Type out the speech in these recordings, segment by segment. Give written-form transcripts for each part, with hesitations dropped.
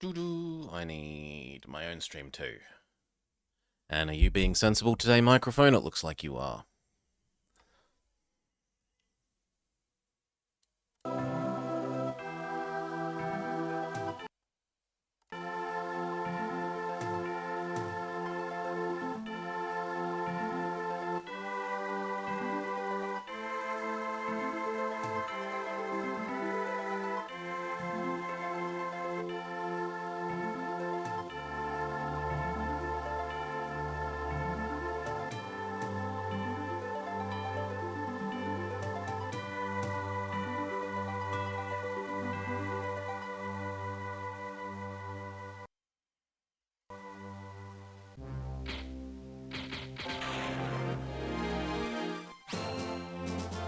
Doo-doo, I need my own stream too. And are you being sensible today, microphone? It looks like you are.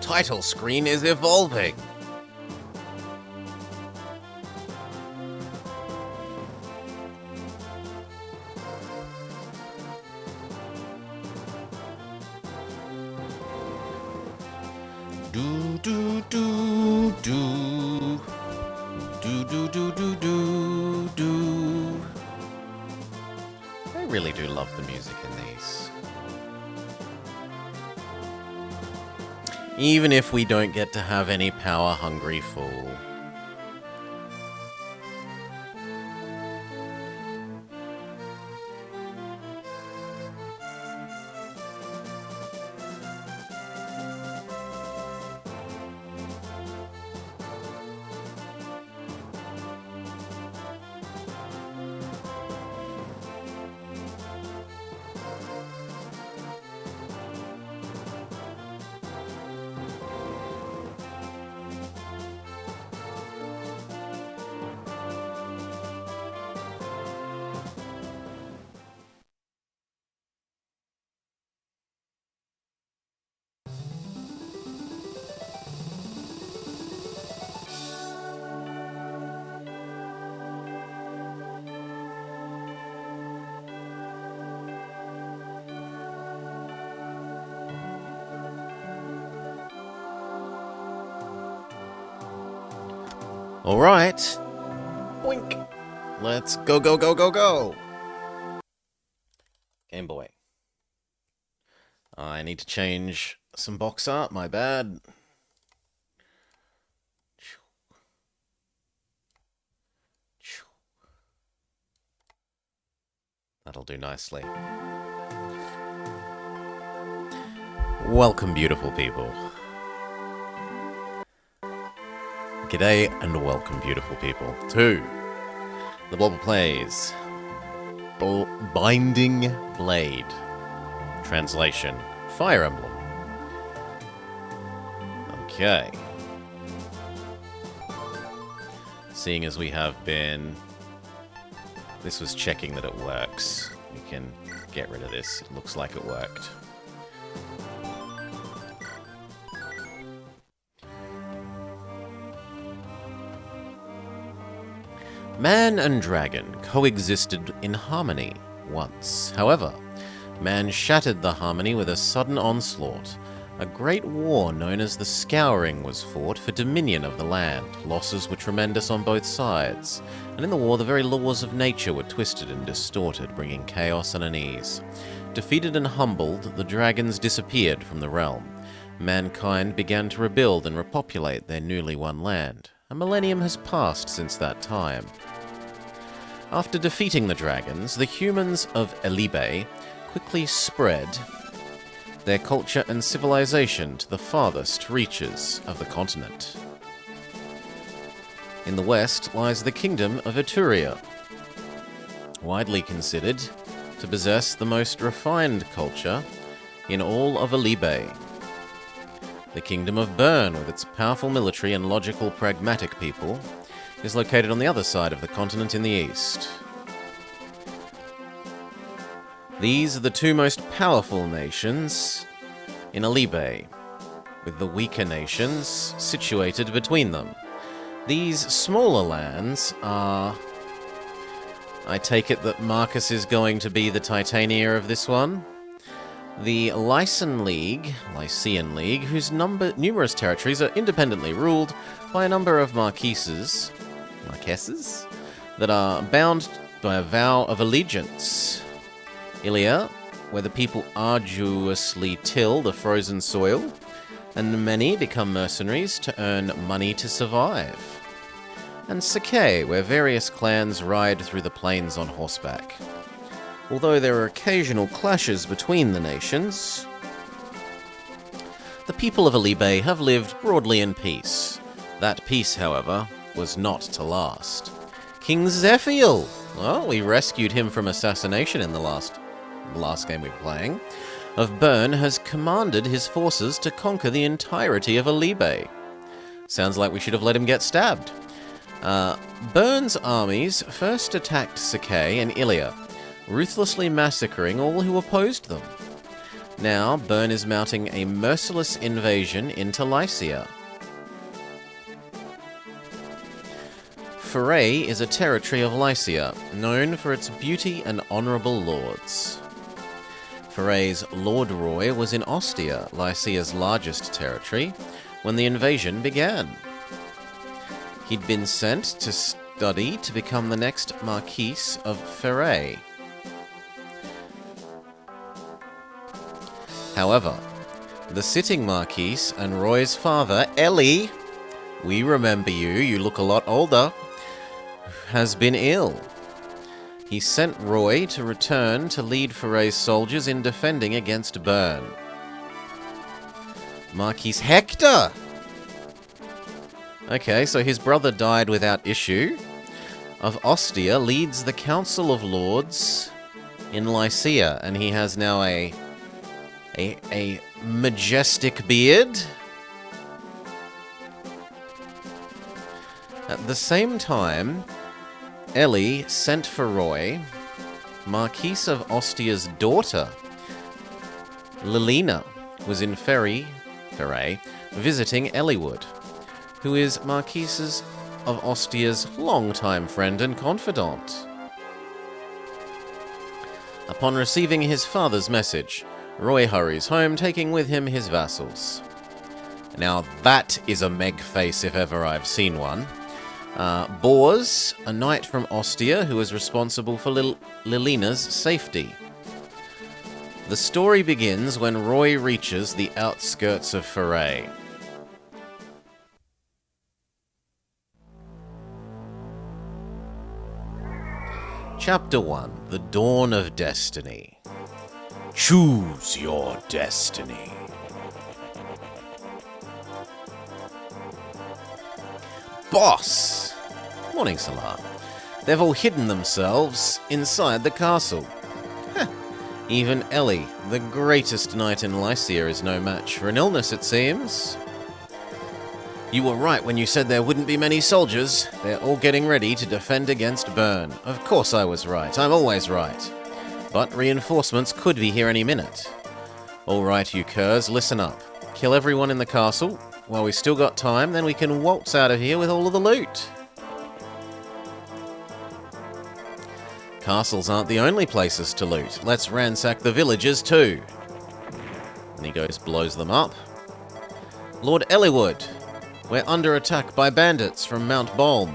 Title screen is evolving. Do do do do do do do do do do. I really do love the music in these. Even if we don't get to have any power-hungry fool. Alright. Boink. Let's go, go, go, go, go. Game Boy. I need to change some box art, my bad. That'll do nicely. Welcome, beautiful people. G'day and welcome, beautiful people, to the Blobber Plays Binding Blade. Translation, Fire Emblem. Okay. Seeing as we have been... This was checking that it works. We can get rid of this. It looks like it worked. Man and dragon coexisted in harmony once. However, man shattered the harmony with a sudden onslaught. A great war known as the Scouring was fought for dominion of the land. Losses were tremendous on both sides, and in the war the very laws of nature were twisted and distorted, bringing chaos and unease. Defeated and humbled, the dragons disappeared from the realm. Mankind began to rebuild and repopulate their newly won land. A millennium has passed since that time. After defeating the dragons, the humans of Elibe quickly spread their culture and civilization to the farthest reaches of the continent. In the west lies the kingdom of Eturia, widely considered to possess the most refined culture in all of Elibe. The kingdom of Bern, with its powerful military and logical, pragmatic people, is located on the other side of the continent in the east. These are the two most powerful nations in Elibe, with the weaker nations situated between them. These smaller lands are... I take it that Marcus is going to be the Titania of this one. The Lycian League, whose numerous territories are independently ruled by a number of marquesses, that are bound by a vow of allegiance. Ilia, where the people arduously till the frozen soil, and many become mercenaries to earn money to survive. And Sakei, where various clans ride through the plains on horseback. Although there are occasional clashes between the nations, the people of Alibe have lived broadly in peace. That peace, however, was not to last. King Zephiel! Well, we rescued him from assassination in the last game we were playing. Of Bern has commanded his forces to conquer the entirety of Alibe. Sounds like we should have let him get stabbed. Bern's armies first attacked Sakei and Ilia, ruthlessly massacring all who opposed them. Now, Bern is mounting a merciless invasion into Lycia. Foray is a territory of Lycia, known for its beauty and honourable lords. Foray's Lord Roy was in Ostia, Lycia's largest territory, when the invasion began. He'd been sent to study to become the next Marquis of Foray. However, the sitting Marquis and Roy's father, Ellie, we remember you, you look a lot older, has been ill. He sent Roy to return to lead Foray's soldiers in defending against Bern. Marquis Hector! Okay, so his brother died without issue. Of Ostia leads the Council of Lords in Lycia, and he has now a majestic beard. At the same time, Ellie sent for Roy, Marquis of Ostia's daughter, Lilina, was in Foray, visiting Eliwood, who is Marquis of Ostia's longtime friend and confidant. Upon receiving his father's message, Roy hurries home, taking with him his vassals. Now that is a Meg face if ever I've seen one. Bors, a knight from Ostia who is responsible for Lilina's safety. The story begins when Roy reaches the outskirts of Foray. Chapter 1. The Dawn of Destiny. Choose your destiny. Boss! Morning, Salah. They've all hidden themselves inside the castle. Heh. Even Ellie, the greatest knight in Lycia, is no match for an illness, it seems. You were right when you said there wouldn't be many soldiers. They're all getting ready to defend against Bern. Of course I was right. I'm always right. But reinforcements could be here any minute. All right, you curs, listen up. Kill everyone in the castle. While we still got time, then we can waltz out of here with all of the loot. Castles aren't the only places to loot. Let's ransack the villages too. And he goes, blows them up. Lord Eliwood, we're under attack by bandits from Mount Balm.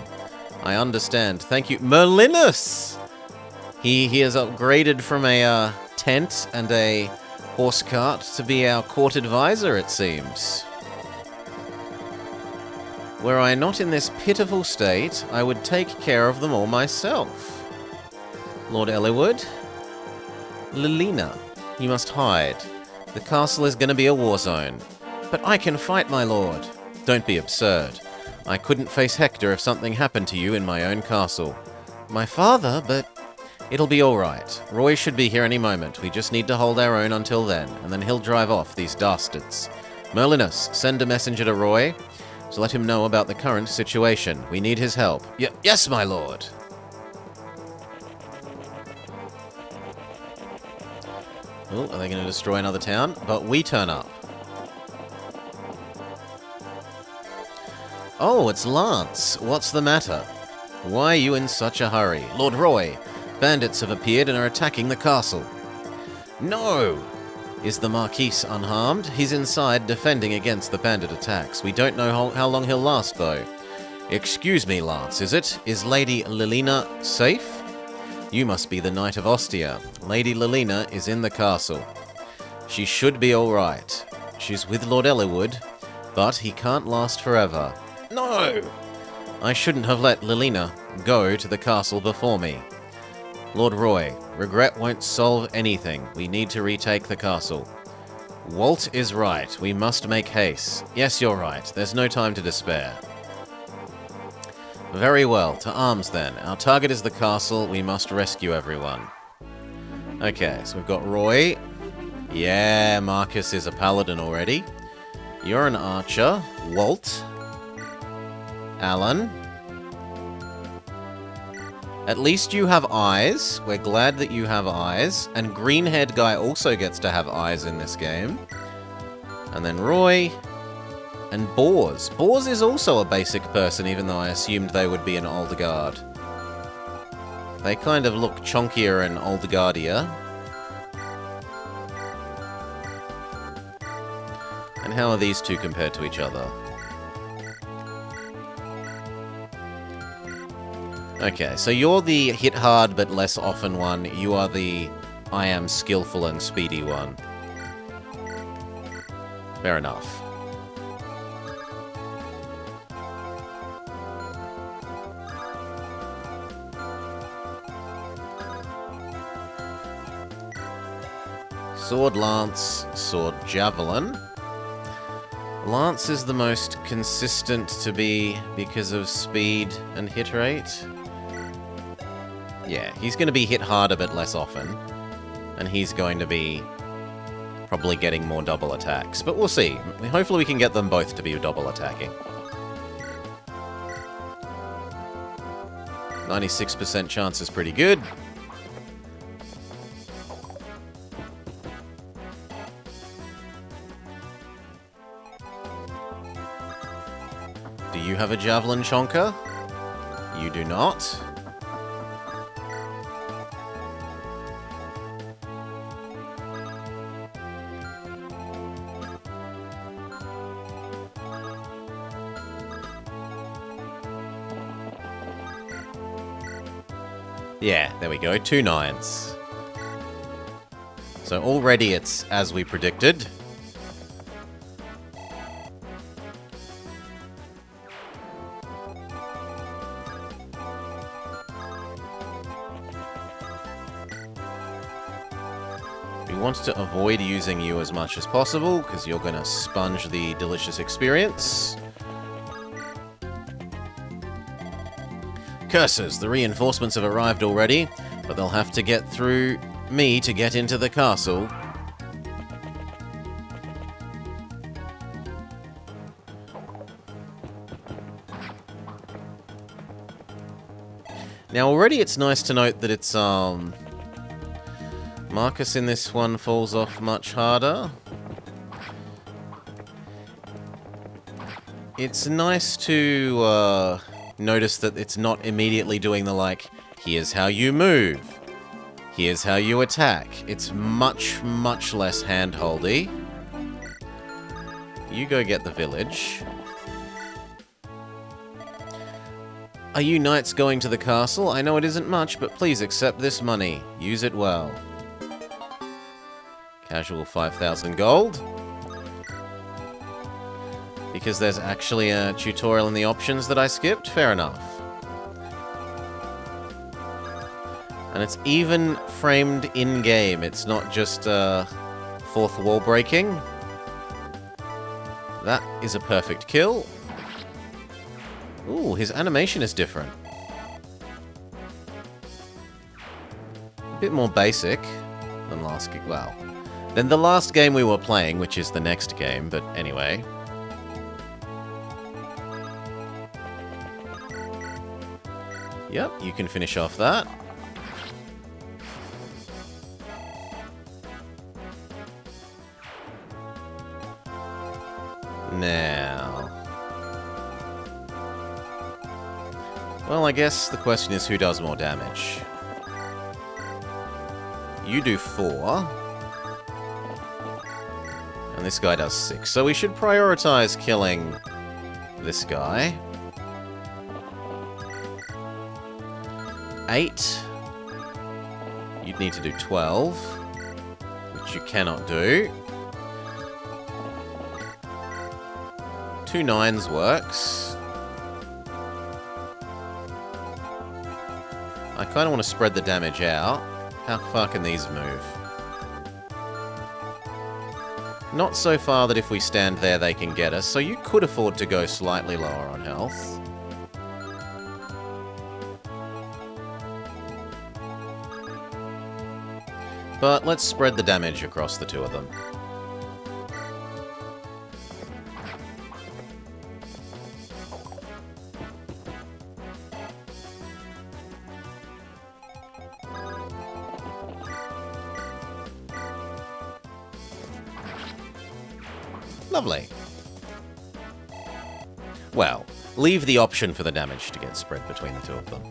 I understand. Thank you. Merlinus! He has upgraded from a tent and a horse cart to be our court advisor, it seems. Were I not in this pitiful state, I would take care of them all myself. Lord Eliwood? Lilina, you must hide. The castle is going to be a war zone. But I can fight, my lord. Don't be absurd. I couldn't face Hector if something happened to you in my own castle. My father, but it'll be all right. Roy should be here any moment. We just need to hold our own until then, and then he'll drive off these dastards. Merlinus, send a messenger to Roy to let him know about the current situation. We need his help. Yes, my lord. Oh, are they going to destroy another town? But we turn up. Oh, it's Lance. What's the matter? Why are you in such a hurry? Lord Roy, bandits have appeared and are attacking the castle. No! Is the Marquis unharmed? He's inside defending against the bandit attacks. We don't know how long he'll last, though. Excuse me, Lance, is it? Is Lady Lilina safe? You must be the Knight of Ostia. Lady Lilina is in the castle. She should be alright. She's with Lord Eliwood, but he can't last forever. No! I shouldn't have let Lilina go to the castle before me. Lord Roy, regret won't solve anything. We need to retake the castle. Walt is right. We must make haste. Yes, you're right. There's no time to despair. Very well. To arms, then. Our target is the castle. We must rescue everyone. Okay, so we've got Roy. Yeah, Marcus is a paladin already. You're an archer. Walt. Alan. At least you have eyes. We're glad that you have eyes. And green-haired guy also gets to have eyes in this game. And then Roy. And Bors. Bors is also a basic person, even though I assumed they would be an Oldeguard. They kind of look chunkier and Oldeguardier. And how are these two compared to each other? Okay, so you're the hit hard but less often one. You are the I am skillful and speedy one. Fair enough. Sword Lance, Sword Javelin. Lance is the most consistent to be because of speed and hit rate. Yeah, he's going to be hit harder but less often. And he's going to be probably getting more double attacks. But we'll see. Hopefully we can get them both to be double attacking. 96% chance is pretty good. Do you have a Javelin, Chonka? You do not. Yeah, there we go. 2 9s. So already it's as we predicted. We want to avoid using you as much as possible, because you're going to sponge the delicious experience. Curses, the reinforcements have arrived already, but they'll have to get through me to get into the castle. Now already it's nice to note that it's, Marcus in this one falls off much harder. It's nice to, notice that it's not immediately doing the, like, here's how you move, here's how you attack. It's much, much less hand-holdy. You go get the village. Are you knights going to the castle? I know it isn't much, but please accept this money. Use it well. Casual 5,000 gold. Because there's actually a tutorial in the options that I skipped? Fair enough. And it's even framed in-game. It's not just fourth wall breaking. That is a perfect kill. Ooh, his animation is different. A bit more basic than last game. Well, than the last game we were playing, which is the next game, but anyway. Yep, you can finish off that. Now... well, I guess the question is who does more damage. You do 4. And this guy does 6. So we should prioritize killing this guy. 8. You'd need to do 12, which you cannot do. 2 9s works. I kind of want to spread the damage out. How far can these move? Not so far that if we stand there they can get us, so you could afford to go slightly lower on health. But let's spread the damage across the two of them. Lovely. Well, leave the option for the damage to get spread between the two of them.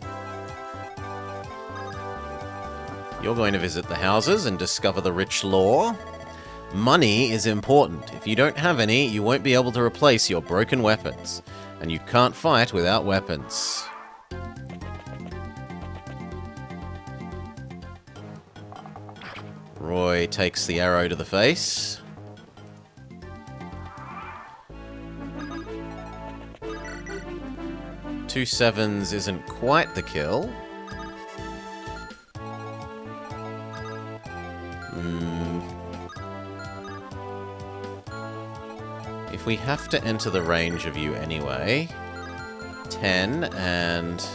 You're going to visit the houses and discover the rich lore. Money is important. If you don't have any, you won't be able to replace your broken weapons. And you can't fight without weapons. Roy takes the arrow to the face. Two 7s isn't quite the kill. If we have to enter the range of you anyway, 10 and...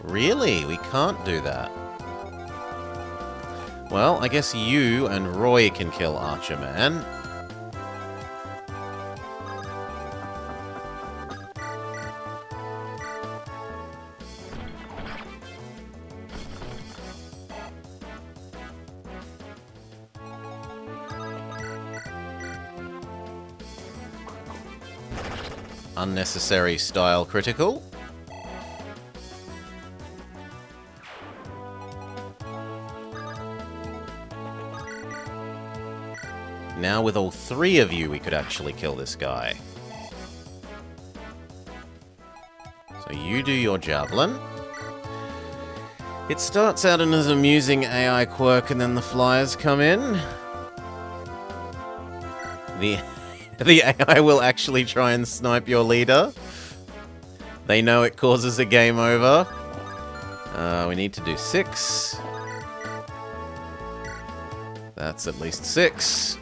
Really? We can't do that. Well, I guess you and Roy can kill Archer Man. Unnecessary style critical. Now with all 3 of you, we could actually kill this guy. So you do your javelin. It starts out as an amusing AI quirk and then the flyers come in. The AI will actually try and snipe your leader. They know it causes a game over. We need to do 6. That's at least 6.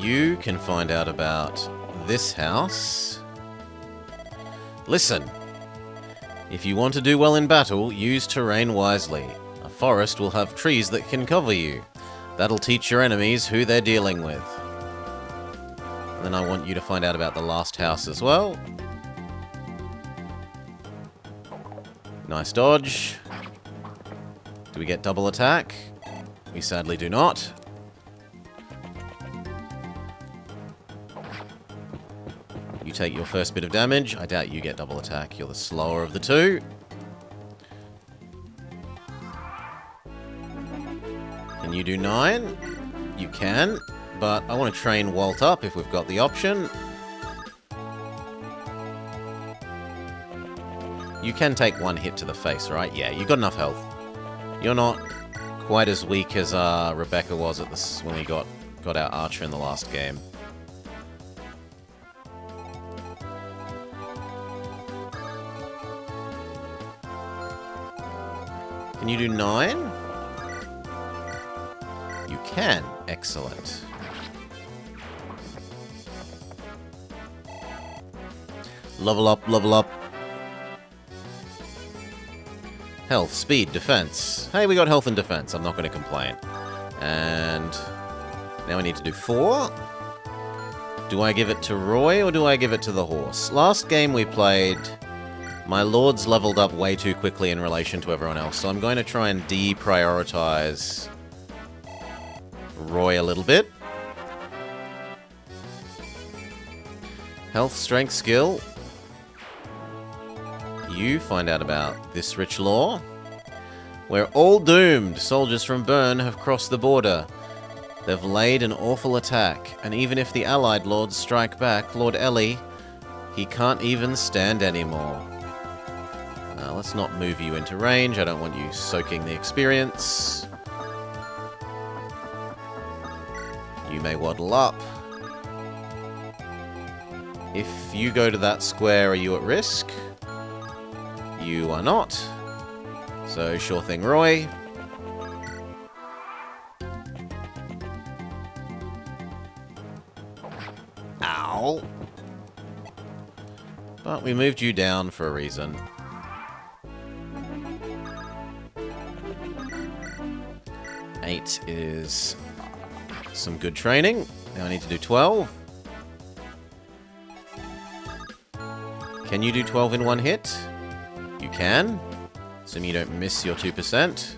You can find out about this house. Listen. If you want to do well in battle, use terrain wisely. A forest will have trees that can cover you. That'll teach your enemies who they're dealing with. And then I want you to find out about the last house as well. Nice dodge. Do we get double attack? We sadly do not. You take your first bit of damage. I doubt you get double attack. You're the slower of the two. Can you do 9? You can, but I want to train Walt up if we've got the option. You can take 1 hit to the face, right? Yeah, you've got enough health. You're not quite as weak as Rebecca was at this when we got our Archer in the last game. Can you do 9? You can. Excellent. Level up, level up. Health, speed, defense. Hey, we got health and defense. I'm not going to complain. And now we need to do 4. Do I give it to Roy or do I give it to the horse? Last game we played, my lords leveled up way too quickly in relation to everyone else, so I'm going to try and deprioritize Roy a little bit. Health, strength, skill. You find out about this rich lore. We're all doomed. Soldiers from Bern have crossed the border. They've laid an awful attack, and even if the allied lords strike back, Lord Ellie, he can't even stand anymore. Let's not move you into range. I don't want you soaking the experience. You may waddle up. If you go to that square, are you at risk? You are not. So, sure thing, Roy. Ow. But we moved you down for a reason. Eight is some good training. Now I need to do 12. Can you do 12 in one hit? You can. Assuming you don't miss your 2%.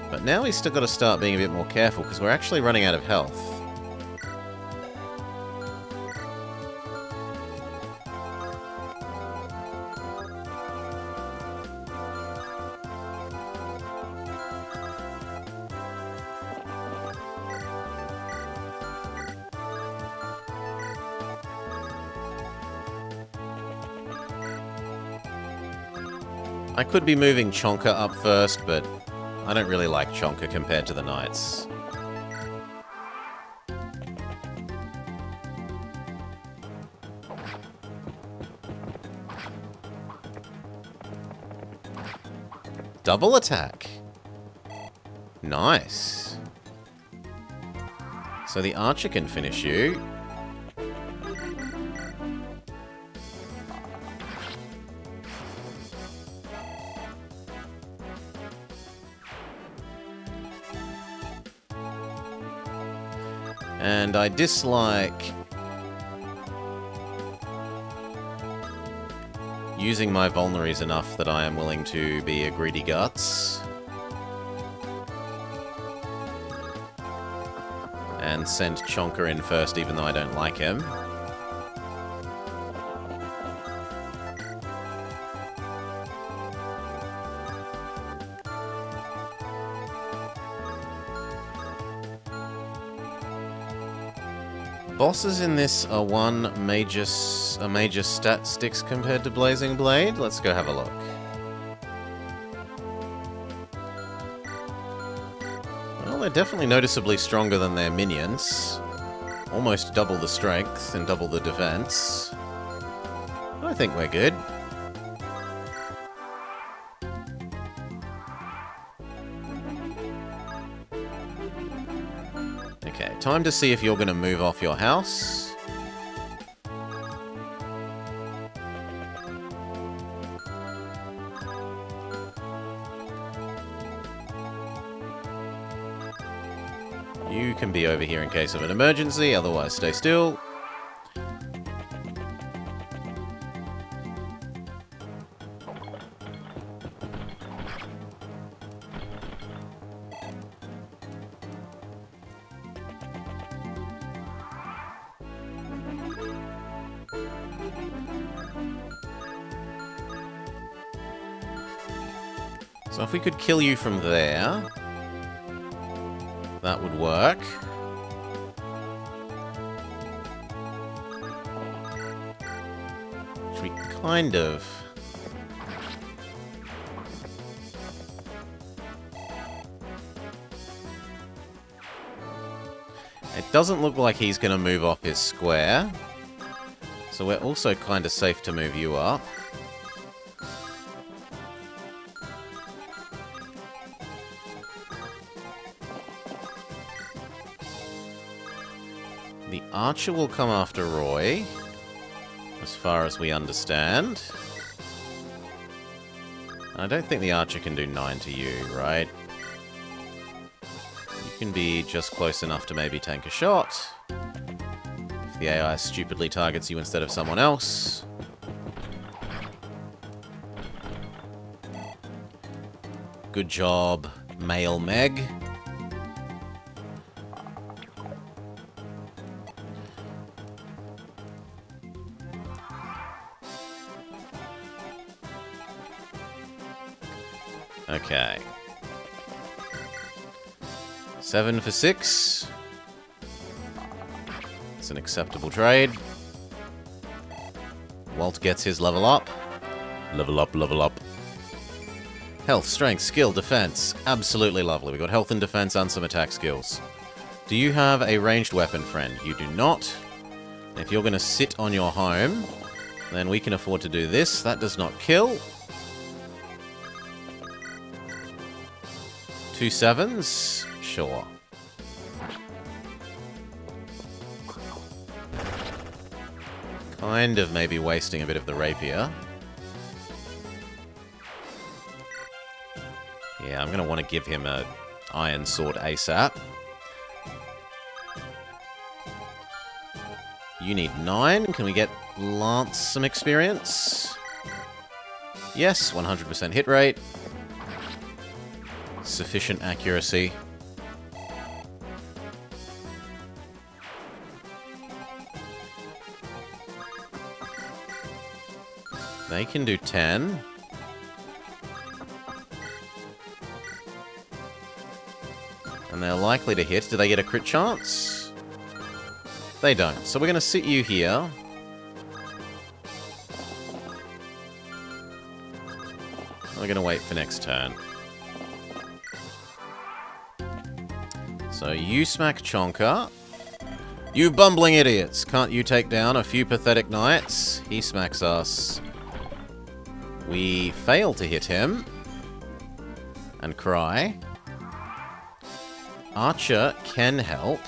But now we've still got to start being a bit more careful, because we're actually running out of health. I could be moving Chonka up first, but I don't really like Chonka compared to the Knights. Double attack. Nice. So the archer can finish you. And I dislike using my vulneraries enough that I am willing to be a greedy guts. And send Chonka in first, even though I don't like him. Bosses in this are a major stat sticks compared to Blazing Blade. Let's go have a look. Well, they're definitely noticeably stronger than their minions. Almost double the strength and double the defense. I think we're good. Okay, time to see if you're going to move off your house. You can be over here in case of an emergency, otherwise stay still. So if we could kill you from there, that would work. Which we kind of... It doesn't look like he's going to move off his square. So we're also kind of safe to move you up. The archer will come after Roy, as far as we understand. I don't think the archer can do 9 to you, right? You can be just close enough to maybe tank a shot. If the AI stupidly targets you instead of someone else. Good job, male Meg. Okay. 7 for 6. It's an acceptable trade. Walt gets his level up. Level up, level up. Health, strength, skill, defense. Absolutely lovely. We got health and defense and some attack skills. Do you have a ranged weapon, friend? You do not. If you're going to sit on your home, then we can afford to do this. That does not kill. 2 7s? Sure. Kind of maybe wasting a bit of the rapier. Yeah, I'm going to want to give him a iron sword ASAP. You need 9. Can we get Lance some experience? Yes, 100% hit rate. Sufficient accuracy. They can do 10. And they're likely to hit. Do they get a crit chance? They don't. So we're going to sit you here. We're going to wait for next turn. So you smack Chonka. You bumbling idiots! Can't you take down a few pathetic knights? He smacks us. We fail to hit him. And cry. Archer can help.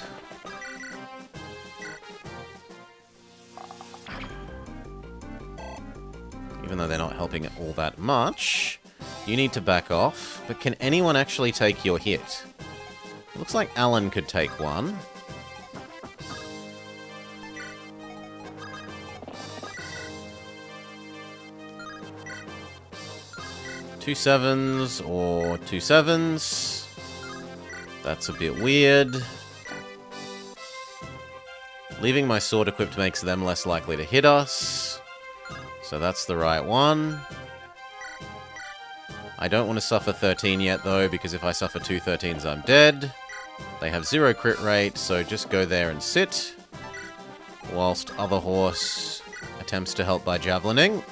Even though they're not helping all that much. You need to back off. But can anyone actually take your hit? It looks like Alan could take one. Two 7s or 2 7s. That's a bit weird. Leaving my sword equipped makes them less likely to hit us. So that's the right one. I don't want to suffer 13 yet, though, because if I suffer 2 13s, I'm dead. They have 0 crit rate, so just go there and sit. Whilst other horse attempts to help by javelining.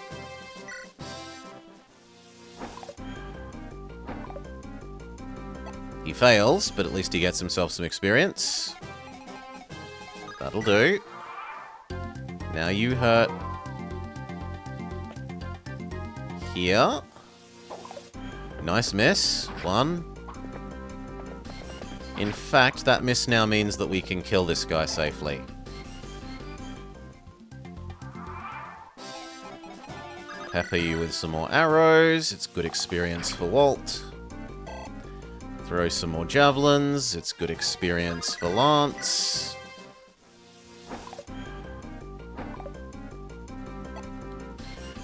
He fails, but at least he gets himself some experience. That'll do. Now you hurt here. Nice miss. 1. In fact, that miss now means that we can kill this guy safely. Pepper you with some more arrows. It's good experience for Walt. Throw some more javelins. It's good experience for Lance.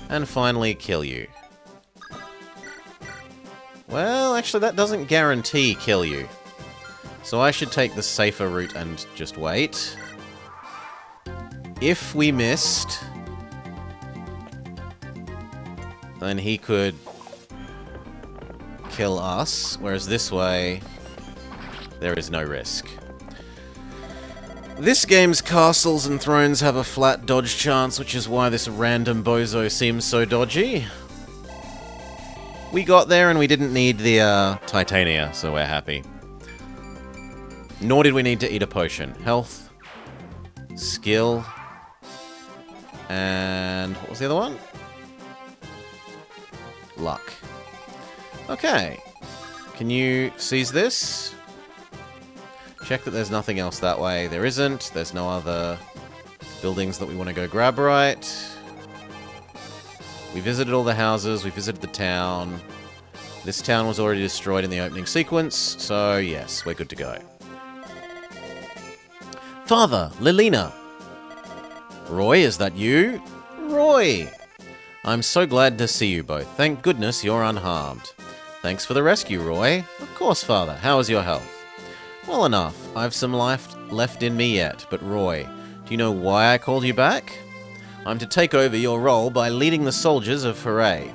And finally, kill you. Well, actually, that doesn't guarantee kill you. So I should take the safer route and just wait. If we missed, then he could kill us, whereas this way, there is no risk. This game's castles and thrones have a flat dodge chance, which is why this random bozo seems so dodgy. We got there and we didn't need the Titania, so we're happy. Nor did we need to eat a potion. Health, skill, and what was the other one? Luck. Okay. Can you seize this? Check that there's nothing else that way. There isn't. There's no other buildings that we want to go grab right. We visited all the houses. We visited the town. This town was already destroyed in the opening sequence, so yes, we're good to go. Father, Lilina. Roy, is that you? Roy! I'm so glad to see you both. Thank goodness you're unharmed. Thanks for the rescue, Roy. Of course, Father. How is your health? Well enough. I've some life left in me yet, but Roy, do you know why I called you back? I'm to take over your role by leading the soldiers of Foray.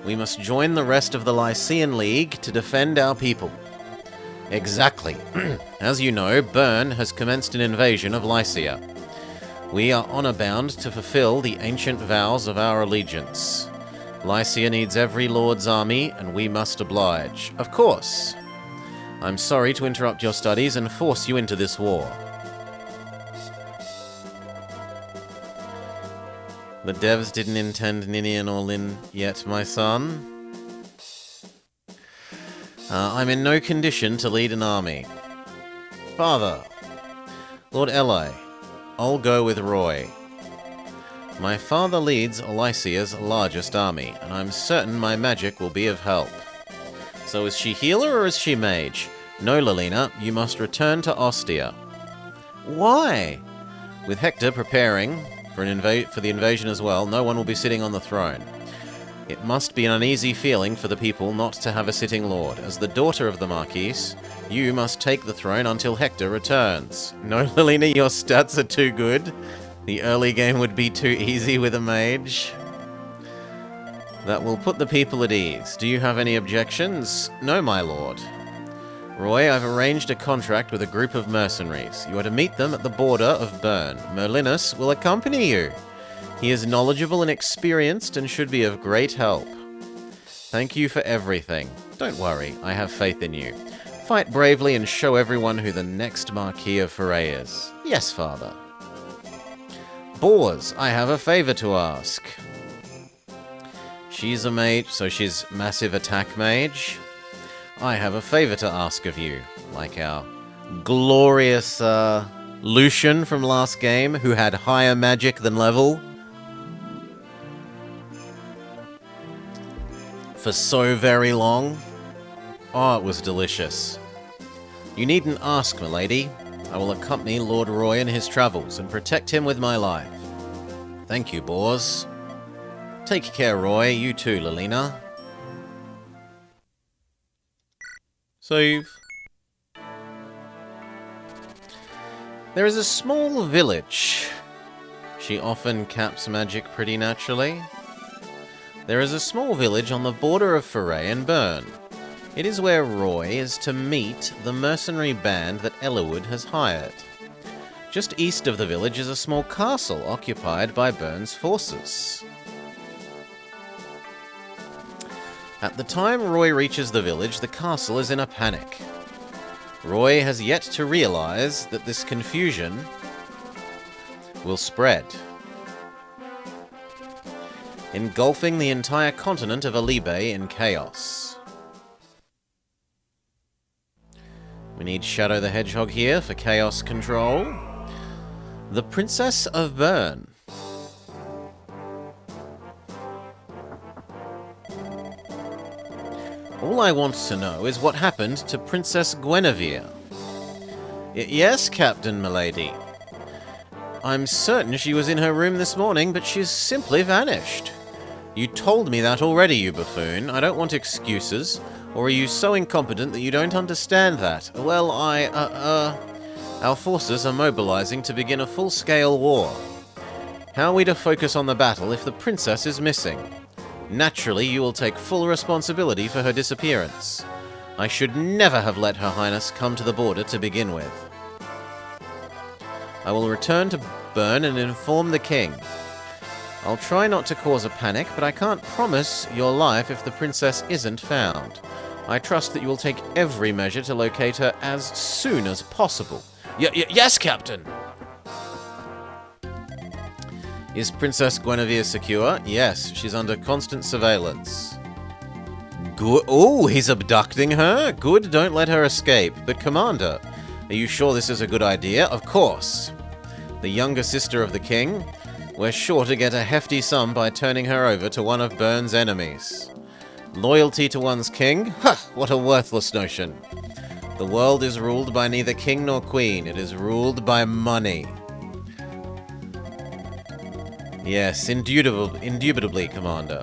We must join the rest of the Lycian League to defend our people. Exactly. As you know, Bern has commenced an invasion of Lycia. We are honor-bound to fulfill the ancient vows of our allegiance. Lycia needs every lord's army, and we must oblige. Of course. I'm sorry to interrupt your studies and force you into this war. The devs didn't intend Ninian or Lin yet, my son. I'm in no condition to lead an army. Father. Lord Eli. I'll go with Roy. My father leads Lycia's largest army, and I'm certain my magic will be of help. So is she healer or is she mage? No, Lilina, you must return to Ostia. Why? With Hector preparing for the invasion as well, no one will be sitting on the throne. It must be an uneasy feeling for the people not to have a sitting lord. As the daughter of the Marquise, you must take the throne until Hector returns. No, Lilina, your stats are too good. The early game would be too easy with a mage. That will put the people at ease. Do you have any objections? No, my lord. Roy, I've arranged a contract with a group of mercenaries. You are to meet them at the border of Bern. Merlinus will accompany you. He is knowledgeable and experienced and should be of great help. Thank you for everything. Don't worry, I have faith in you. Fight bravely and show everyone who the next Marquis of Foray is. Yes, father. Bors, I have a favor to ask. She's a mage, so she's massive attack mage. I have a favor to ask of you, like our glorious Lucian from last game, who had higher magic than level. For so very long. Oh, it was delicious. You needn't ask, milady. I will accompany Lord Roy in his travels and protect him with my life. Thank you, Bors. Take care, Roy. You too, Lilina. Save. There is a small village. She often caps magic pretty naturally. There is a small village on the border of Foray and Bern. It is where Roy is to meet the mercenary band that Eliwood has hired. Just east of the village is a small castle occupied by Bern's forces. At the time Roy reaches the village, the castle is in a panic. Roy has yet to realize that this confusion will spread, engulfing the entire continent of Alibe in chaos. We need Shadow the Hedgehog here for chaos control. The Princess of Bern. All I want to know is what happened to Princess Guinevere. Yes, Captain Milady. I'm certain she was in her room this morning, but she's simply vanished. You told me that already, you buffoon. I don't want excuses. Or are you so incompetent that you don't understand that? Well, our forces are mobilizing to begin a full-scale war. How are we to focus on the battle if the princess is missing? Naturally, you will take full responsibility for her disappearance. I should never have let Her Highness come to the border to begin with. I will return to Bern and inform the king. I'll try not to cause a panic, but I can't promise your life if the princess isn't found. I trust that you will take every measure to locate her as soon as possible. Yes, Captain! Is Princess Guinevere secure? Yes, she's under constant surveillance. Good. Oh, he's abducting her? Good, don't let her escape. But Commander, are you sure this is a good idea? Of course. The younger sister of the king? We're sure to get a hefty sum by turning her over to one of Bern's enemies. Loyalty to one's king? Ha! What a worthless notion. The world is ruled by neither king nor queen. It is ruled by money. Yes, indubitably, Commander.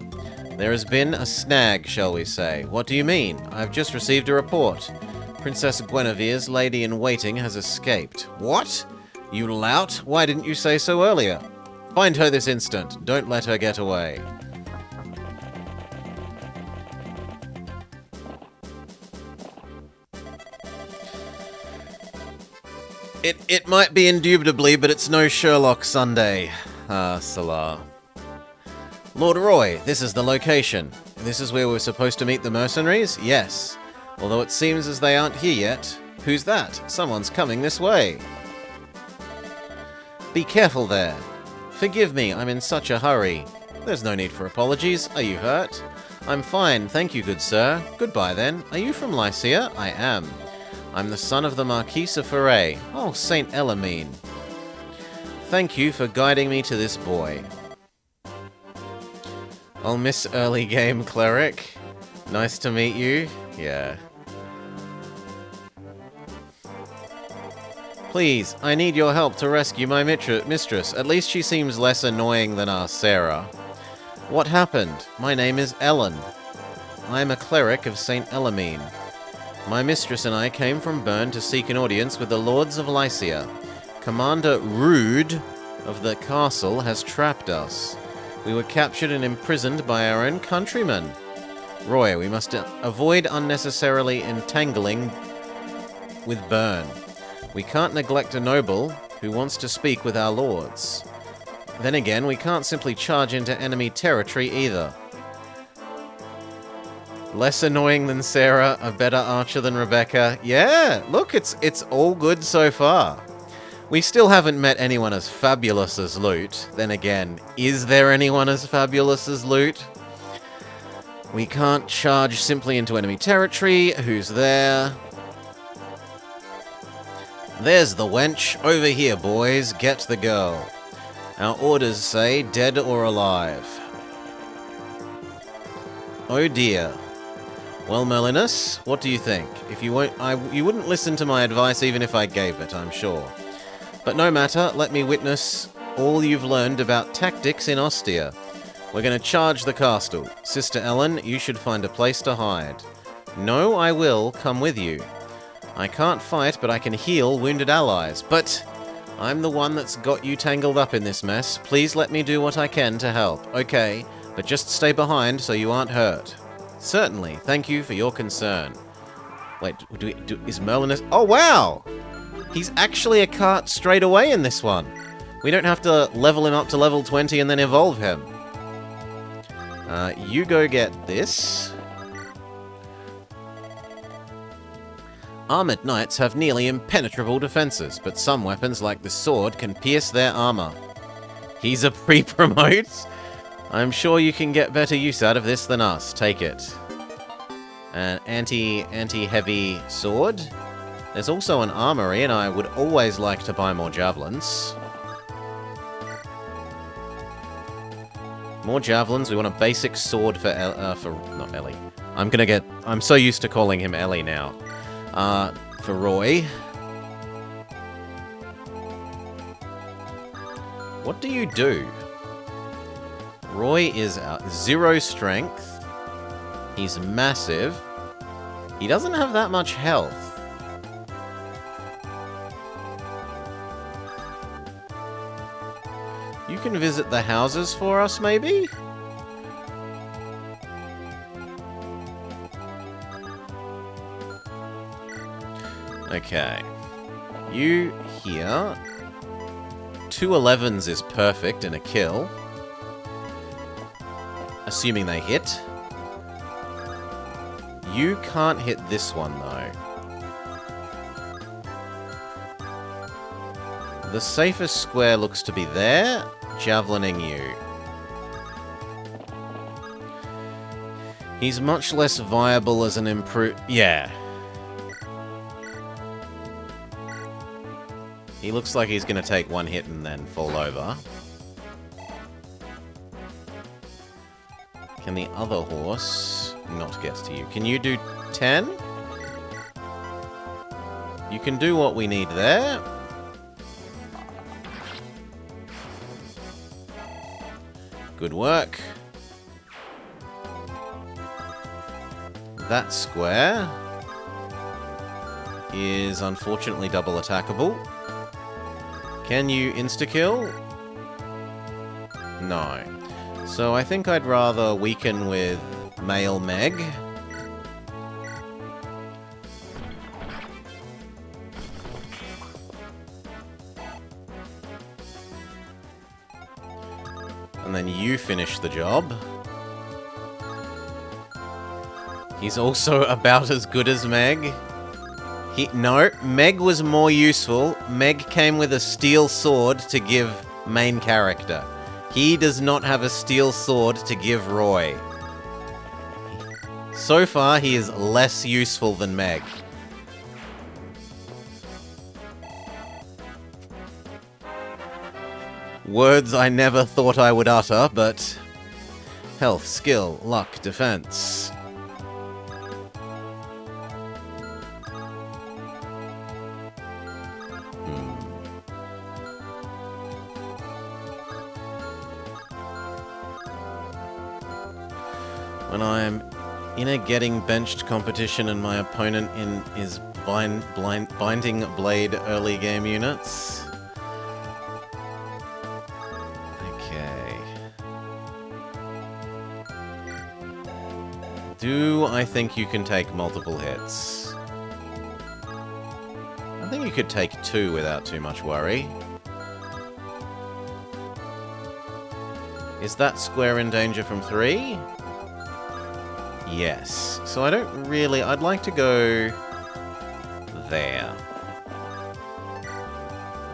There has been a snag, shall we say. What do you mean? I've just received a report. Princess Guinevere's lady-in-waiting has escaped. What? You lout? Why didn't you say so earlier? Find her this instant. Don't let her get away. It might be indubitably, but it's no Sherlock Sunday. Salah. Lord Roy, this is the location. This is where we're supposed to meet the mercenaries? Yes. Although it seems as they aren't here yet. Who's that? Someone's coming this way. Be careful there. Forgive me, I'm in such a hurry. There's no need for apologies. Are you hurt? I'm fine, thank you, good sir. Goodbye, then. Are you from Lycia? I am. I'm the son of the Marquis of Foray. Oh, Saint Elamine. Thank you for guiding me to this boy. I'll miss early game, cleric. Nice to meet you. Yeah. Please, I need your help to rescue my mistress. At least she seems less annoying than our Sarah. What happened? My name is Ellen. I am a cleric of St. Elamine. My mistress and I came from Bern to seek an audience with the Lords of Lycia. Commander Rude of the castle has trapped us. We were captured and imprisoned by our own countrymen. Roy, we must avoid unnecessarily entangling with Bern. We can't neglect a noble who wants to speak with our lords. Then again, we can't simply charge into enemy territory either. Less annoying than Sarah, a better archer than Rebecca. Yeah, look, it's all good so far. We still haven't met anyone as fabulous as Lute. Then again, is there anyone as fabulous as Lute? We can't charge simply into enemy territory. Who's there? There's the wench. Over here, boys. Get the girl. Our orders say dead or alive. Oh dear. Well, Merlinus, what do you think? If you you wouldn't listen to my advice even if I gave it, I'm sure. But no matter, let me witness all you've learned about tactics in Ostia. We're going to charge the castle. Sister Ellen, you should find a place to hide. No, I will come with you. I can't fight, but I can heal wounded allies. But I'm the one that's got you tangled up in this mess. Please let me do what I can to help. Okay, but just stay behind so you aren't hurt. Certainly. Thank you for your concern. Wait, is Merlinus... Oh, wow! He's actually a cart straight away in this one. We don't have to level him up to level 20 and then evolve him. You go get this. Armored knights have nearly impenetrable defenses, but some weapons like this sword can pierce their armor. He's a pre-promote? I'm sure you can get better use out of this than us. Take it. An anti-heavy sword. There's also an armory, and I would always like to buy more javelins. More javelins. We want a basic sword for not Ellie. I'm so used to calling him Ellie now. For Roy. What do you do? Roy is 0 strength. He's massive. He doesn't have that much health. You can visit the houses for us, maybe? Okay. You here. 2 11s is perfect in a kill. Assuming they hit. You can't hit this one, though. The safest square looks to be there. Javelining you. He's much less viable as an Yeah. He looks like he's going to take 1 hit and then fall over. Can the other horse not get to you? Can you do 10? You can do what we need there. Good work. That square is unfortunately double attackable. Can you insta-kill? No. So I think I'd rather weaken with Male Meg. finish the job. He's also about as good as Meg. No, Meg was more useful. Meg came with a steel sword to give main character. He does not have a steel sword to give Roy. So far, he is less useful than Meg. Words I never thought I would utter, but... health, skill, luck, defense. When I'm in a getting benched competition and my opponent is binding blade early game units. Okay. Do I think you can take multiple hits? I think you could take 2 without too much worry. Is that square in danger from 3? Yes. So I don't really... I'd like to go... there.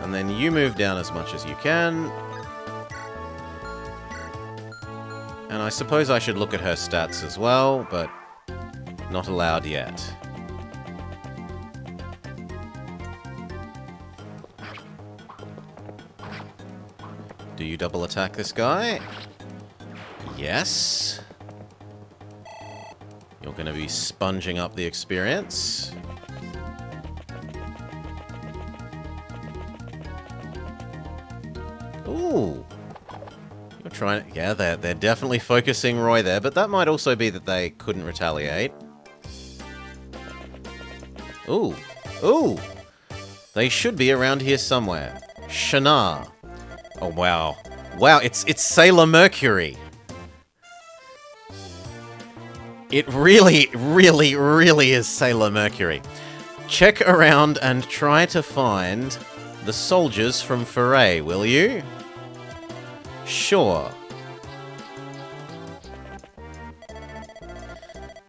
And then you move down as much as you can. And I suppose I should look at her stats as well, but not allowed yet. Do you double attack this guy? Yes. You're going to be sponging up the experience. Ooh. You're trying to... yeah, they're definitely focusing Roy there, but that might also be that they couldn't retaliate. Ooh. Ooh. They should be around here somewhere. Shana. Oh, wow. Wow, it's Sailor Mercury. It really, really, really is Sailor Mercury. Check around and try to find the soldiers from Foray, will you? Sure.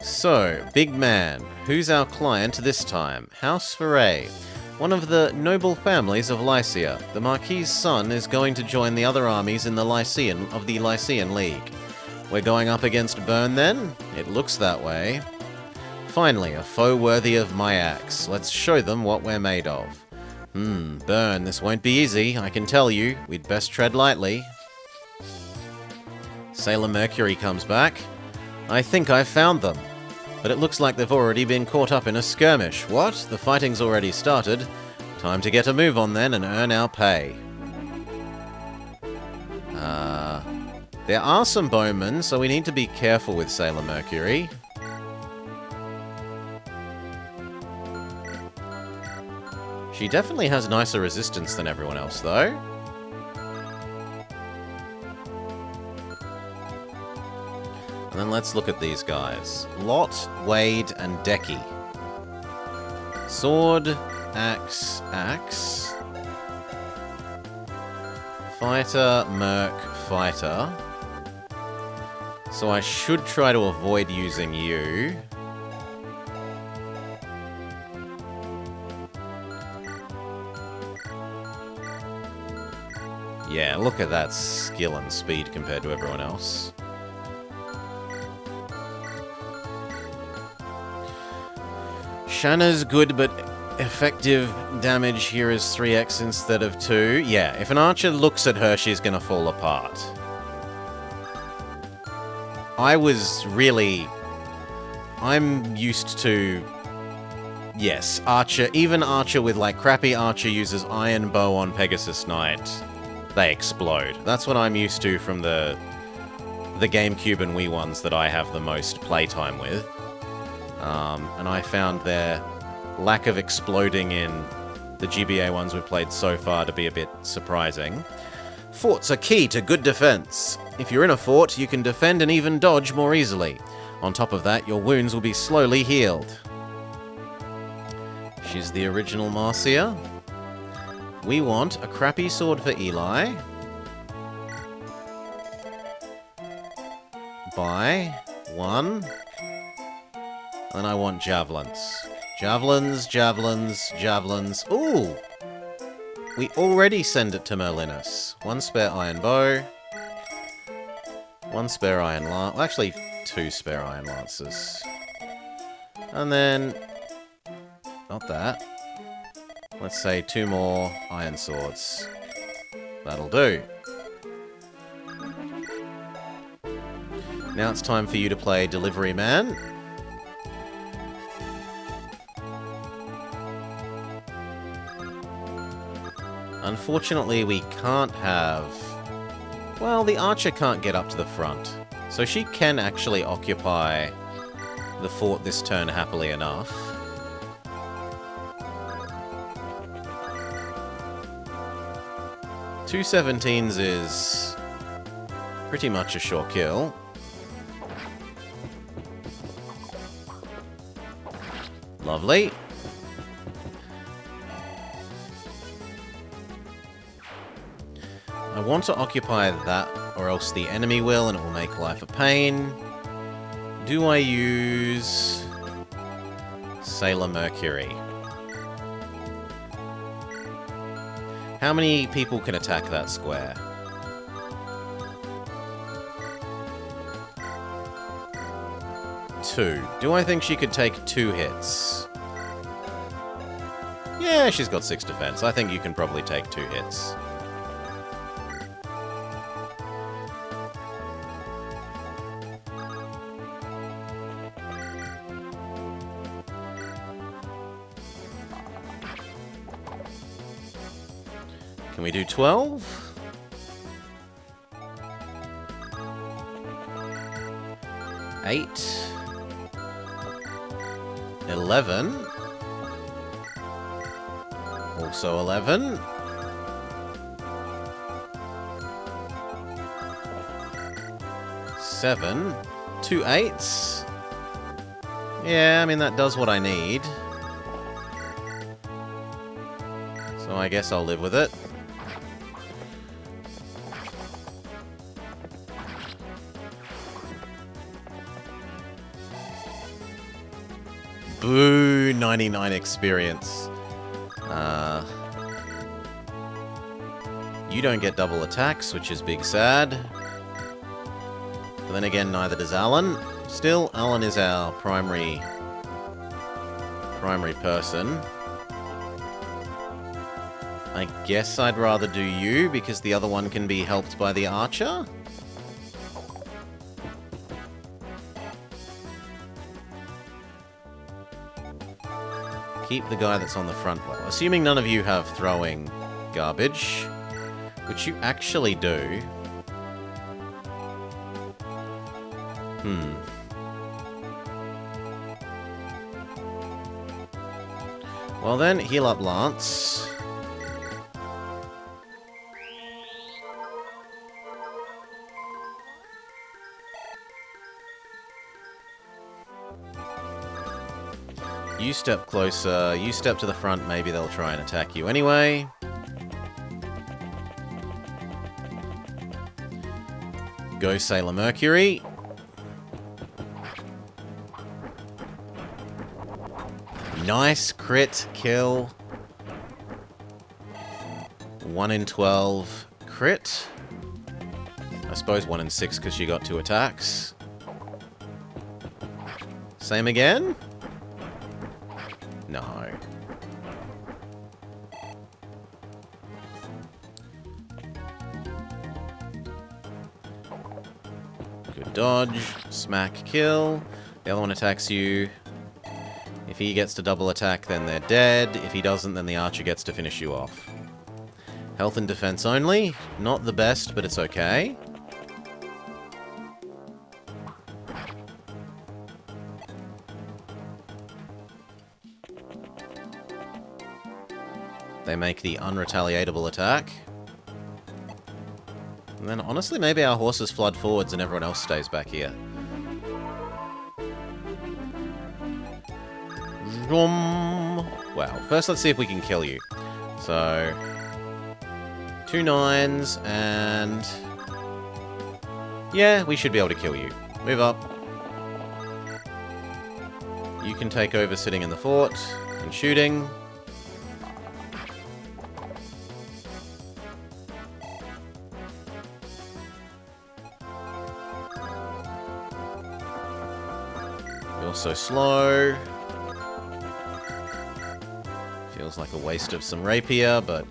So, big man, who's our client this time? House Foray, one of the noble families of Lycia. The Marquis's son is going to join the other armies in the Lycian League. We're going up against Byrne, then? It looks that way. Finally, a foe worthy of my axe. Let's show them what we're made of. Byrne, this won't be easy, I can tell you. We'd best tread lightly. Sailor Mercury comes back. I think I've found them. But it looks like they've already been caught up in a skirmish. What? The fighting's already started. Time to get a move on then and earn our pay. There are some bowmen, so we need to be careful with Sailor Mercury. She definitely has nicer resistance than everyone else, though. And then let's look at these guys. Lot, Wade, and Decky. Sword, axe, axe. Fighter, merc, fighter. So I should try to avoid using you. Yeah, look at that skill and speed compared to everyone else. Shanna's good, but effective damage here is 3x instead of 2. Yeah, if an archer looks at her, she's gonna fall apart. I'm used to... yes, Archer, even Archer with, like, crappy Archer uses Iron Bow on Pegasus Knight. They explode. That's what I'm used to from the GameCube and Wii ones that I have the most playtime with. And I found their lack of exploding in the GBA ones we've played so far to be a bit surprising. Forts are key to good defense. If you're in a fort, you can defend and even dodge more easily. On top of that, your wounds will be slowly healed. She's the original Marcia. We want a crappy sword for Eli. occupy 1. And I want javelins. Javelins, javelins, javelins. Ooh! We already send it to Merlinus. 1 spare iron bow. 1 spare iron lance. Well, actually, 2 spare iron lances. And then... not that. Let's say 2 more iron swords. That'll do. Now it's time for you to play Delivery Man. Unfortunately, we can't have... well, the archer can't get up to the front. So she can actually occupy the fort this turn happily enough. Two 17s is pretty much a sure kill. Lovely. I want to occupy that, or else the enemy will, and it will make life a pain. Do I use Sailor Mercury? How many people can attack that square? 2. Do I think she could take 2 hits? Yeah, she's got 6 defense. I think you can probably take 2 hits. Can we do 12? Eight. 11. Also 11. 7. 2 8s. Yeah, I mean, that does what I need. So I guess I'll live with it. Boo, 99 experience. You don't get double attacks, which is big sad. But then again, neither does Alan. Still, Alan is our primary person. I guess I'd rather do you, because the other one can be helped by the archer. Keep the guy that's on the front well. Assuming none of you have throwing garbage, which you actually do. Well then, heal up Lance. You step closer, you step to the front, maybe they'll try and attack you anyway. Go Sailor Mercury. Nice crit kill. 1 in 12 crit. I suppose 1 in 6 because she got 2 attacks. Same again? No. Good dodge. Smack kill. The other one attacks you. If he gets to double attack, then they're dead. If he doesn't, then the archer gets to finish you off. Health and defense only. Not the best, but it's okay. They make the unretaliatable attack. And then, honestly, maybe our horses flood forwards and everyone else stays back here. Wow. First, let's see if we can kill you. So, 2 9s, and... yeah, we should be able to kill you. Move up. You can take over sitting in the fort and shooting. You're so slow. Feels like a waste of some rapier, but...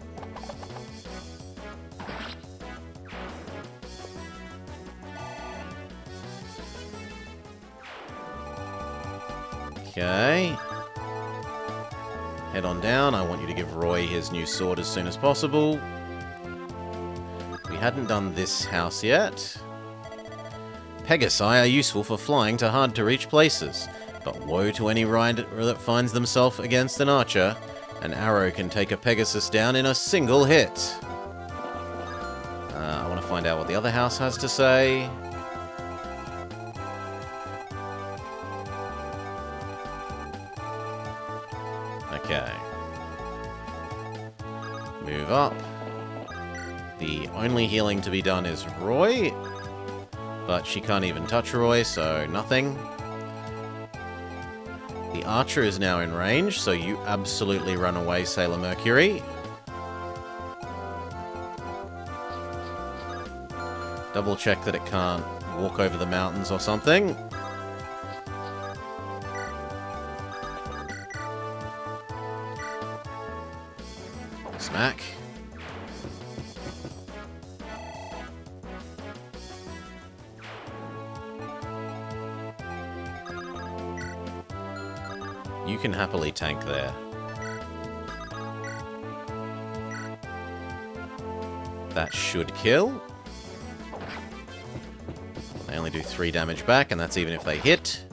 Okay. Head on down. I want you to give Roy his new sword as soon as possible. We hadn't done this house yet. Pegasi are useful for flying to hard-to-reach places, but woe to any rider that finds themselves against an archer. An arrow can take a Pegasus down in a single hit. I want to find out what the other house has to say. Okay. Move up. The only healing to be done is Roy, but she can't even touch Roy, so nothing. The archer is now in range, so you absolutely run away, Sailor Mercury. Double check that it can't walk over the mountains or something. Smack. You can happily tank there. That should kill. They only do 3 damage back, and that's even if they hit.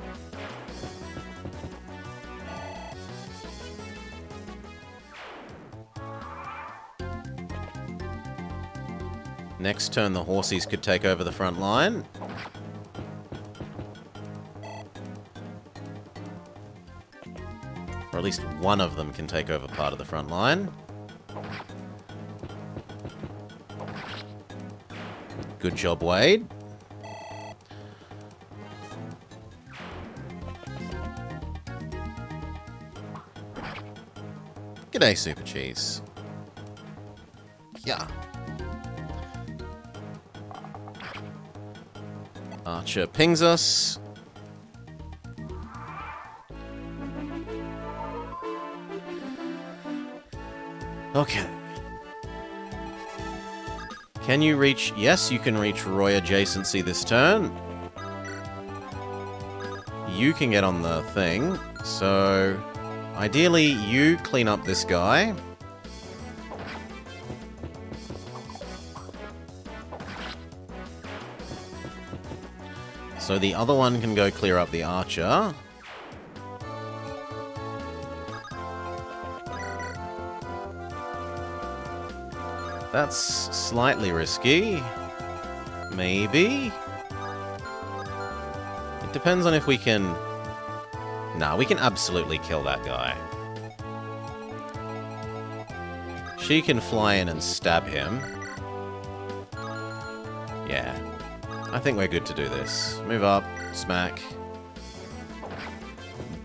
Next turn, the horsies could take over the front line. Or at least one of them can take over part of the front line. Good job, Wade. G'day, Super Cheese. Yeah. Archer pings us. Okay. Can you reach... Yes, you can reach Roy adjacency this turn. You can get on the thing. So, ideally, you clean up this guy. So the other one can go clear up the archer. That's slightly risky. Maybe? It depends on if we can... Nah, we can absolutely kill that guy. She can fly in and stab him. Yeah. I think we're good to do this. Move up. Smack.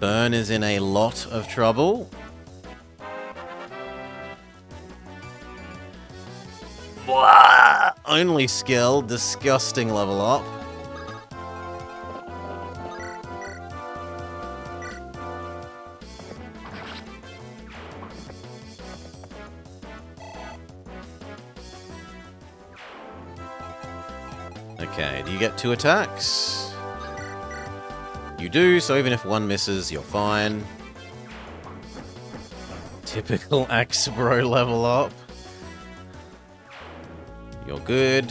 Burn is in a lot of trouble. Blah! Only skill. Disgusting level up. Okay, do you get 2 attacks? You do, so even if one misses, you're fine. Typical Axe Bro level up. You're good.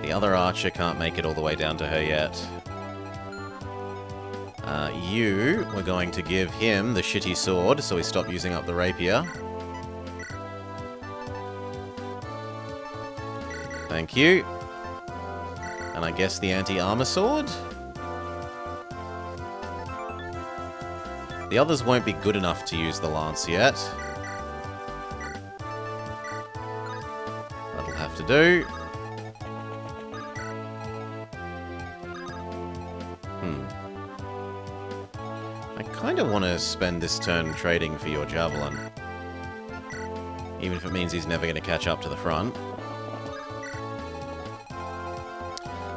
The other archer can't make it all the way down to her yet. We're going to give him the shitty sword, so we stop using up the rapier. Thank you. And I guess the anti-armor sword? The others won't be good enough to use the lance yet. That'll have to do. I kind of want to spend this turn trading for your Javelin. Even if it means he's never going to catch up to the front.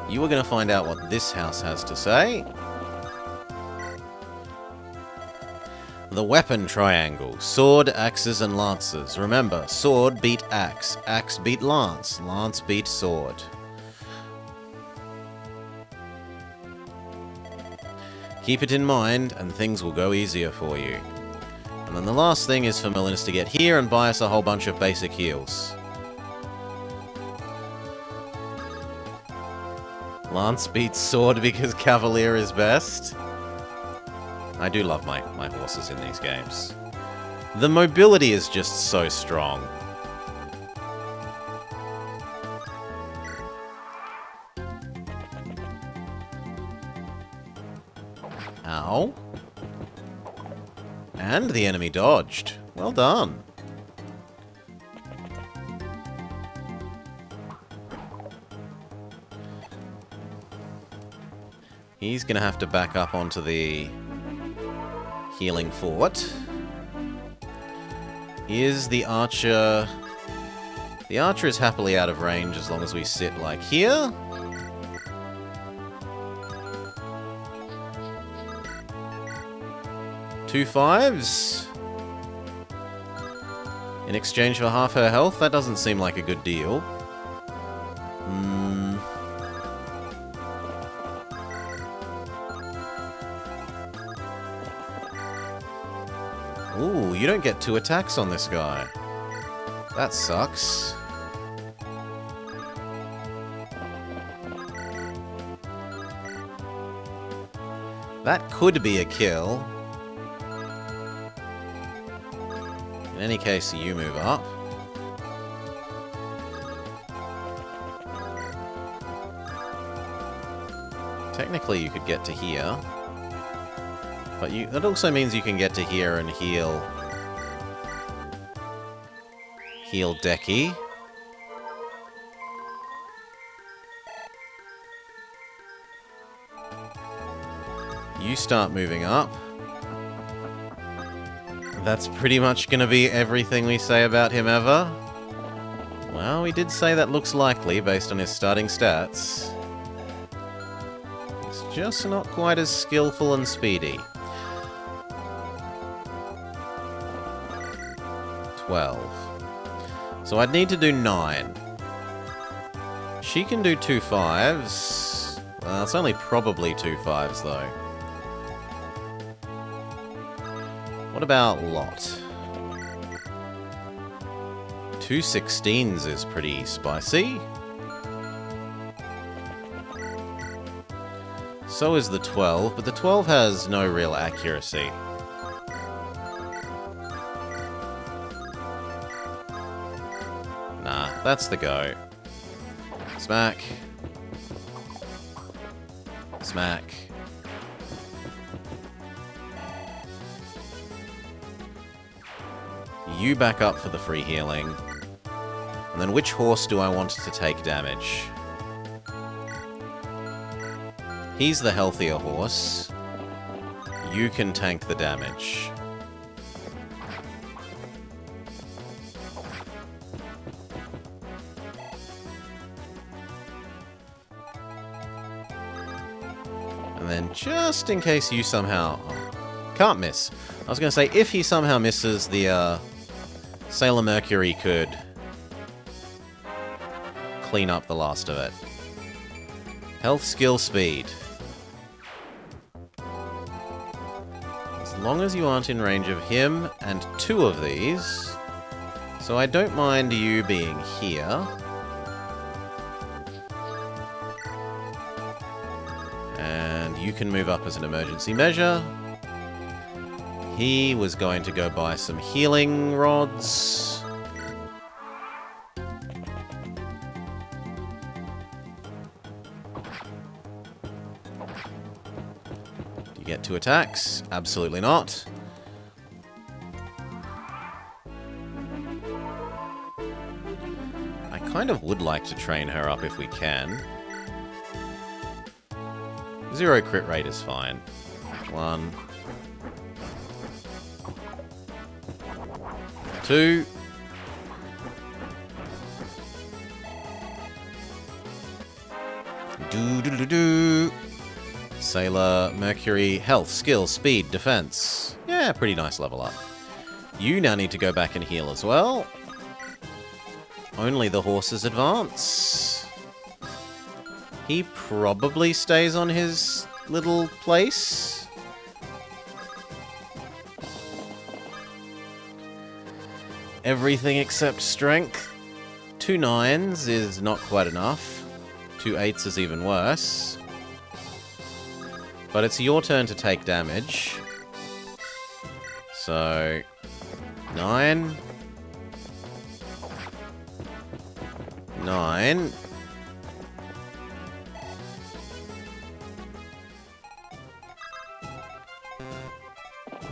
You are going to find out what this house has to say. The weapon triangle. Sword, axes, and lances. Remember, sword beat axe. Axe beat lance. Lance beat sword. Keep it in mind, and things will go easier for you. And then the last thing is for Molinis to get here and buy us a whole bunch of basic heals. Lance beats sword because Cavalier is best. I do love my horses in these games. The mobility is just so strong. Ow. And the enemy dodged. Well done. He's going to have to back up onto the healing fort. Is the archer... The archer is happily out of range as long as we sit like here. Two fives. In exchange for half her health? That doesn't seem like a good deal. Ooh, you don't get 2 attacks on this guy. That sucks. That could be a kill. In any case, you move up. Technically, you could get to here. But that also means you can get to here and heal Decky. You start moving up. That's pretty much going to be everything we say about him ever. Well, we did say that looks likely based on his starting stats. He's just not quite as skillful and speedy. 12. So I'd need to do 9. She can do 2 5s. Well, it's only probably 2 5s, though. What about Lot? 2 16s is pretty spicy. So is the 12, but the 12 has no real accuracy. Nah, that's the go. Smack. Smack. You back up for the free healing. And then which horse do I want to take damage? He's the healthier horse. You can tank the damage. And then just in case you somehow... Oh, can't miss. I was going to say, if he somehow misses, the Sailor Mercury could clean up the last of it. Health, skill, speed. As long as you aren't in range of him and 2 of these. So I don't mind you being here. And you can move up as an emergency measure. He was going to go buy some healing rods. Do you get 2 attacks? Absolutely not. I kind of would like to train her up if we can. 0 crit rate is fine. 1... 2. Do. Sailor, Mercury, health, skill, speed, defense. Yeah, pretty nice level up. You now need to go back and heal as well. Only the horses advance. He probably stays on his little place. Everything except strength. 2 9s is not quite enough. 2 8s is even worse. But it's your turn to take damage. So, 9. 9.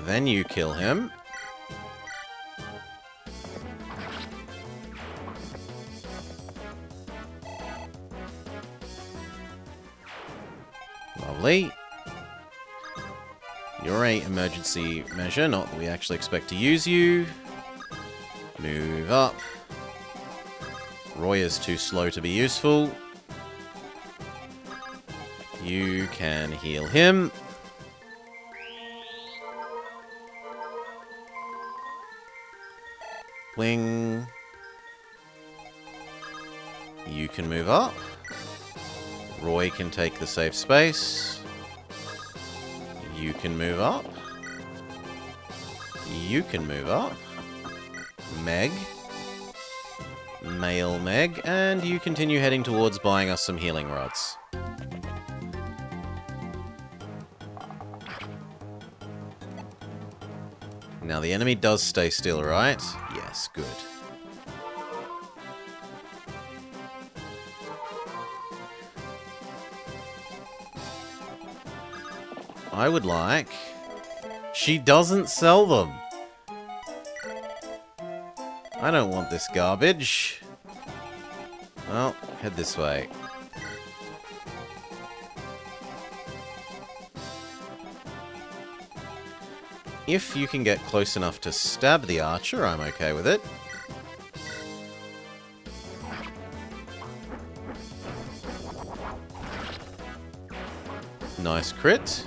Then you kill him. Lovely. You're a emergency measure, not that we actually expect to use you. Move up. Roy is too slow to be useful. You can heal him. Wing. You can move up. Roy can take the safe space. You can move up. You can move up. Meg. Male Meg. And you continue heading towards buying us some healing rods. Now the enemy does stay still, right? Yes, good. I would like... She doesn't sell them! I don't want this garbage. Well, head this way. If you can get close enough to stab the archer, I'm okay with it. Nice crit.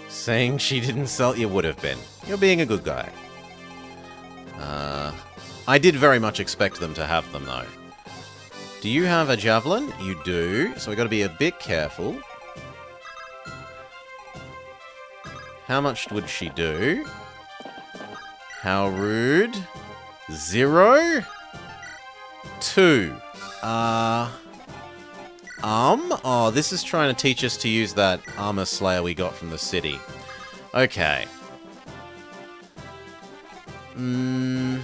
Saying she didn't sell... You would have been. You're being a good guy. I did very much expect them to have them, though. Do you have a javelin? You do. So we got to be a bit careful. How much would she do? How rude. 0. 2. Oh, this is trying to teach us to use that armor slayer we got from the city. Okay. Who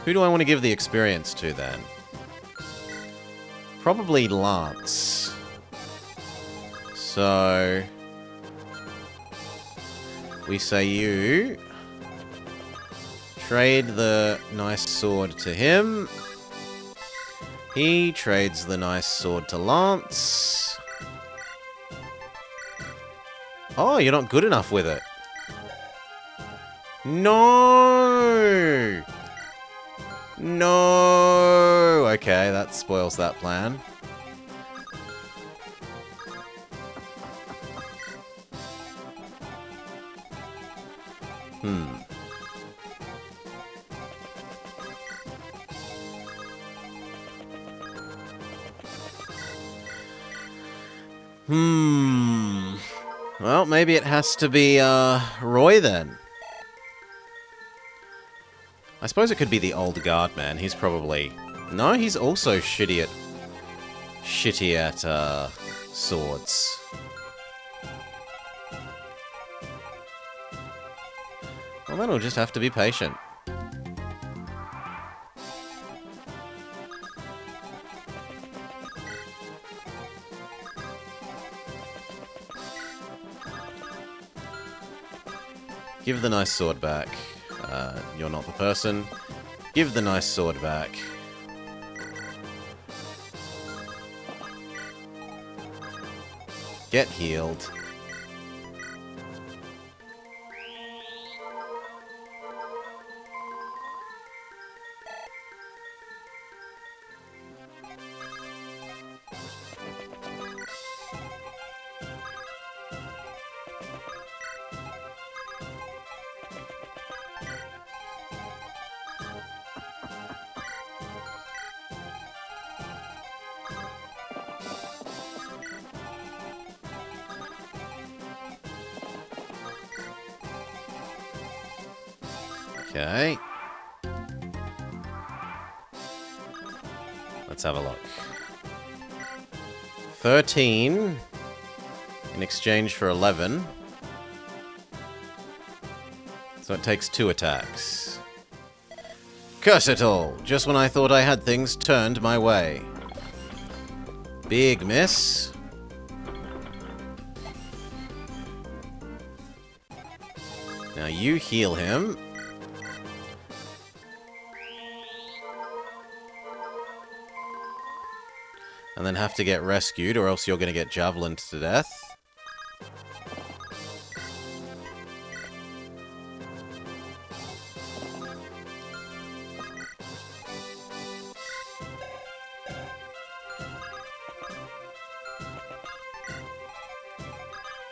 do I want to give the experience to, then? Probably Lance. So... we say you... trade the nice sword to him. He trades the nice sword to Lance. Oh, you're not good enough with it. No! No! Okay, that spoils that plan. Well, maybe it has to be, Roy, then. I suppose it could be the old guard man. He's probably... No, he's also shitty at swords. Well, then we'll just have to be patient. Give the nice sword back. You're not the person. Give the nice sword back. Get healed. Okay. Let's have a look. 13 in exchange for 11. So it takes 2 attacks. Curse it all! Just when I thought I had things turned my way. Big miss. Now you heal him. And then have to get rescued, or else you're going to get javelined to death.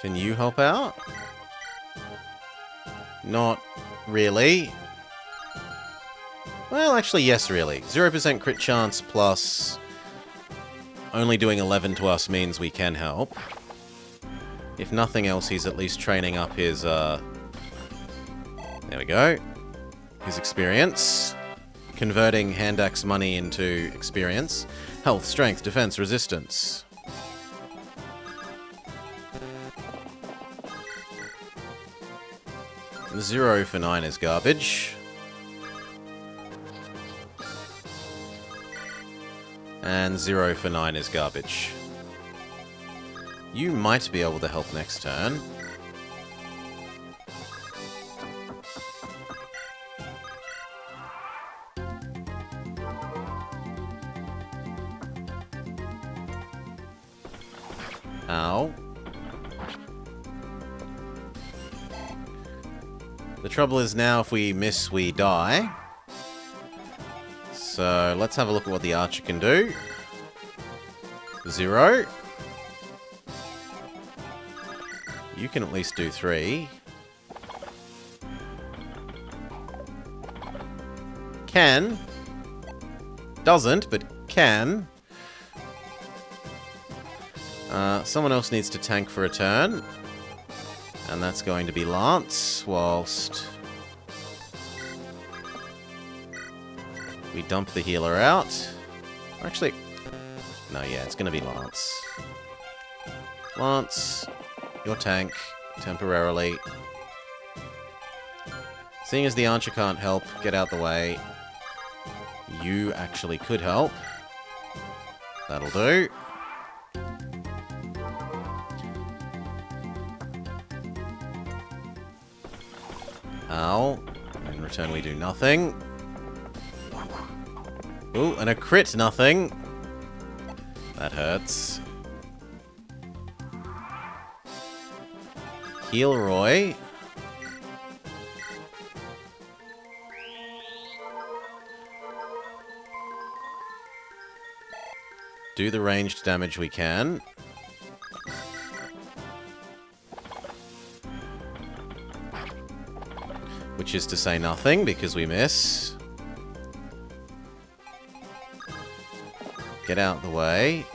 Can you help out? Not really. Well, actually, yes, really. 0% crit chance plus only doing 11 to us means we can help. If nothing else, he's at least training up his, there we go. His experience. Converting hand axe money into experience. Health, strength, defense, resistance. The 0 for 9 is garbage. And 0 for 9 is garbage. You might be able to help next turn. Ow. The trouble is now if we miss, we die. So let's have a look at what the archer can do. 0. You can at least do 3. Can. Doesn't, but can. Someone else needs to tank for a turn. And that's going to be Lance, whilst we dump the healer out. Actually, no, yeah, it's going to be Lance. Lance, your tank, temporarily. Seeing as the archer can't help, get out the way. You actually could help. That'll do. Ow. In return, we do nothing. Ooh, and a crit nothing. That hurts. Heal Roy. Do the ranged damage we can. Which is to say nothing, because we miss. Get out the way.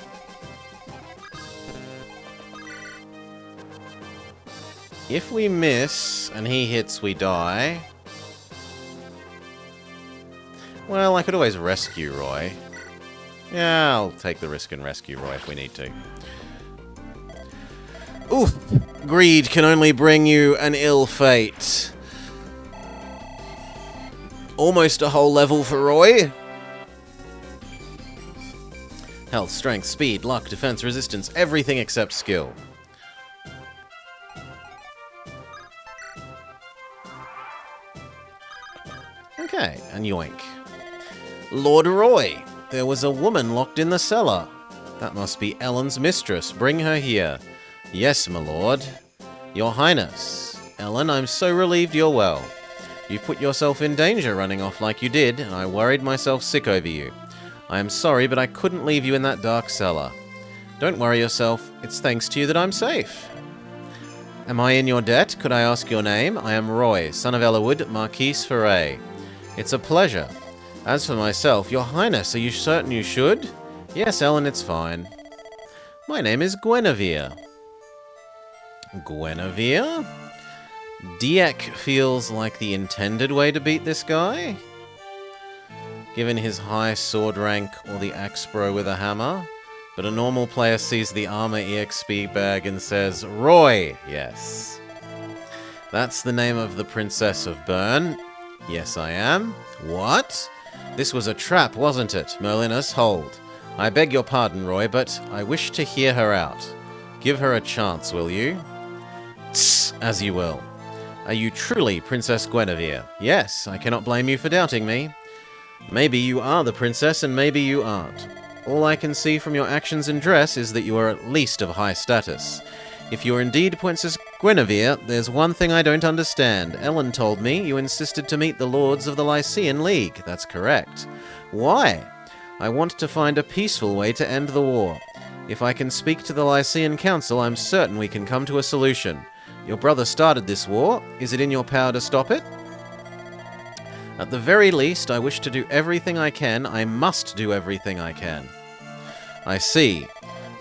If we miss, and he hits, we die. Well, I could always rescue Roy. Yeah, I'll take the risk and rescue Roy if we need to. Oof! Greed can only bring you an ill fate. Almost a whole level for Roy. Health, strength, speed, luck, defense, resistance, everything except skill. Okay, and yoink. Lord Roy, there was a woman locked in the cellar. That must be Ellen's mistress. Bring her here. Yes, my lord. Your Highness. Ellen, I'm so relieved you're well. You put yourself in danger running off like you did, and I worried myself sick over you. I am sorry, but I couldn't leave you in that dark cellar. Don't worry yourself. It's thanks to you that I'm safe. Am I in your debt? Could I ask your name? I am Roy, son of Ellawood, Marquise Foray. It's a pleasure. As for myself, Your Highness, are you certain you should? Yes, Ellen, it's fine. My name is Guinevere. Guinevere? Dieck feels like the intended way to beat this guy, given his high sword rank or the axe bro with a hammer. But a normal player sees the armor EXP bag and says, Roy! Yes. That's the name of the Princess of Bern. Yes, I am. What? This was a trap, wasn't it? Merlinus, hold. I beg your pardon, Roy, but I wish to hear her out. Give her a chance, will you? Tss, as you will. Are you truly Princess Guinevere? Yes, I cannot blame you for doubting me. Maybe you are the princess and maybe you aren't. All I can see from your actions and dress is that you are at least of high status. If you are indeed Princess Guinevere, there's one thing I don't understand. Ellen told me you insisted to meet the lords of the Lycian League. That's correct. Why? I want to find a peaceful way to end the war. If I can speak to the Lycian Council, I'm certain we can come to a solution. Your brother started this war. Is it in your power to stop it? At the very least, I wish to do everything I can. I must do everything I can. I see.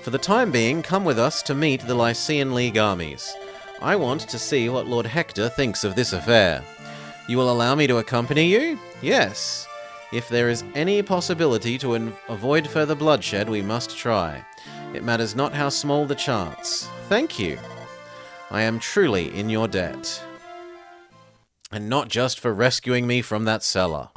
For the time being, come with us to meet the Lycian League armies. I want to see what Lord Hector thinks of this affair. You will allow me to accompany you? Yes. If there is any possibility to avoid further bloodshed, we must try. It matters not how small the chance. Thank you. I am truly in your debt. And not just for rescuing me from that cellar.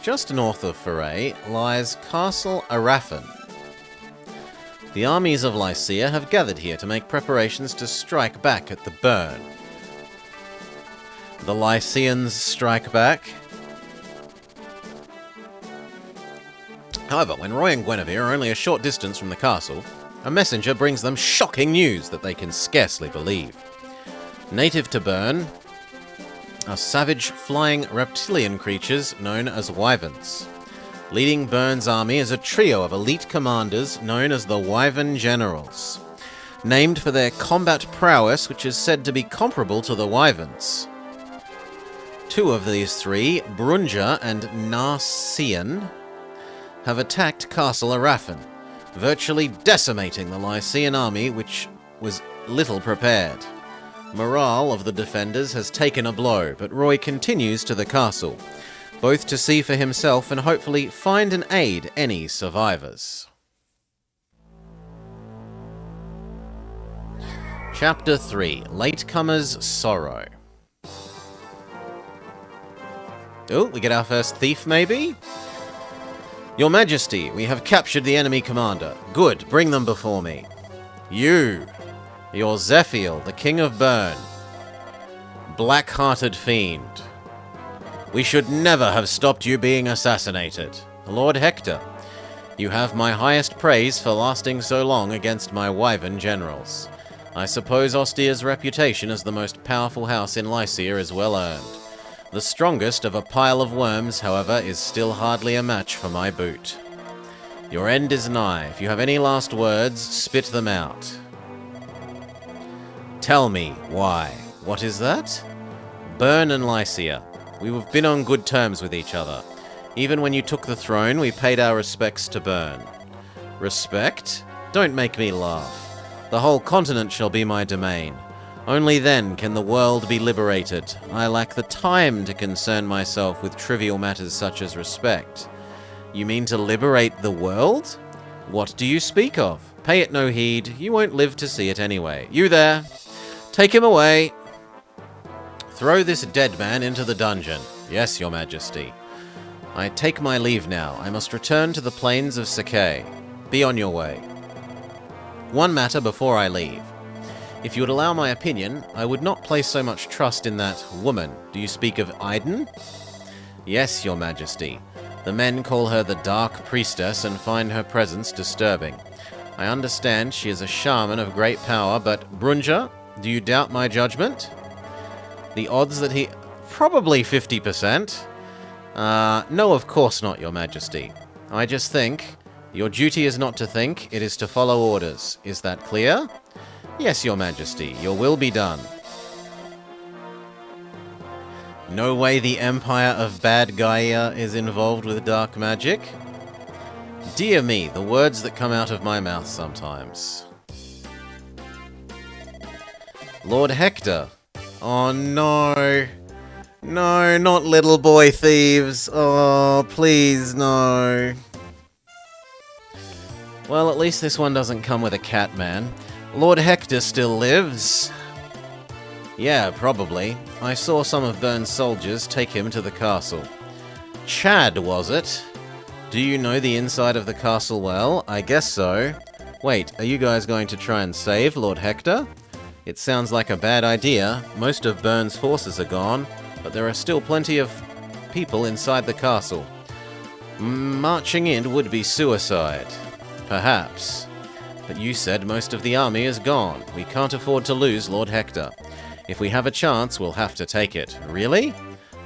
Just north of Foray lies Castle Araphan. The armies of Lycia have gathered here to make preparations to strike back at the Burn. The Lycians strike back. However, when Roy and Guinevere are only a short distance from the castle, a messenger brings them shocking news that they can scarcely believe. Native to Bern are savage flying reptilian creatures known as wyverns. Leading Bern's army is a trio of elite commanders known as the Wyvern Generals, named for their combat prowess, which is said to be comparable to the wyverns. Two of these three, Brunja and Narcian, have attacked Castle Araphan, virtually decimating the Lycian army, which was little prepared. Morale of the defenders has taken a blow, but Roy continues to the castle, both to see for himself and hopefully find and aid any survivors. Chapter 3. Latecomer's Sorrow. Oh, we get our first thief, maybe? Your Majesty, we have captured the enemy commander. Good, bring them before me. You're Zephiel, the King of Bern. Black-hearted fiend. We should never have stopped you being assassinated. Lord Hector, you have my highest praise for lasting so long against my Wyvern generals. I suppose Ostia's reputation as the most powerful house in Lycia is well earned. The strongest of a pile of worms, however, is still hardly a match for my boot. Your end is nigh. If you have any last words, spit them out. Tell me why. What is that? Bern and Lycia. We've been on good terms with each other. Even when you took the throne, we paid our respects to Bern. Respect? Don't make me laugh. The whole continent shall be my domain. Only then can the world be liberated. I lack the time to concern myself with trivial matters such as respect. You mean to liberate the world? What do you speak of? Pay it no heed. You won't live to see it anyway. You there! Take him away! Throw this dead man into the dungeon. Yes, Your Majesty. I take my leave now. I must return to the plains of Sakai. Be on your way. One matter before I leave. If you would allow my opinion, I would not place so much trust in that woman. Do you speak of Aiden? Yes, Your Majesty. The men call her the Dark Priestess and find her presence disturbing. I understand she is a shaman of great power, but Brunja, do you doubt my judgment? The odds that he... Probably 50%. No, of course not, Your Majesty. I just think... Your duty is not to think, it is to follow orders. Is that clear? Yes, Your Majesty. Your will be done. No way the Empire of Bad Gaia is involved with dark magic. Dear me, the words that come out of my mouth sometimes. Lord Hector. Oh no. No, not little boy thieves. Oh, please, no. Well, at least this one doesn't come with a cat man. Lord Hector still lives. Yeah, probably. I saw some of Byrne's soldiers take him to the castle. Chad, was it? Do you know the inside of the castle well? I guess so. Wait, are you guys going to try and save Lord Hector? It sounds like a bad idea. Most of Byrne's forces are gone, but there are still plenty of people inside the castle. Marching in would be suicide. Perhaps. But you said most of the army is gone. We can't afford to lose Lord Hector. If we have a chance, we'll have to take it. Really?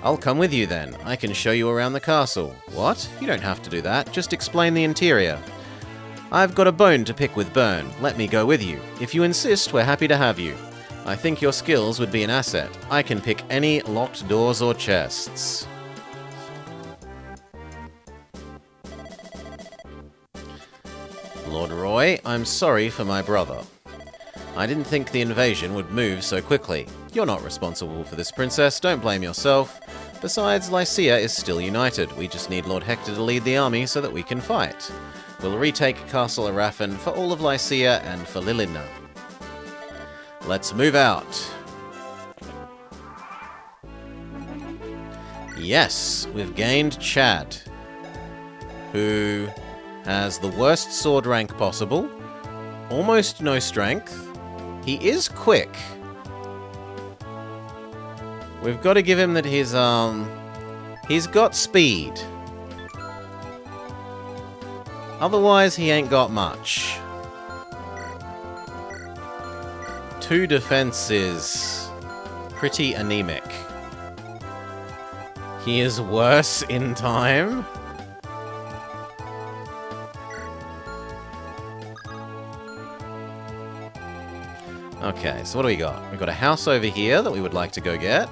I'll come with you then. I can show you around the castle. What? You don't have to do that. Just explain the interior. I've got a bone to pick with Byrne. Let me go with you. If you insist, we're happy to have you. I think your skills would be an asset. I can pick any locked doors or chests. Lord Roy, I'm sorry for my brother. I didn't think the invasion would move so quickly. You're not responsible for this, princess. Don't blame yourself. Besides, Lycia is still united. We just need Lord Hector to lead the army so that we can fight. We'll retake Castle Araphan for all of Lycia and for Lilinna. Let's move out. Yes, we've gained Chad, who has the worst sword rank possible, almost no strength. He is quick. We've got to give him that he's got speed. Otherwise, he ain't got much. 2 defense is pretty anemic. He is worse in time. Okay, so what do we got? We've got a house over here that we would like to go get.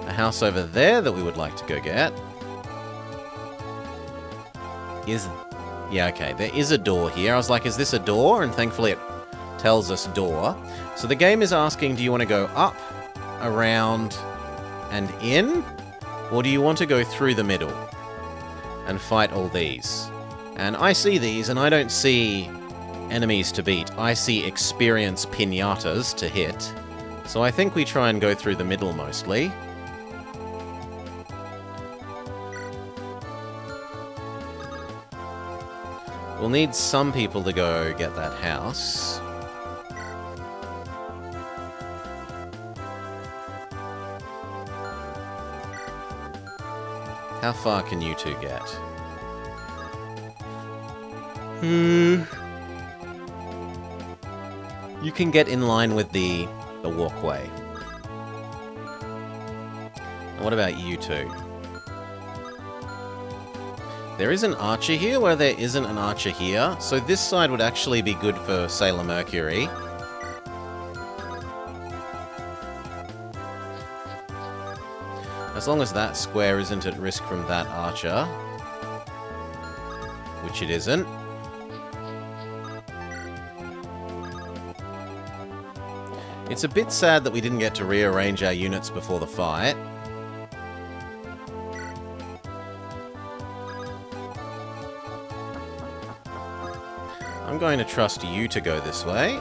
A house over there that we would like to go get. Yeah, okay, there is a door here. I was like, is this a door? And thankfully it tells us door. So the game is asking, do you want to go up, around, and in? Or do you want to go through the middle and fight all these? And I see these, and I don't see enemies to beat. I see experience pinatas to hit. So I think we try and go through the middle mostly. We'll need some people to go get that house. How far can you two get? You can get in line with the walkway. And what about you two? There is an archer here where there isn't an archer here, so this side would actually be good for Sailor Mercury. As long as that square isn't at risk from that archer. Which it isn't. It's a bit sad that we didn't get to rearrange our units before the fight. I'm going to trust you to go this way.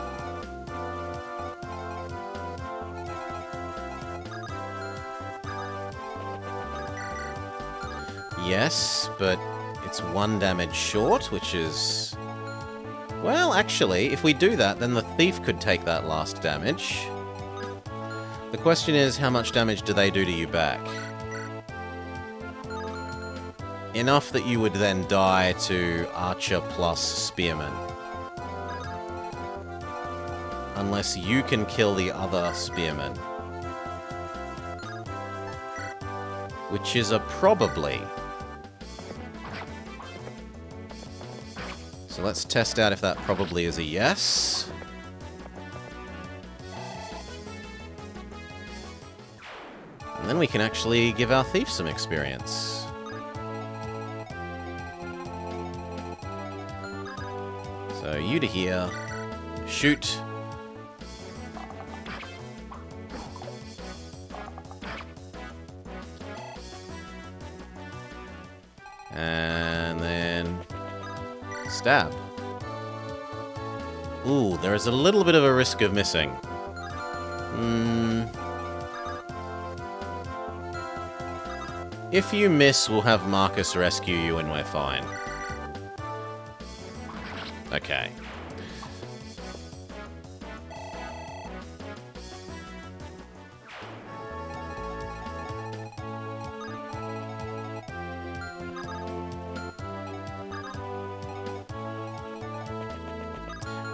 Yes, but it's 1 damage short, which is... Well, actually, if we do that, then the thief could take that last damage. The question is, how much damage do they do to you back? Enough that you would then die to Archer plus Spearman. Unless you can kill the other Spearman. Which is a probably. So let's test out if that probably is a yes. And then we can actually give our thief some experience. So you to here. Shoot. And then stab. Ooh, there is a little bit of a risk of missing. If you miss, we'll have Marcus rescue you and we're fine. Okay.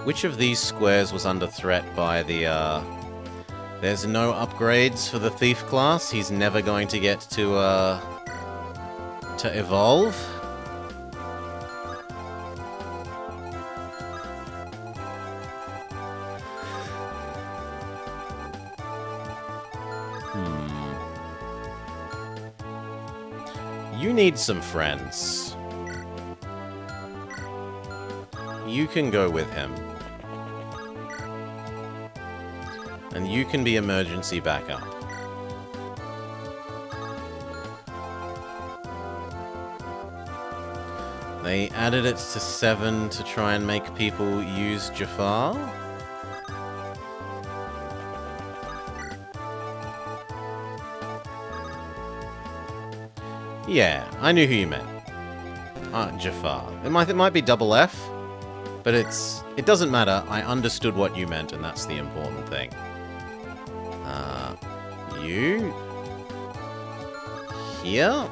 Which of these squares was under threat by the, There's no upgrades for the Thief class. He's never going to get to evolve. You need some friends. You can go with him. And you can be emergency backup. They added it to 7 to try and make people use Jafar. Yeah, I knew who you meant. Jafar. It might be double F, but it doesn't matter. I understood what you meant, and that's the important thing. You here?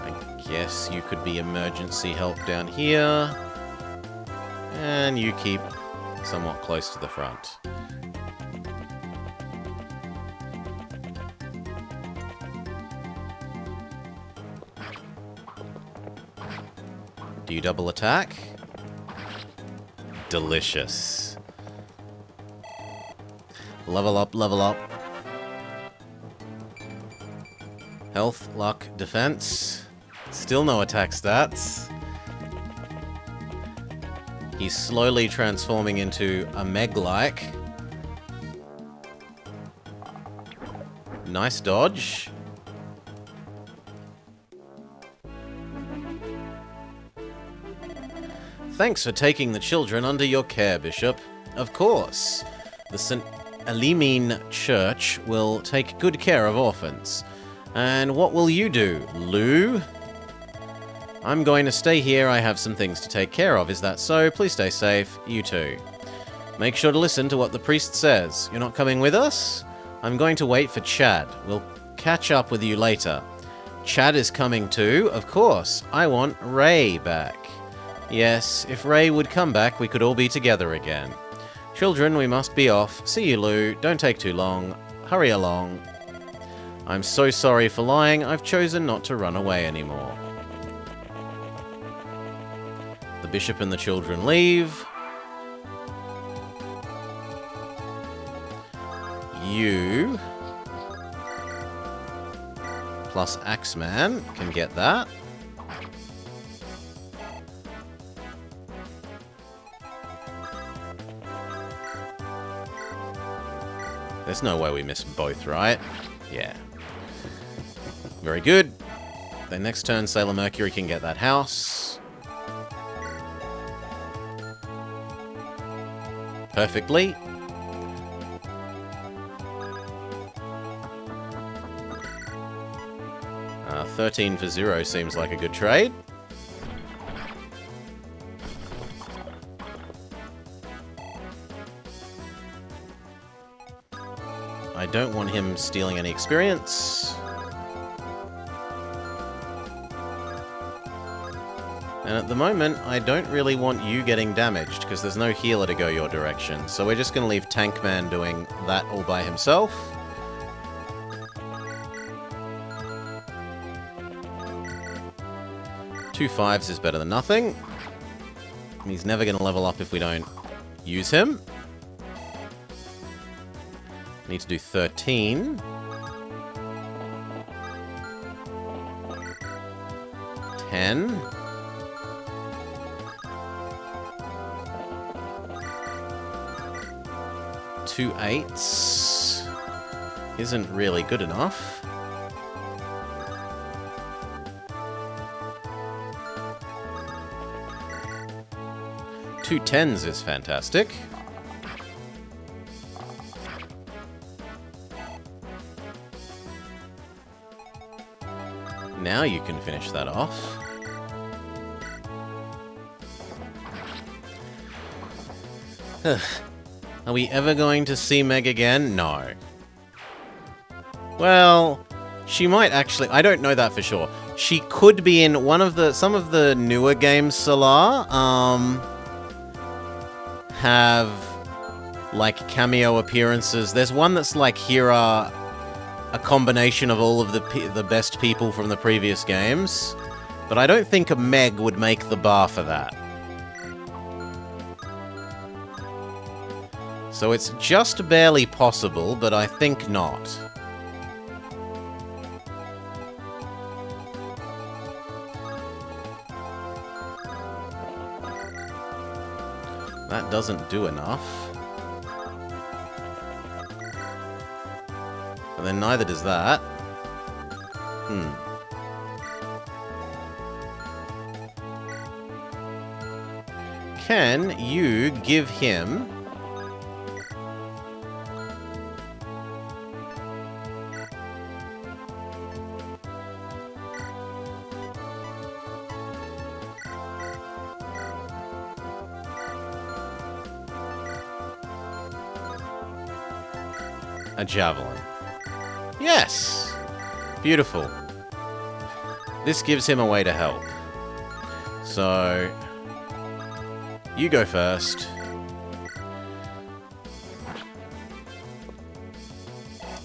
I guess you could be emergency help down here. And you keep somewhat close to the front. Do you double attack? Delicious. Level up, level up. Health, luck, defense. Still no attack stats. He's slowly transforming into a Meg-like. Nice dodge. Thanks for taking the children under your care, Bishop. Of course. The St. Elimine Church will take good care of orphans. And what will you do, Lou? I'm going to stay here. I have some things to take care of. Is that so? Please stay safe. You too. Make sure to listen to what the priest says. You're not coming with us? I'm going to wait for Chad. We'll catch up with you later. Chad is coming too, of course. I want Ray back. Yes, if Ray would come back, we could all be together again. Children, we must be off. See you, Lou. Don't take too long. Hurry along. I'm so sorry for lying. I've chosen not to run away anymore. The bishop and the children leave. You plus Axeman can get that. There's no way we miss both, right? Yeah. Very good. Then next turn, Sailor Mercury can get that house. Perfectly. Uh, 13 for 0 seems like a good trade. I don't want him stealing any experience. And at the moment, I don't really want you getting damaged, because there's no healer to go your direction. So we're just going to leave Tankman doing that all by himself. Two 5s is better than nothing. He's never going to level up if we don't use him. Need to do 13. 10. 2 8s. Isn't really good enough. 2 10s is fantastic. Now you can finish that off. Are we ever going to see Meg again? No. Well, she might actually... I don't know that for sure. She could be in some of the newer games, Solar, have, like, cameo appearances. There's one that's like, here are a combination of all of the best people from the previous games. But I don't think a Meg would make the bar for that. So it's just barely possible, but I think not. That doesn't do enough. And then neither does that. Can you give him... a javelin? Yes! Beautiful. This gives him a way to help. So... you go first.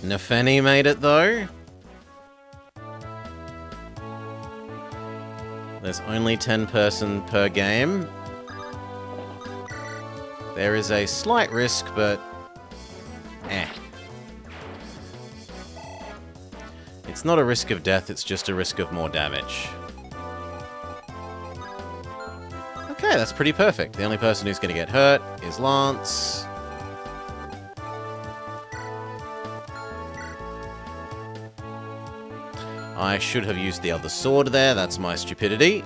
Nefeni made it, though. There's only 10 person per game. There is a slight risk, but... It's not a risk of death, it's just a risk of more damage. Okay, that's pretty perfect. The only person who's going to get hurt is Lance. I should have used the other sword there, that's my stupidity.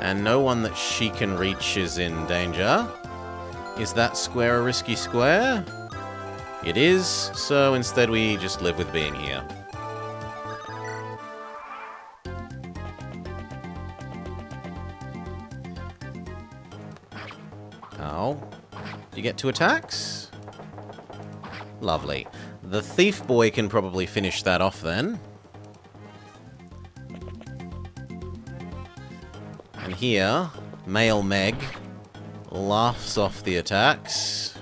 And no one that she can reach is in danger. Is that square a risky square? It is, so instead we just live with being here. Oh. You get 2 attacks? Lovely. The thief boy can probably finish that off then. And here, male Meg laughs off the attacks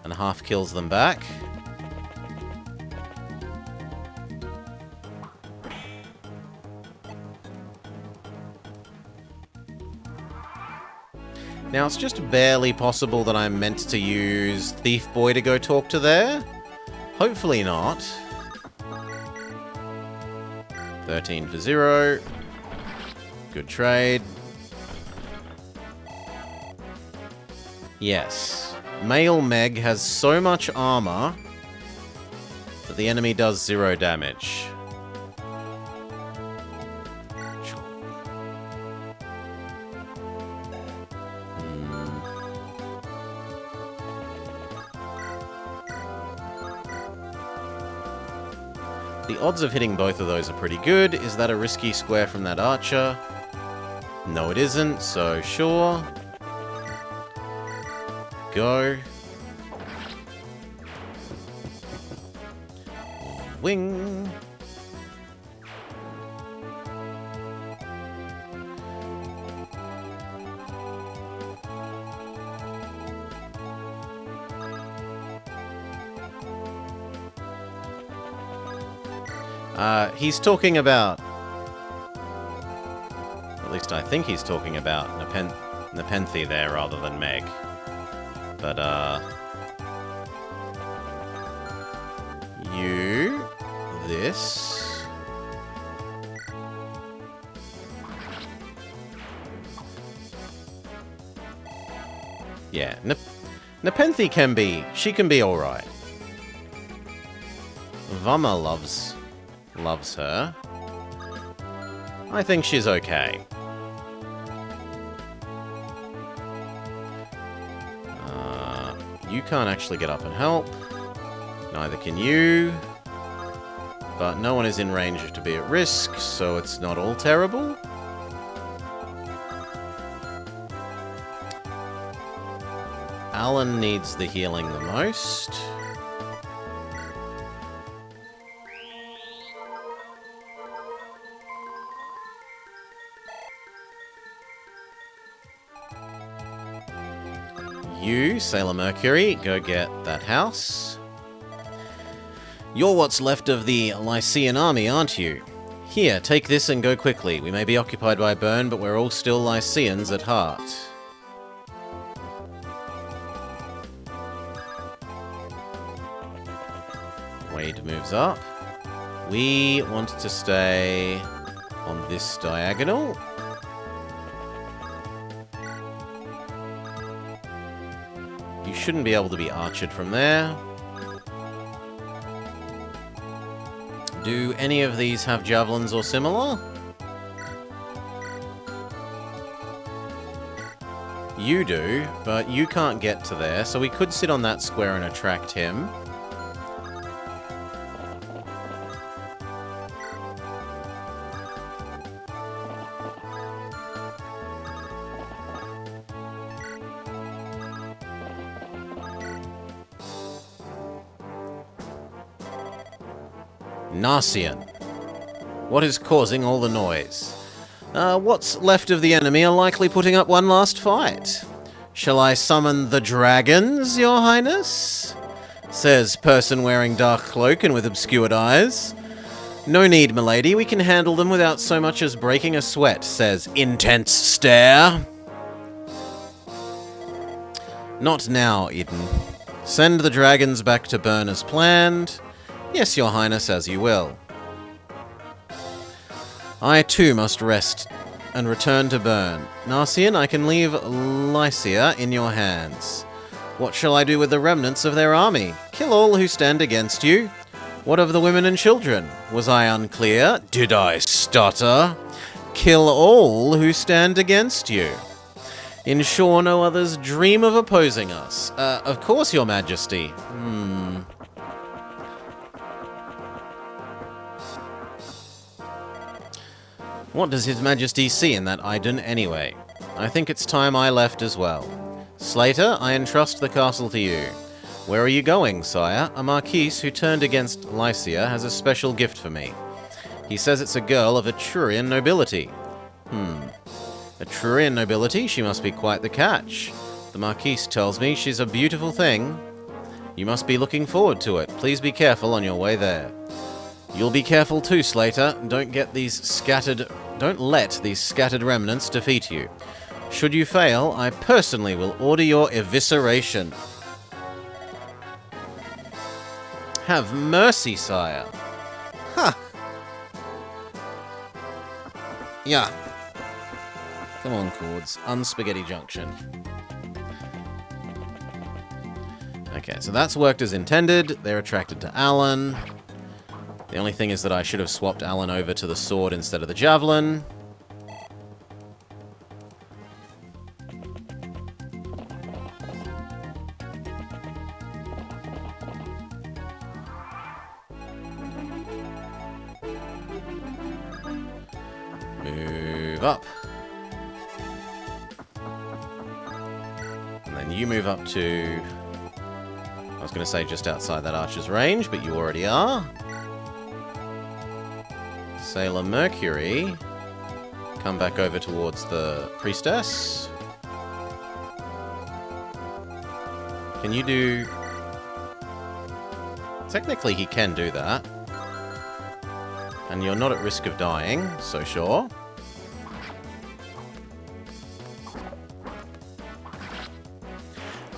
and half kills them back. Now, it's just barely possible that I'm meant to use Thief Boy to go talk to there. Hopefully not. 13 for 0. Good trade. Yes. Male Meg has so much armor that the enemy does 0 damage. The odds of hitting both of those are pretty good. Is that a risky square from that archer? No, it isn't, so sure. Go. Wing. He's talking about... At least I think he's talking about Nepenthe there rather than Meg. But, you... This... Yeah, Nepenthe can be... She can be alright. Vama loves her. I think she's okay. You can't actually get up and help. Neither can you. But no one is in range to be at risk, so it's not all terrible. Alan needs the healing the most. You, Sailor Mercury, go get that house. You're what's left of the Lycian army, aren't you? Here, take this and go quickly. We may be occupied by Byrne, but we're all still Lycians at heart. Wade moves up. We want to stay on this diagonal. You shouldn't be able to be archered from there. Do any of these have javelins or similar? You do, but you can't get to there, so we could sit on that square and attract him. Narcian. What is causing all the noise? What's left of the enemy are likely putting up one last fight. Shall I summon the dragons, your highness? Says person wearing dark cloak and with obscured eyes. No need, milady, we can handle them without so much as breaking a sweat, says intense stare. Not now, Eden. Send the dragons back to Byrne as planned. Yes, your highness, as you will. I too must rest and return to Byrne. Narcian, I can leave Lycia in your hands. What shall I do with the remnants of their army? Kill all who stand against you. What of the women and children? Was I unclear? Did I stutter? Kill all who stand against you. Ensure no others dream of opposing us. Of course, your majesty. What does His Majesty see in that Iden anyway? I think it's time I left as well. Slater, I entrust the castle to you. Where are you going, sire? A marquis who turned against Lycia has a special gift for me. He says it's a girl of Etrurian nobility. Etrurian nobility? She must be quite the catch. The marquis tells me she's a beautiful thing. You must be looking forward to it. Please be careful on your way there. You'll be careful too, Slater. Don't let these scattered remnants defeat you. Should you fail, I personally will order your evisceration. Have mercy, sire. Huh. Yeah. Come on, Chords. Unspaghetti Junction. Okay, so that's worked as intended. They're attracted to Alan. The only thing is that I should have swapped Alan over to the sword instead of the javelin. Move up. And then you move up to... I was going to say just outside that archer's range, but you already are. Sailor Mercury, come back over towards the priestess. Can you do... Technically he can do that. And you're not at risk of dying, so sure.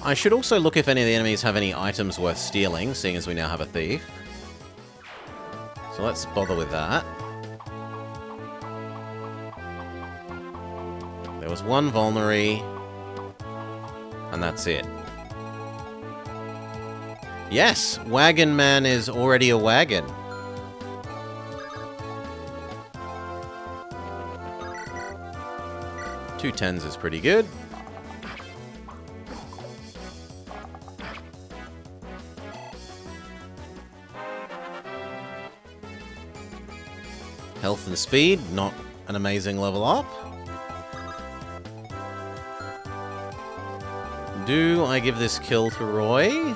I should also look if any of the enemies have any items worth stealing, seeing as we now have a thief. So let's bother with that. There was one Vulnerary, and that's it. Yes! Wagon Man is already a wagon. Two 10s is pretty good. Health and speed, not an amazing level up. Do I give this kill to Roy?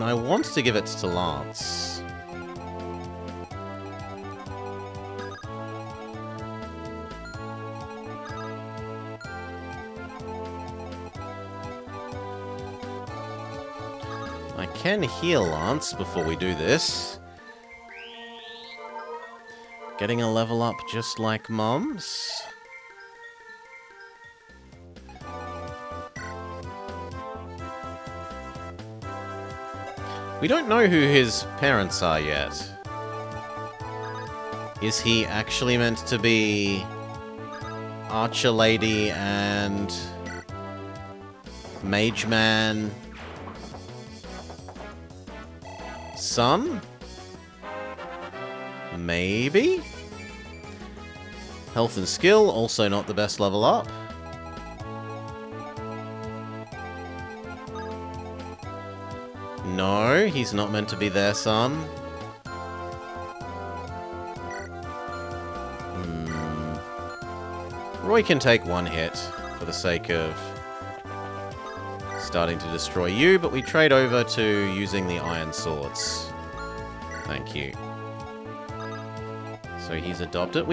I want to give it to Lance. I can heal Lance before we do this. Getting a level up just like Mum's. We don't know who his parents are yet. Is he actually meant to be Archer Lady and Mage Man son? Maybe? Health and skill, also not the best level up. No, he's not meant to be their son. Roy can take one hit for the sake of starting to destroy you, but we trade over to using the iron swords. Thank you. So he's adopted.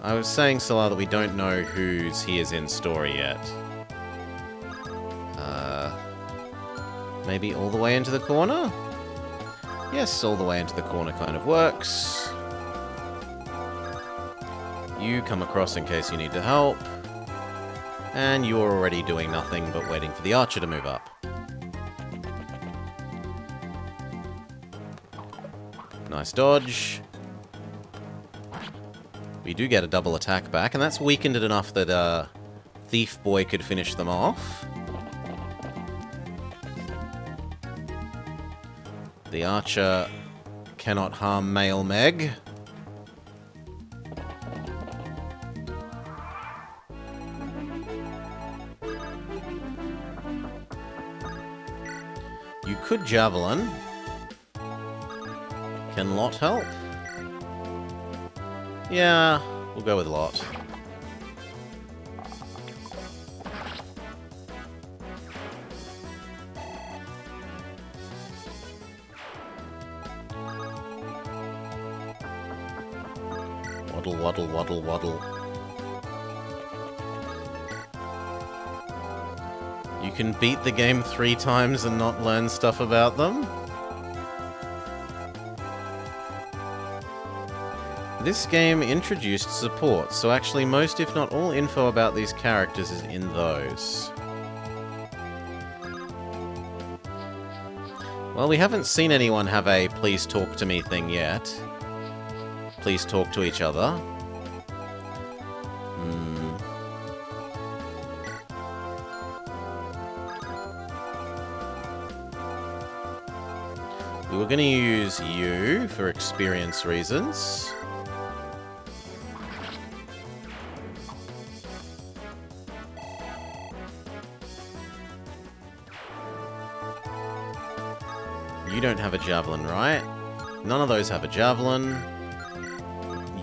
I was saying, Salah, that we don't know whose he is in story yet. Maybe all the way into the corner? Yes, all the way into the corner kind of works. You come across in case you need to help. And you're already doing nothing but waiting for the archer to move up. Nice dodge. We do get a double attack back, and that's weakened it enough that Thief Boy could finish them off. The archer cannot harm Male Meg. You could javelin. Can Lot help? Yeah, we'll go with Lot. Waddle, waddle, waddle, waddle. You can beat the game 3 times and not learn stuff about them? This game introduced support, so actually most, if not all, info about these characters is in those. Well, we haven't seen anyone have a please talk to me thing yet. Please talk to each other. We were going to use you for experience reasons. You don't have a javelin, right? None of those have a javelin.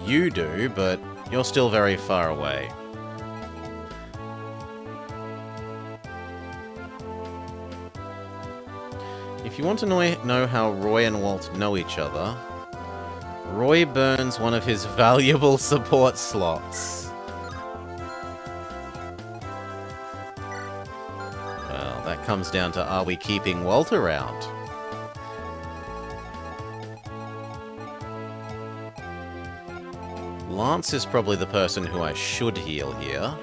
You do, but you're still very far away. If you want to know how Roy and Walt know each other, Roy burns one of his valuable support slots. Well, that comes down to, are we keeping Walt around? Lance is probably the person who I should heal here.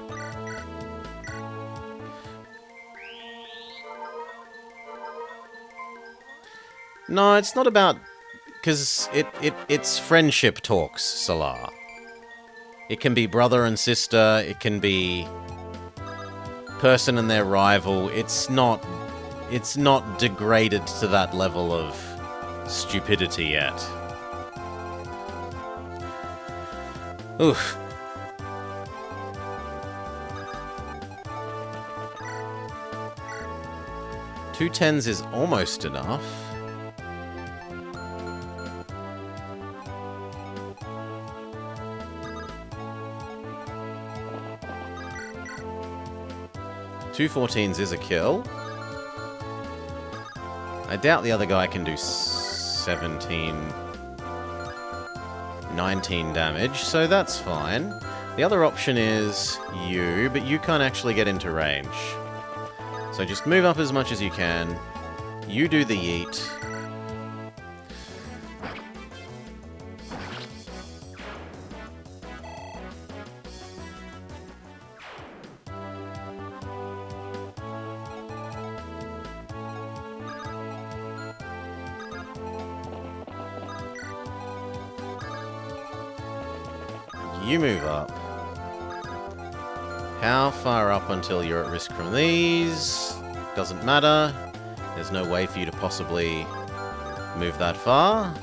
No, it's not about... Because it's friendship talks, Salar. It can be brother and sister, it can be person and their rival. It's not degraded to that level of stupidity yet. Oof. Two tens is almost enough. Two 14s is a kill. I doubt the other guy can do 17, 19 damage, so that's fine. The other option is you, but you can't actually get into range. So just move up as much as you can. You do the yeet. You move up. How far up until you're at risk from these? Doesn't matter. There's no way for you to possibly move that far.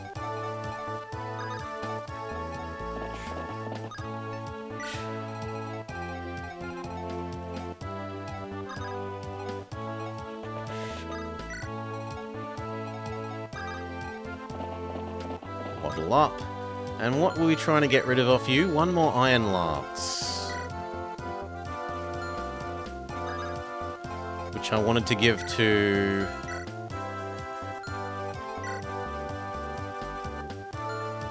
Waddle up. And what were we trying to get rid of off you? One more Iron Lance. Which I wanted to give to...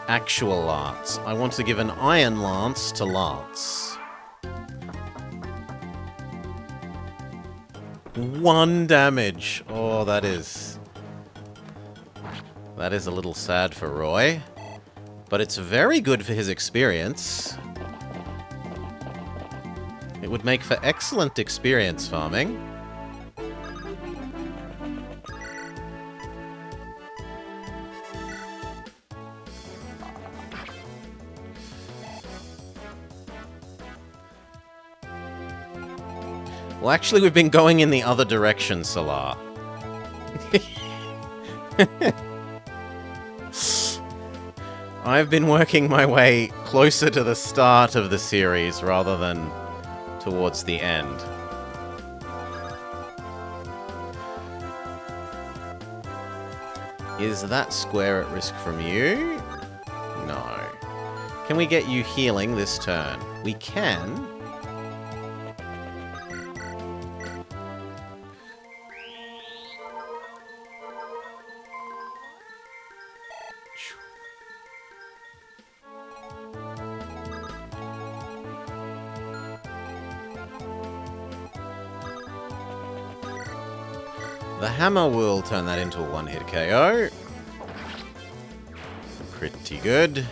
actual Lance. I want to give an Iron Lance to Lance. 1 damage. Oh, that is a little sad for Roy. But it's very good for his experience. It would make for excellent experience farming. Well, actually, we've been going in the other direction, Salar. I've been working my way closer to the start of the series rather than towards the end. Is that square at risk from you? No. Can we get you healing this turn? We can. The hammer will turn that into a one-hit KO. Pretty good.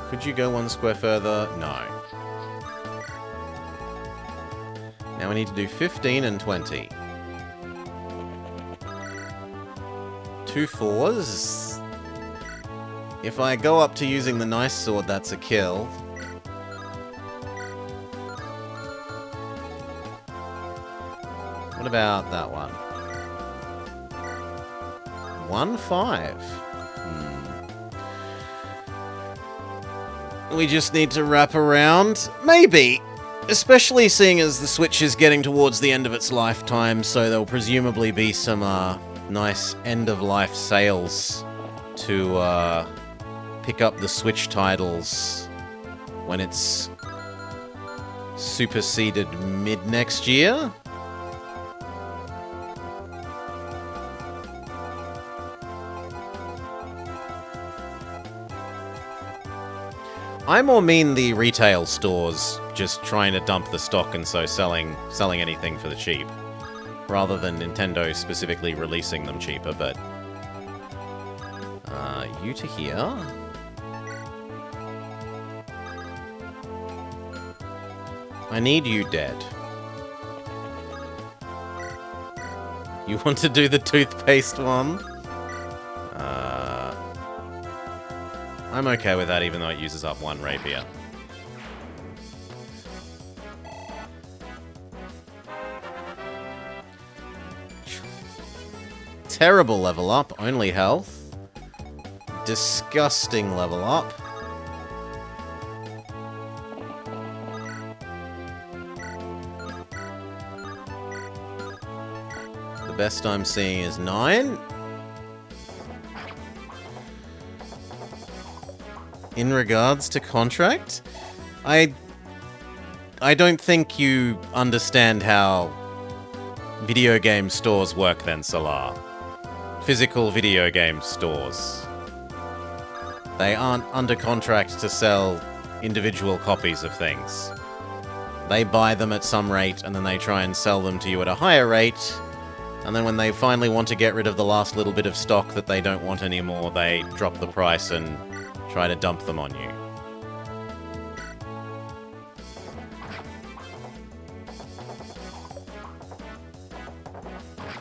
Could you go 1 square further? No. Now we need to do 15 and 20. 2 4s. If I go up to using the nice sword, that's a kill. What about that one? 1 5. We just need to wrap around. Maybe. Especially seeing as the Switch is getting towards the end of its lifetime, so there'll presumably be some nice end-of-life sales to pick up the Switch titles when it's superseded mid-next year. I more mean the retail stores just trying to dump the stock and so selling anything for the cheap. Rather than Nintendo specifically releasing them cheaper, but... you to here. I need you dead. You want to do the toothpaste one? I'm okay with that, even though it uses up one rapier. Terrible level up, only health. Disgusting level up. The best I'm seeing is 9. In regards to contract, I don't think you understand how video game stores work then, Solar. Physical video game stores. They aren't under contract to sell individual copies of things. They buy them at some rate, and then they try and sell them to you at a higher rate, and then when they finally want to get rid of the last little bit of stock that they don't want anymore, they drop the price and try to dump them on you.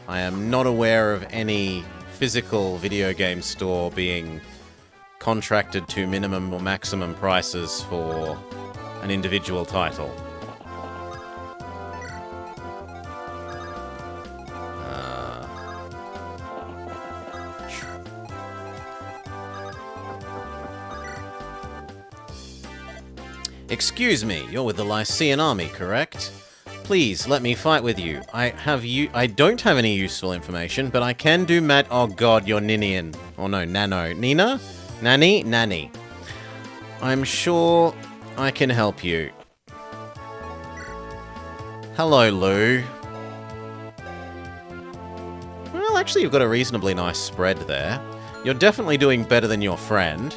I am not aware of any physical video game store being contracted to minimum or maximum prices for an individual title. Excuse me, you're with the Lycian army, correct? Please, let me fight with you. I don't have any useful information, but I can do oh god, you're Ninian. Oh no, Nano. Nina? Nanny? Nanny. I'm sure I can help you. Hello, Lou. Well, actually, you've got a reasonably nice spread there. You're definitely doing better than your friend.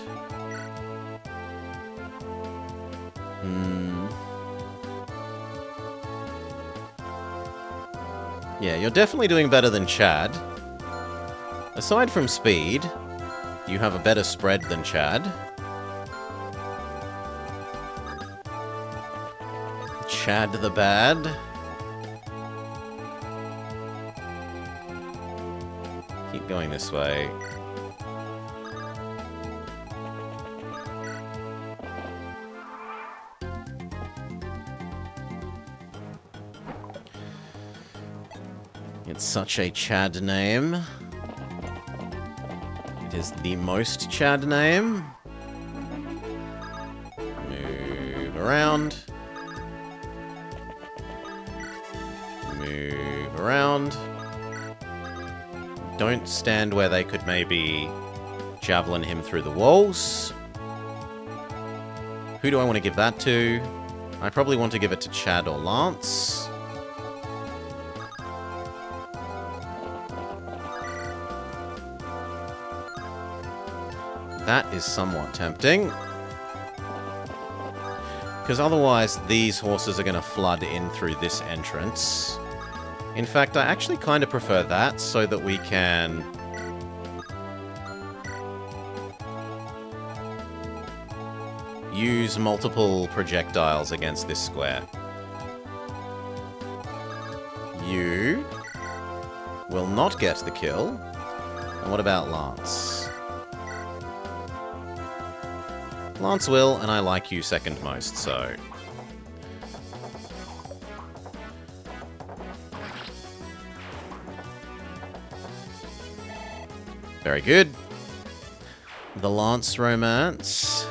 Yeah, you're definitely doing better than Chad. Aside from speed, you have a better spread than Chad. Chad the Bad. Keep going this way. It's such a Chad name. It is the most Chad name. Move around. Move around. Don't stand where they could maybe javelin him through the walls. Who do I want to give that to? I probably want to give it to Chad or Lance. That is somewhat tempting. Because otherwise, these horses are going to flood in through this entrance. In fact, I actually kind of prefer that, so that we can... use multiple projectiles against this square. You will not get the kill. And what about Lance? Lance will, and I like you second most, so... Very good. The Lance romance.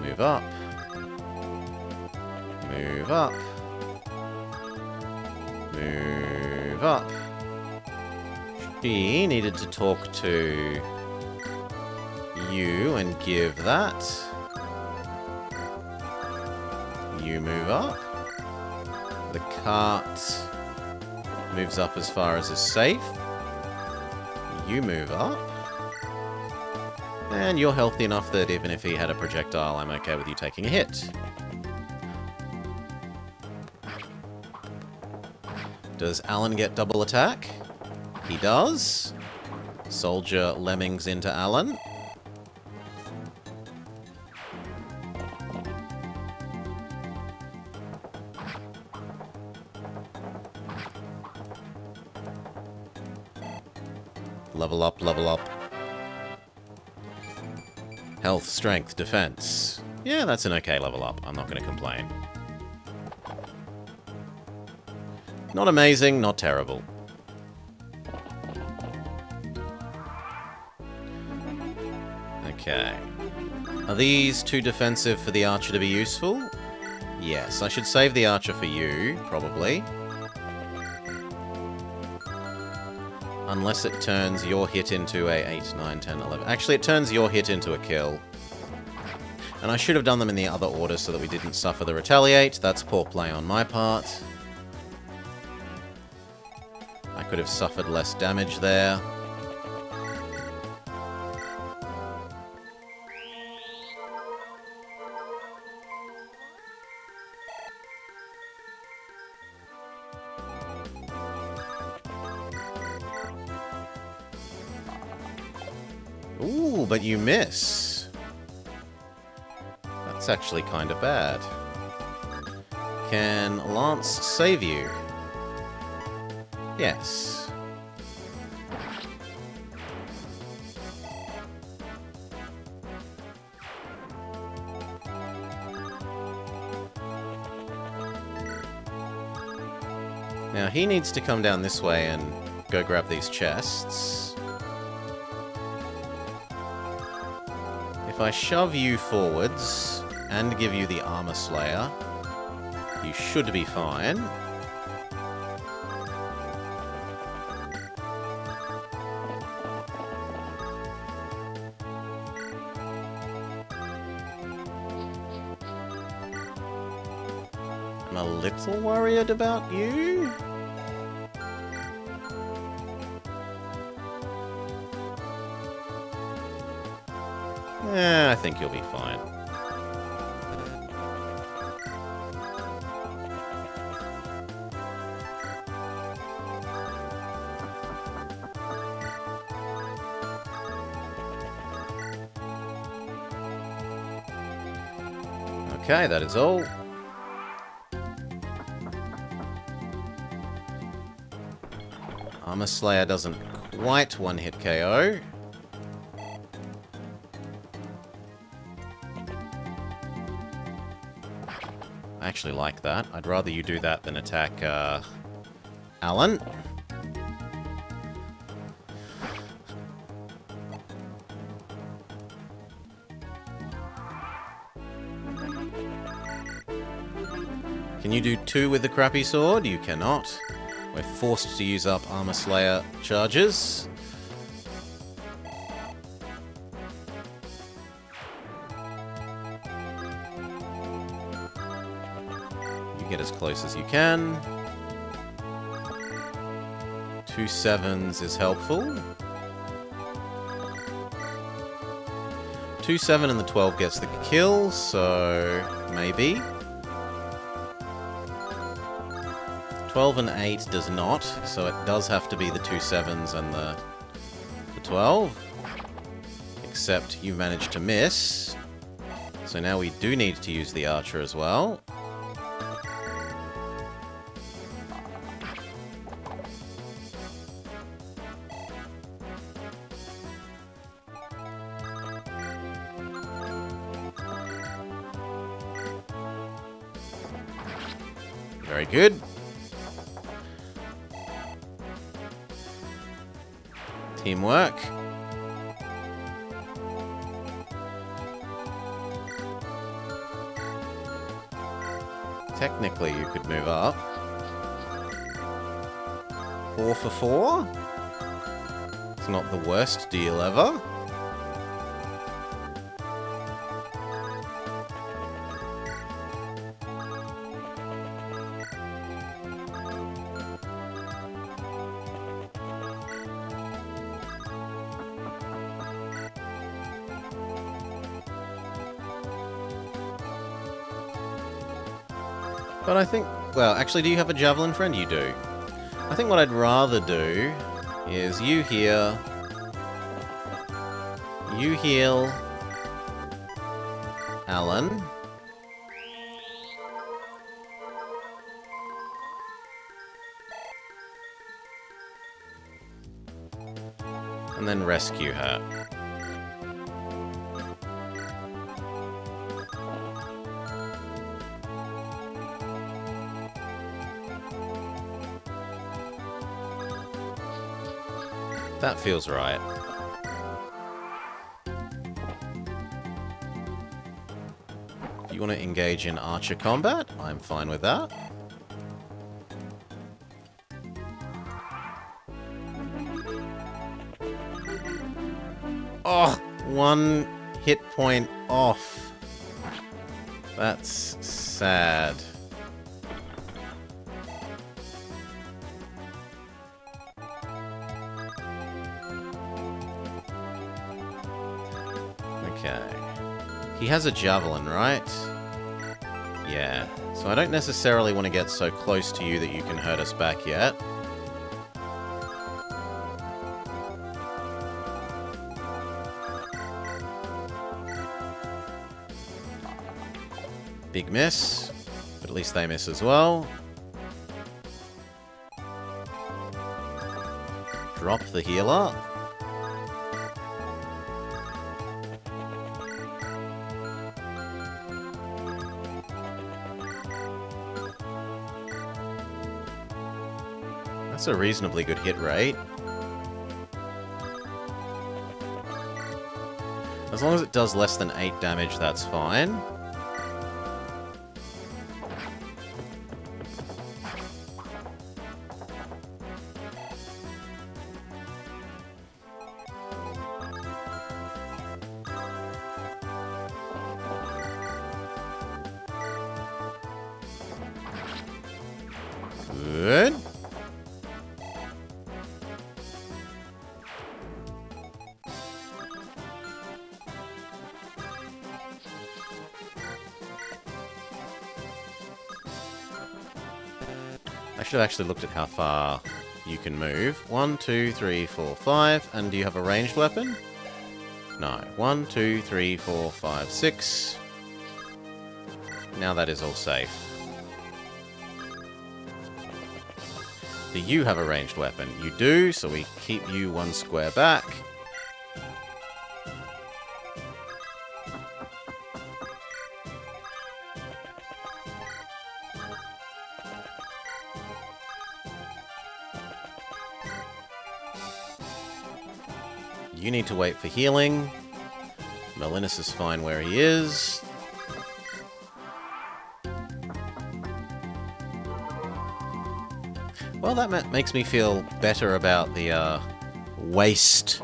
Move up. Move up. Move up. She needed to talk to you and give that. You move up. The cart moves up as far as is safe. You move up. And you're healthy enough that even if he had a projectile, I'm okay with you taking a hit. Does Alan get double attack? He does. Soldier lemmings into Alan. Level up, level up. Health, strength, defense. Yeah, that's an okay level up. I'm not going to complain. Not amazing, not terrible. Okay. Are these too defensive for the archer to be useful? Yes, I should save the archer for you, probably. Unless it turns your hit into a 8, 9, 10, 11. Actually, it turns your hit into a kill. And I should have done them in the other order so that we didn't suffer the retaliate. That's poor play on my part. I could have suffered less damage there. Ooh, but you miss. That's actually kind of bad. Can Lance save you? Yes. Now he needs to come down this way and go grab these chests. If I shove you forwards and give you the Armor Slayer, you should be fine. I'm a little worried about you. I think you'll be fine. Okay, that is all. Armor Slayer doesn't quite one-hit KO. I actually like that. I'd rather you do that than attack Alan. Can you do 2 with the crappy sword? You cannot. We're forced to use up Armor Slayer charges. You get as close as you can. 2 7s is helpful. 2 7 and the 12 gets the kill, so maybe. 12 and 8 does not, so it does have to be the 2 7s and the 12. Except you managed to miss. So now we do need to use the archer as well. Very good. Teamwork. Technically, you could move up. 4 for 4? It's not the worst deal ever. But I think... Well, actually, do you have a javelin friend? You do. I think what I'd rather do is you here... You heal... Alan. And then rescue her. That feels right. If you want to engage in archer combat, I'm fine with that. Oh, 1 hit point off. That's sad. Okay. He has a javelin, right? Yeah. So I don't necessarily want to get so close to you that you can hurt us back yet. Big miss, but at least they miss as well. Drop the healer. That's a reasonably good hit rate. As long as it does less than 8 damage, that's fine. Good. I should have actually looked at how far you can move. 1, 2, 3, 4, 5. And do you have a ranged weapon? No. 1, 2, 3, 4, 5, 6. Now that is all safe. Do you have a ranged weapon? You do, so we keep you 1 square back. You need to wait for healing. Melinus is fine where he is. Well, that makes me feel better about the waste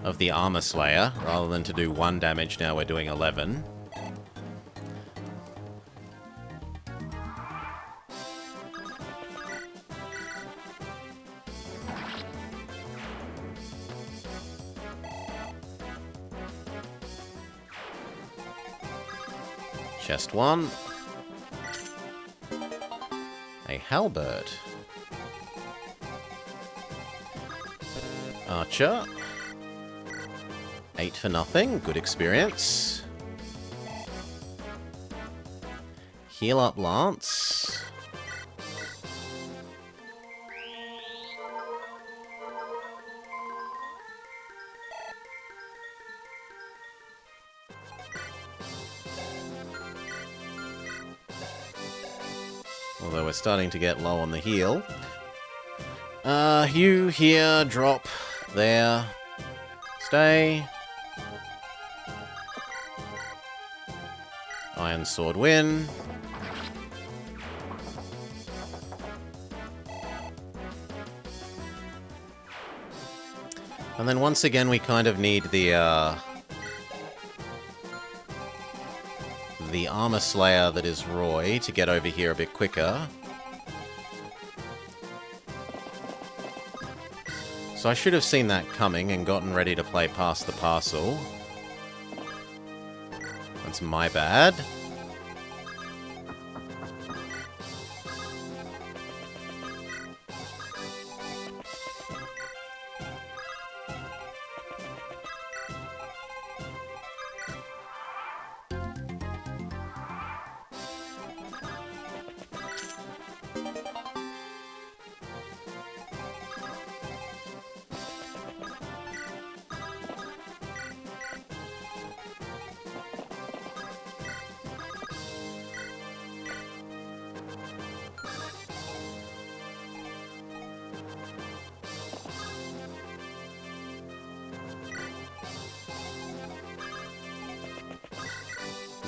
of the Armor Slayer. Rather than to do 1 damage, now we're doing 11. Chest 1. A halberd. Archer. 8 for nothing. Good experience. Heal up Lance. Although we're starting to get low on the heal. You here, drop there. Stay. Iron Sword win. And then once again we kind of need the Armor Slayer that is Roy to get over here a bit quicker. So I should have seen that coming and gotten ready to play past the parcel. That's my bad.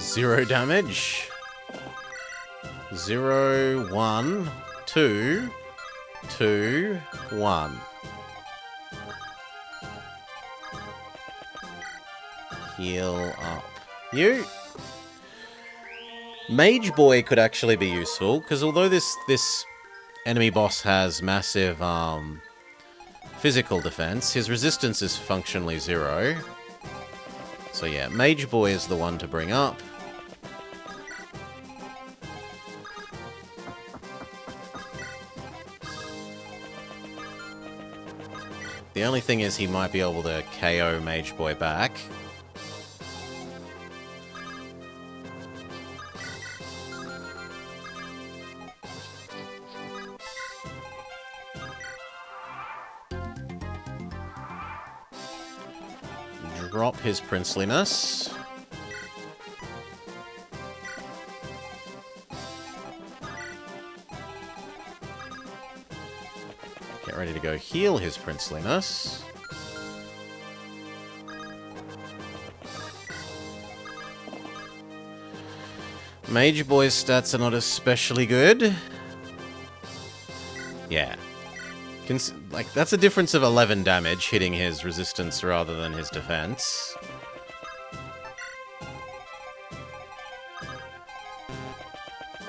0 damage. 0, 1, 2, 2, 1. Heal up. You. Mage Boy could actually be useful, because although this enemy boss has massive physical defense, his resistance is functionally 0. So yeah, Mage Boy is the one to bring up. The only thing is he might be able to KO Mage Boy back. Drop his princeliness. Get ready to go heal his princeliness. Mage Boy's stats are not especially good. Yeah. Like, that's a difference of 11 damage hitting his resistance rather than his defense.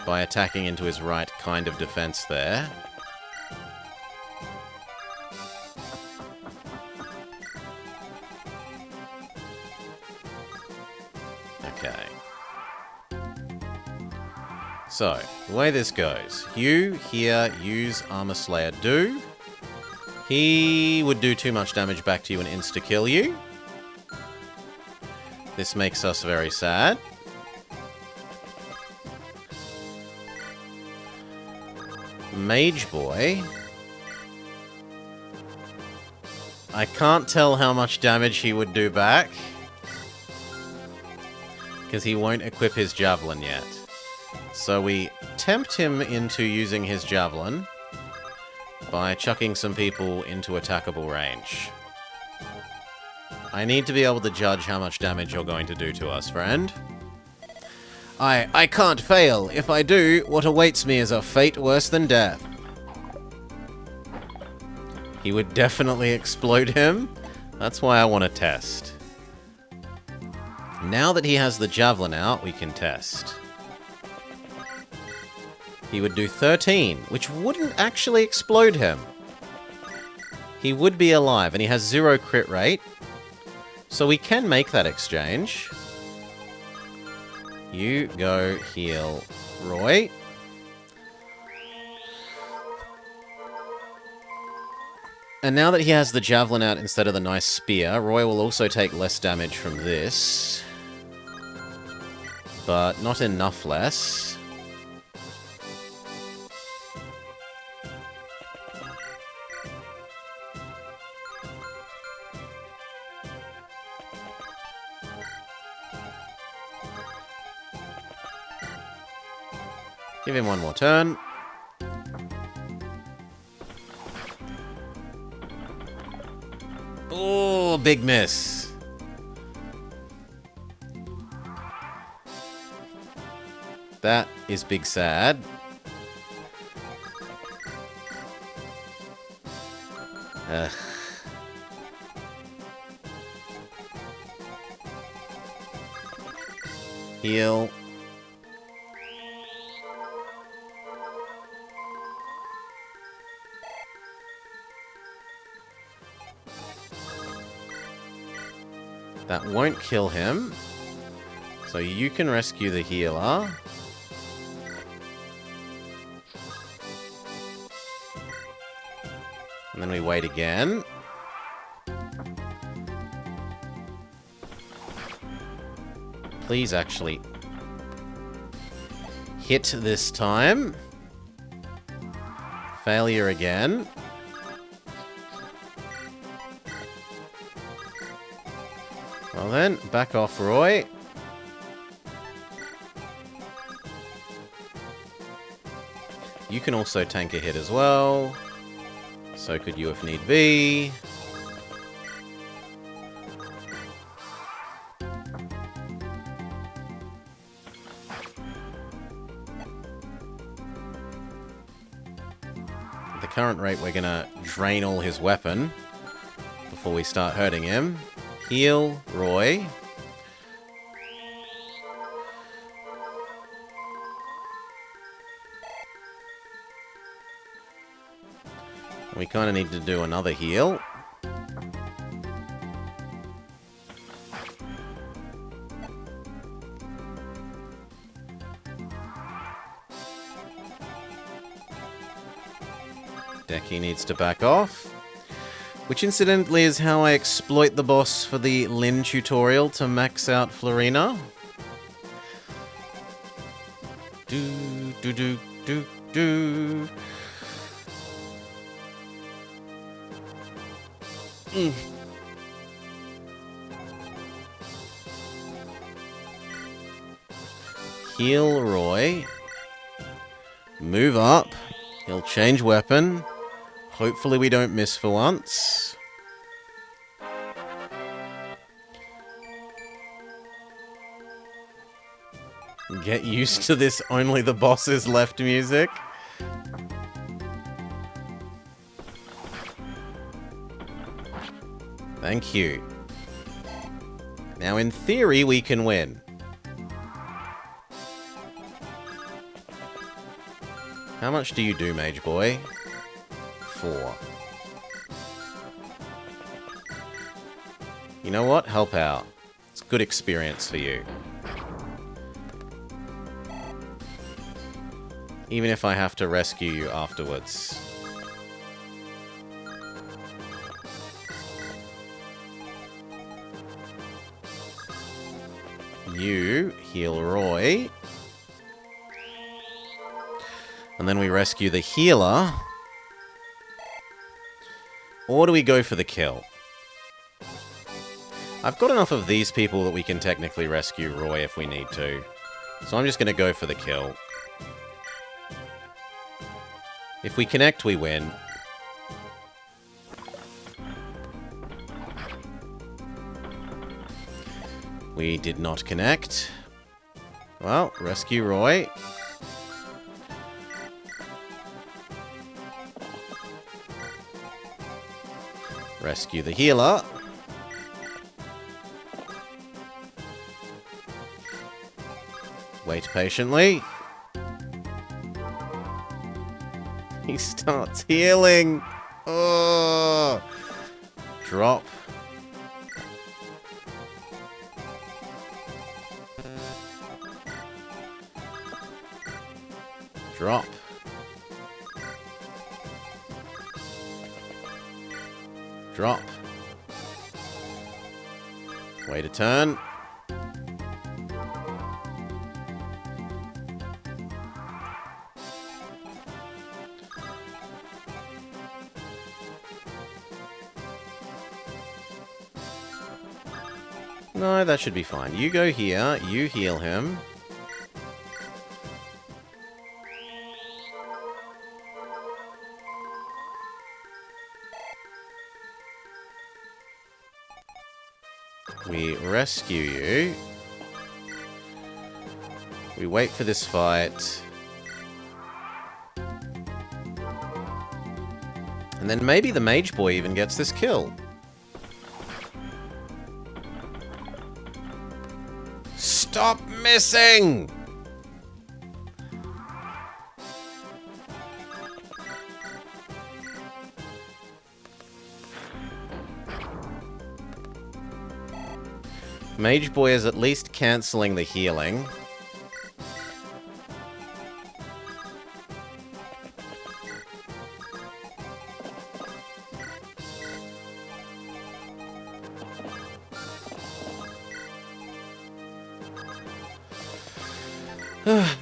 By attacking into his right kind of defense there. Okay. So, the way this goes. You here use Armor Slayer do. He would do too much damage back to you and insta-kill you. This makes us very sad. Mage Boy. I can't tell how much damage he would do back, because he won't equip his Javelin yet. So we tempt him into using his Javelin by chucking some people into attackable range. I need to be able to judge how much damage you're going to do to us, friend. I can't fail. If I do, what awaits me is a fate worse than death. He would definitely explode him. That's why I want to test. Now that he has the Javelin out, we can test. He would do 13, which wouldn't actually explode him. He would be alive, and he has 0 crit rate. So we can make that exchange. You go heal Roy. And now that he has the Javelin out instead of the nice spear, Roy will also take less damage from this. But not enough less. Give him one more turn. Oh, big miss. That is big sad. Ugh. Heal. That won't kill him. So you can rescue the healer. And then we wait again. Please actually hit this time. Failure again. Well then, back off, Roy. You can also tank a hit as well. So could you if need be. the current rate, we're gonna drain all his weapon before we start hurting him. Heal Roy. We kind of need to do another heal. Decky needs to back off. Which incidentally is how I exploit the boss for the Lyn tutorial to max out Florina. Do, do, do, do, do. Heal Roy. Move up. He'll change weapon. Hopefully we don't miss for once. Get used to this only the boss is left music. Thank you. Now in theory we can win. How much do you do, Mage Boy? 4. You know what? Help out. It's good experience for you. Even if I have to rescue you afterwards. You heal Roy. And then we rescue the healer. Or do we go for the kill? I've got enough of these people that we can technically rescue Roy if we need to. So I'm just going to go for the kill. If we connect, we win. We did not connect. Well, rescue Roy. Rescue the healer. Wait patiently. He starts healing. Oh. Drop. Drop. Drop. Wait a turn. No, that should be fine. You go here, you heal him. We rescue you. We wait for this fight. And then maybe the Mage Boy even gets this kill. Stop missing! Mage Boy is at least cancelling the healing.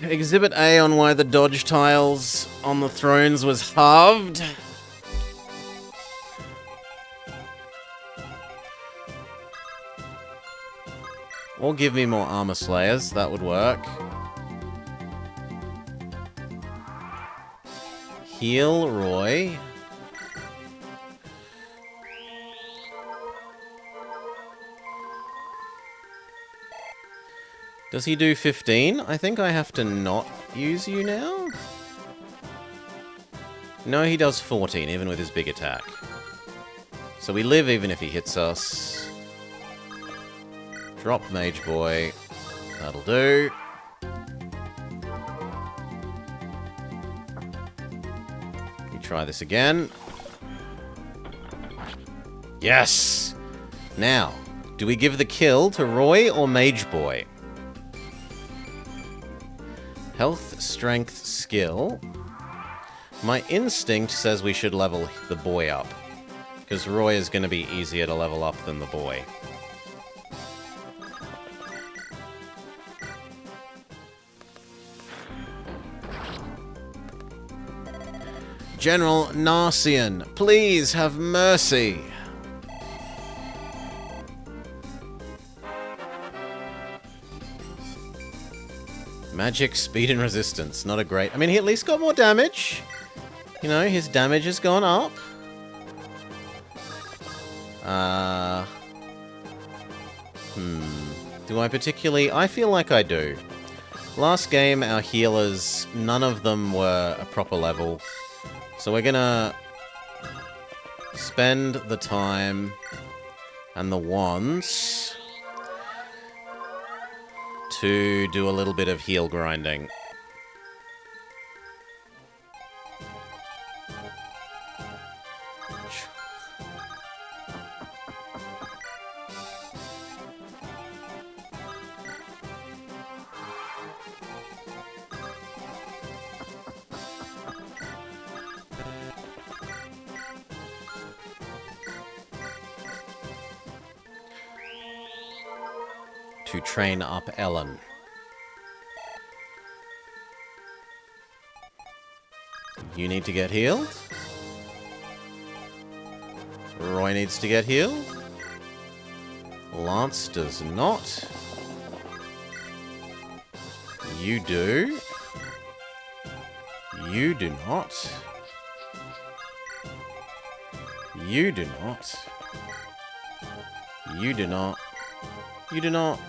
Exhibit A on why the dodge tiles on the thrones was halved. Or give me more armor slayers, that would work. Heal Roy. Does he do 15? I think I have to not use you now. No, he does 14, even with his big attack. So we live even if he hits us. Drop Mage Boy. That'll do. We try this again. Yes! Now, do we give the kill to Roy or Mage Boy? Health, strength, skill. My instinct says we should level the boy up, because Roy is going to be easier to level up than the boy. General Narcian, please have mercy. Magic, speed, and resistance. Not a great... I mean, he at least got more damage. You know, his damage has gone up. Do I particularly... I feel like I do. Last game, our healers, none of them were a proper level. So we're gonna spend the time and the wands to do a little bit of heal grinding. To train up Ellen. You need to get healed. Roy needs to get healed. Lance does not. You do. You do not. You do not. You do not. You do not.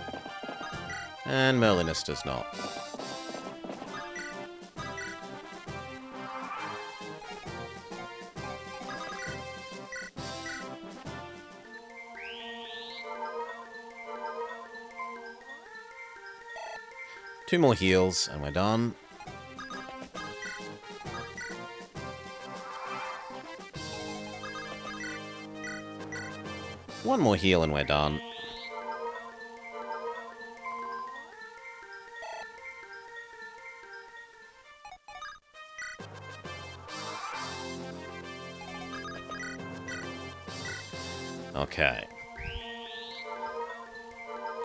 And Merlinus does not. Two more heals, and we're done. One more heal, and we're done. Okay.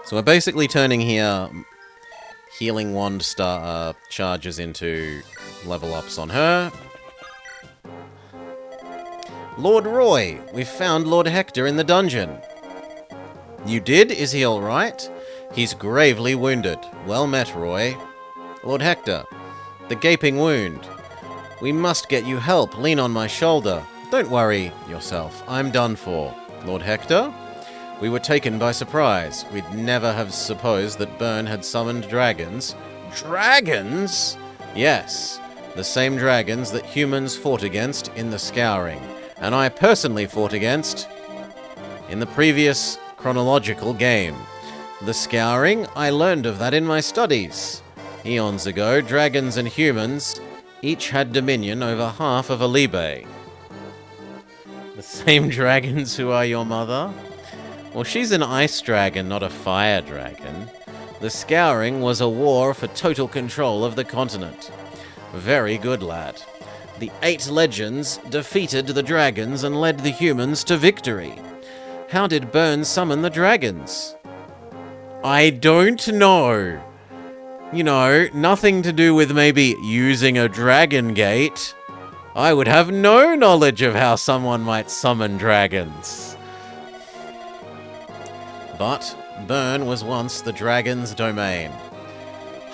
So we're basically turning here healing wand charges into level ups on her. Lord Roy, we've found Lord Hector in the dungeon. You did? Is he alright? He's gravely wounded. Well met, Roy. Lord Hector, the gaping wound. We must get you help. Lean on my shoulder. Don't worry yourself. I'm done for. Lord Hector? We were taken by surprise. We'd never have supposed that Byrne had summoned dragons. Dragons? Yes, the same dragons that humans fought against in the Scouring, and I personally fought against in the previous chronological game. The Scouring, I learned of that in my studies. Eons ago, dragons and humans each had dominion over half of Alibe. The same dragons who are your mother? Well, she's an ice dragon, not a fire dragon. The Scouring was a war for total control of the continent. Very good, lad. The 8 legends defeated the dragons and led the humans to victory. How did Byrne summon the dragons? I don't know. You know, nothing to do with maybe using a dragon gate. I would have no knowledge of how someone might summon dragons. But Byrne was once the dragon's domain.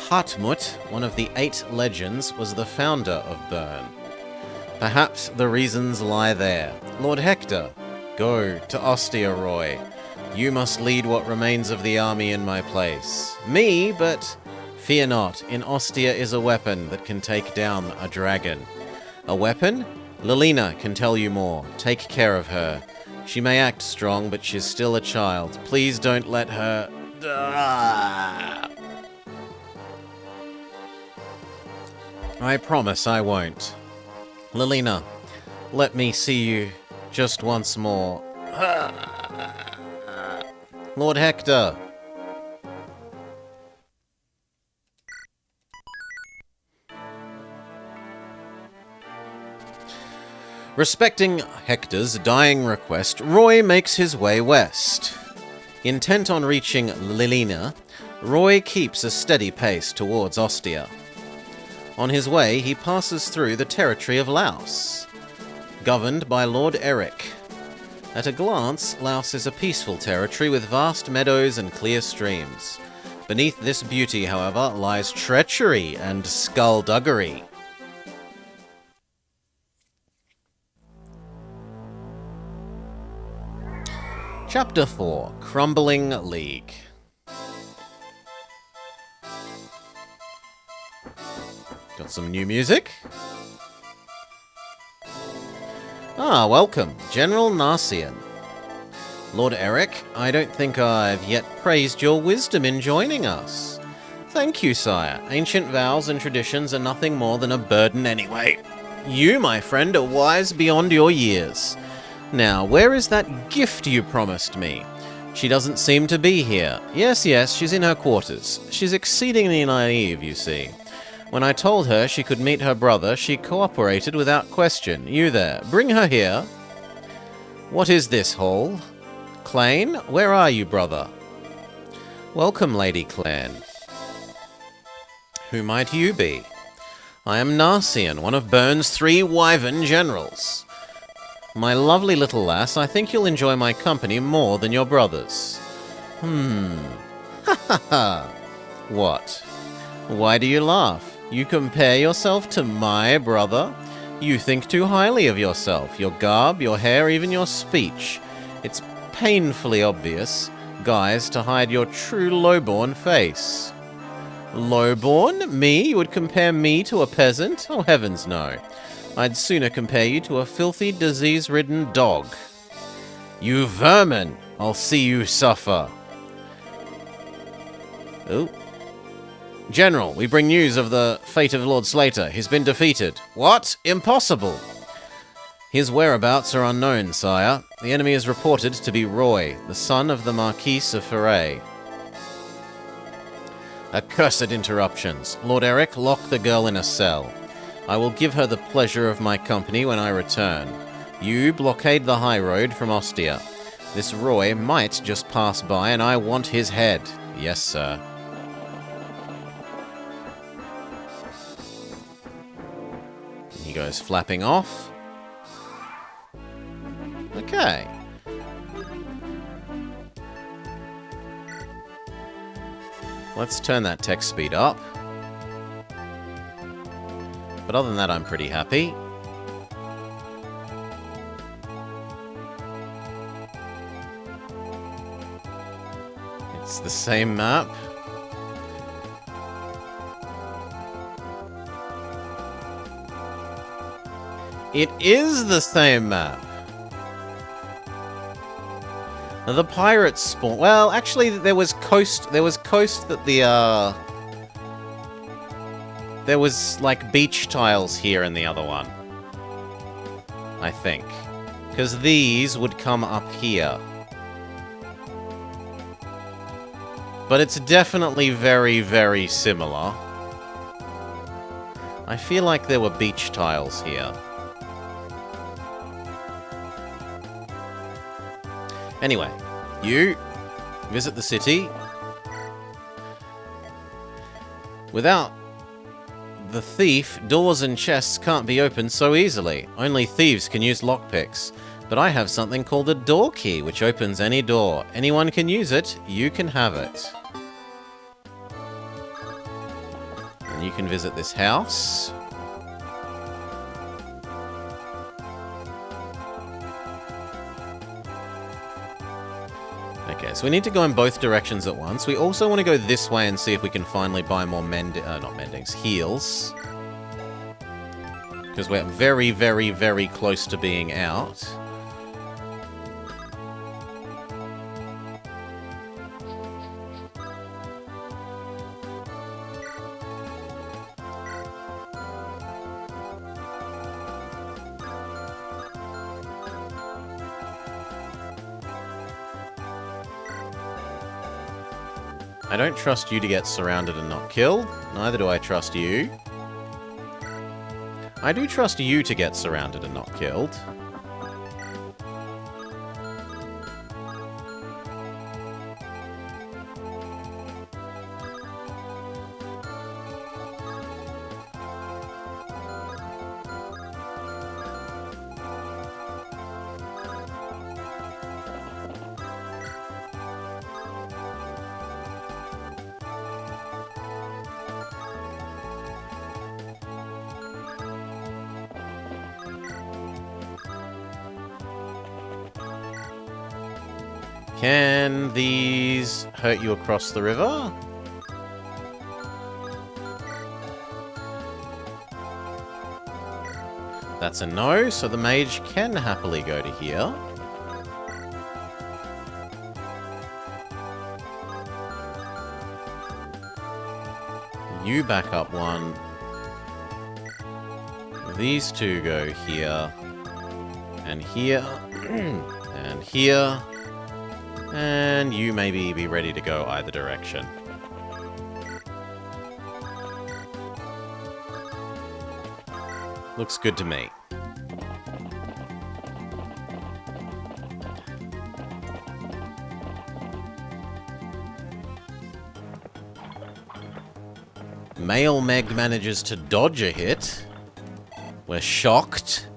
Hartmut, one of the 8 legends, was the founder of Byrne. Perhaps the reasons lie there. Lord Hector, go to Ostia, Roy. You must lead what remains of the army in my place. Me, but fear not. In Ostia is a weapon that can take down a dragon. A weapon? Lilina can tell you more. Take care of her. She may act strong, but she's still a child. Please don't let her... I promise I won't. Lilina, let me see you just once more. Lord Hector! Respecting Hector's dying request, Roy makes his way west. Intent on reaching Lilina, Roy keeps a steady pace towards Ostia. On his way, he passes through the territory of Laos, governed by Lord Eric. At a glance, Laos is a peaceful territory with vast meadows and clear streams. Beneath this beauty, however, lies treachery and skullduggery. Chapter 4: Crumbling League. Got some new music. Welcome, General Narcian. Lord Eric, I don't think I've yet praised your wisdom in joining us. Thank you, sire. Ancient vows and traditions are nothing more than a burden anyway. You, my friend, are wise beyond your years. Now, where is that gift you promised me? She doesn't seem to be here. Yes, she's in her quarters. She's exceedingly naive, you see. When I told her she could meet her brother, she cooperated without question. You there, bring her here. What is this, Hall? Clane, where are you, brother? Welcome, Lady Clane. Who might you be? I am Narcian, one of Byrne's 3 Wyvern generals. My lovely little lass, I think you'll enjoy my company more than your brother's. Ha ha ha. What? Why do you laugh? You compare yourself to my brother? You think too highly of yourself, your garb, your hair, even your speech. It's painfully obvious, guise to hide your true lowborn face. Lowborn? Me? You would compare me to a peasant? Oh, heavens no. I'd sooner compare you to a filthy, disease-ridden dog. You vermin! I'll see you suffer. Oh. General, we bring news of the fate of Lord Slater. He's been defeated. What? Impossible! His whereabouts are unknown, sire. The enemy is reported to be Roy, the son of the Marquis of Ferret. Accursed interruptions. Lord Eric, lock the girl in a cell. I will give her the pleasure of my company when I return. You blockade the high road from Ostia. This Roy might just pass by, and I want his head. Yes, sir. He goes flapping off. Okay. Let's turn that text speed up. But other than that, I'm pretty happy. It's the same map. It is the same map. Now, the pirates spawn. Well, actually, there was coast that the there was like beach tiles here in the other one. I think, because these would come up here. But it's definitely very, very similar. I feel like there were beach tiles here. Anyway, you visit the city. Without the thief, doors and chests can't be opened so easily. Only thieves can use lockpicks. But I have something called a door key, which opens any door. Anyone can use it. You can have it. And you can visit this house. Okay, so we need to go in both directions at once. We also want to go this way and see if we can finally buy more not mendings, heals. Because we're very, very, very close to being out. I don't trust you to get surrounded and not killed. Neither do I trust you. I do trust you to get surrounded and not killed. Can these hurt you across the river? That's a no, so the mage can happily go to here. You back up one. These two go here. And here. And here. And you maybe be ready to go either direction. Looks good to me. Male Meg manages to dodge a hit. We're shocked.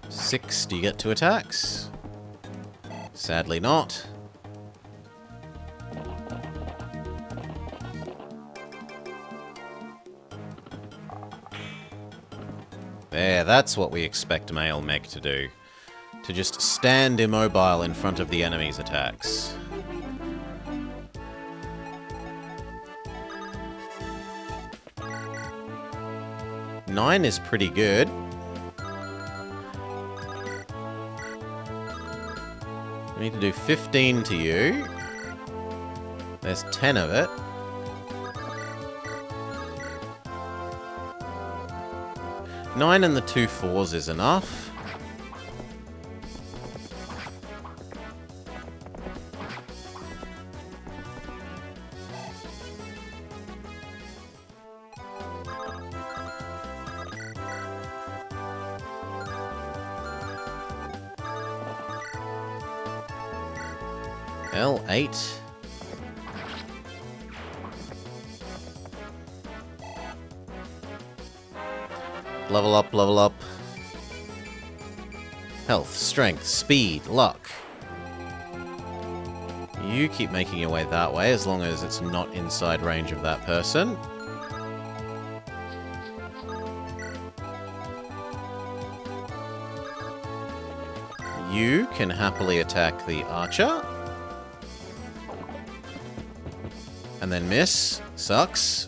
Six, do you get 2 attacks? Sadly not. There, that's what we expect male Meg to do. To just stand immobile in front of the enemy's attacks. Nine is pretty good. We need to do 15 to you. There's 10 of it. Nine and the 2 4s is enough. L8. Level up, level up. Health, strength, speed, luck. You keep making your way that way as long as it's not inside range of that person. You can happily attack the archer. And then miss. Sucks.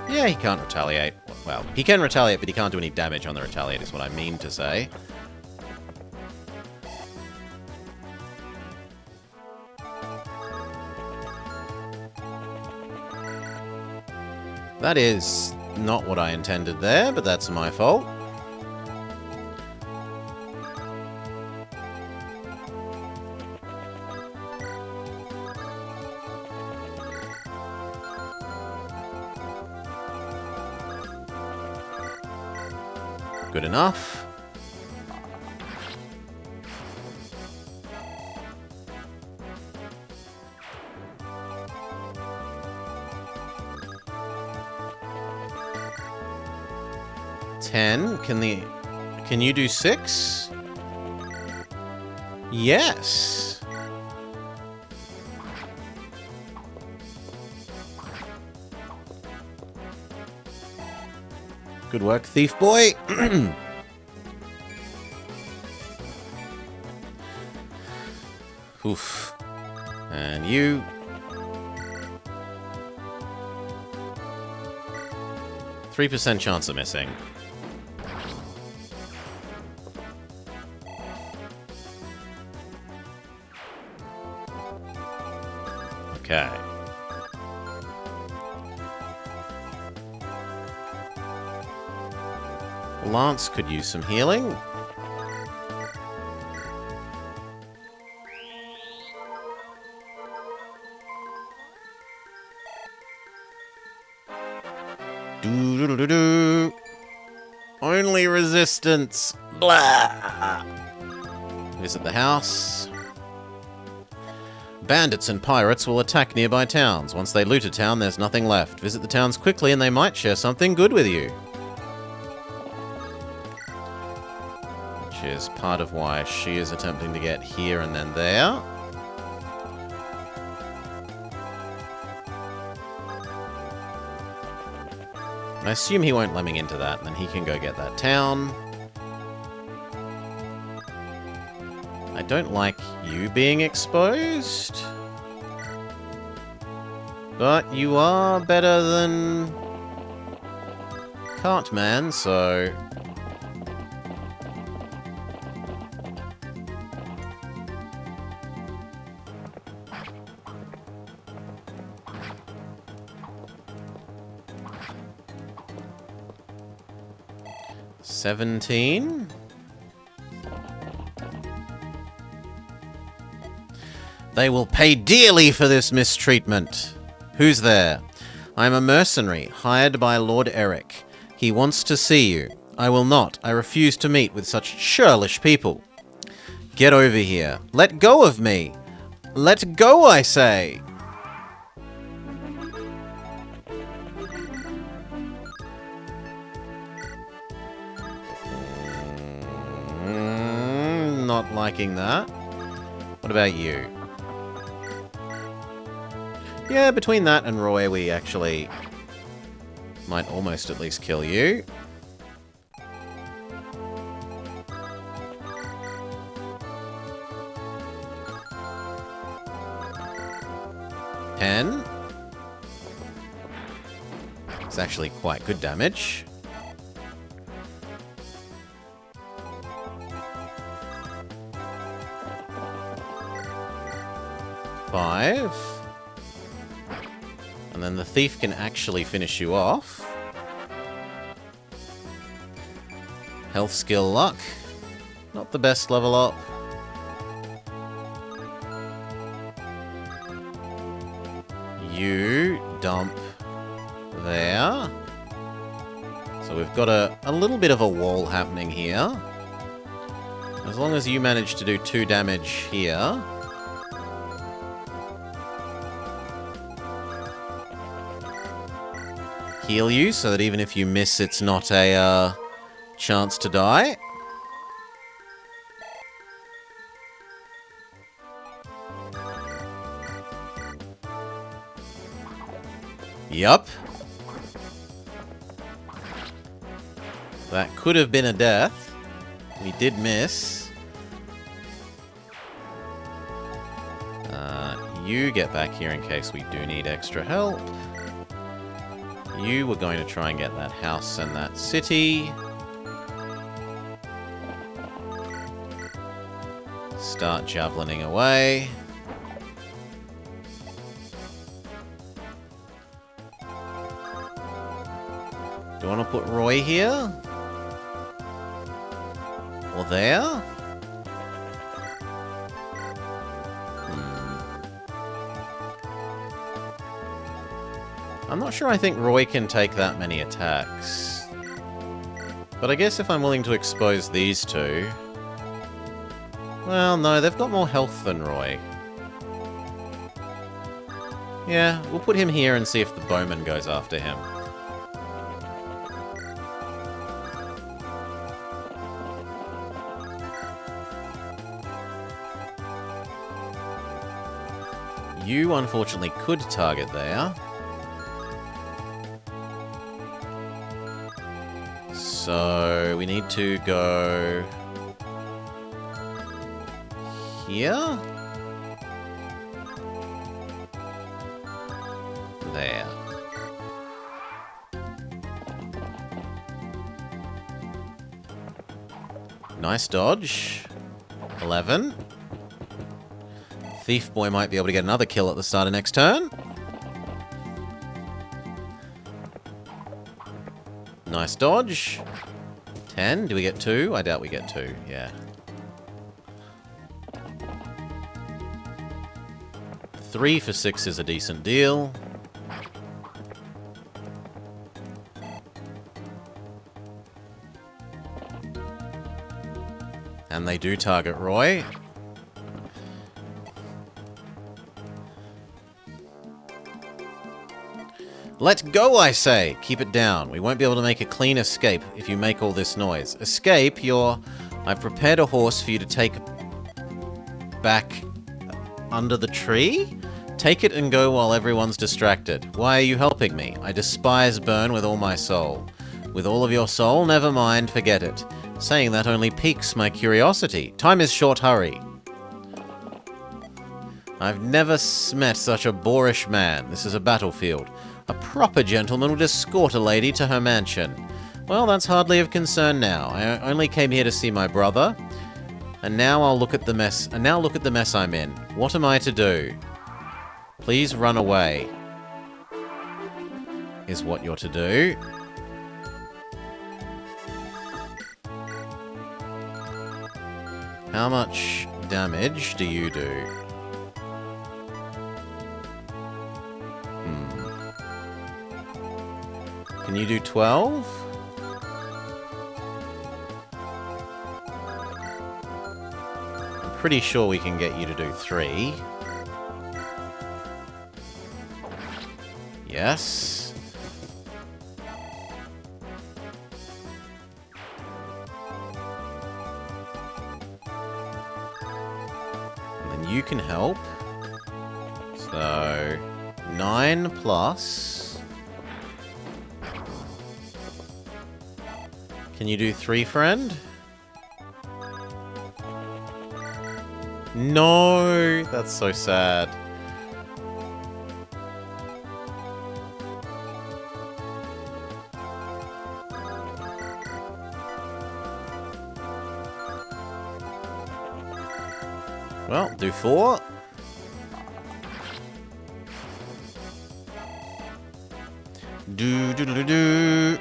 Yeah, he can't retaliate. Well, he can retaliate, but he can't do any damage on the retaliate, is what I mean to say. That is not what I intended there, but that's my fault. Good enough. Can you do 6? Yes. Good work, thief boy. Oof. And you... %3 chance of missing. Okay. Lance could use some healing. Doo-doo-doo-doo. Only resistance. Blah. Visit the house. Bandits and pirates will attack nearby towns. Once they loot a town, there's nothing left. Visit the towns quickly and they might share something good with you. Which is part of why she is attempting to get here and then there. I assume he won't lemming into that, and then he can go get that town. I don't like you being exposed. But you are better than Cartman, so... $17. They will pay dearly for this mistreatment. Who's there? I am a mercenary, hired by Lord Eric. He wants to see you. I will not. I refuse to meet with such churlish people. Get over here. Let go of me. Let go, I say. Not liking that. What about you? Yeah, between that and Roy, we actually might almost at least kill you. $10. It's actually quite good damage. $5. And then the thief can actually finish you off. Health, skill, luck. Not the best level up. You dump there. So we've got a little bit of a wall happening here. As long as you manage to do 2 damage here. Heal you, so that even if you miss, it's not a chance to die. Yup. That could have been a death. We did miss. You get back here in case we do need extra help. You were going to try and get that house and that city. Start javelining away. Do you want to put Roy here? Or there? I'm not sure I think Roy can take that many attacks. But I guess if I'm willing to expose these two... Well, no, they've got more health than Roy. Yeah, we'll put him here and see if the bowman goes after him. You, unfortunately, could target there. So, we need to go... here? Nice dodge. 11. Thief Boy might be able to get another kill at the start of next turn. Nice dodge. 10. Do we get 2? I doubt we get 2. Yeah. 3 for 6 is a decent deal. And they do target Roy. Let go, I say! Keep it down. We won't be able to make a clean escape if you make all this noise. Escape, I've prepared a horse for you to take back under the tree? Take it and go while everyone's distracted. Why are you helping me? I despise Burn with all my soul. With all of your soul? Never mind, forget it. Saying that only piques my curiosity. Time is short, hurry. I've never met such a boorish man. This is a battlefield. A proper gentleman would escort a lady to her mansion. Well, that's hardly of concern now. I only came here to see my brother. And now I'll look at the mess. And now look at the mess I'm in. What am I to do? Please run away. Is what you're to do. How much damage do you do? Can you do 12? I'm pretty sure we can get you to do 3. Yes. And then you can help. So, 9 plus... Can you do 3, friend? No! That's so sad. Well, do 4. Do.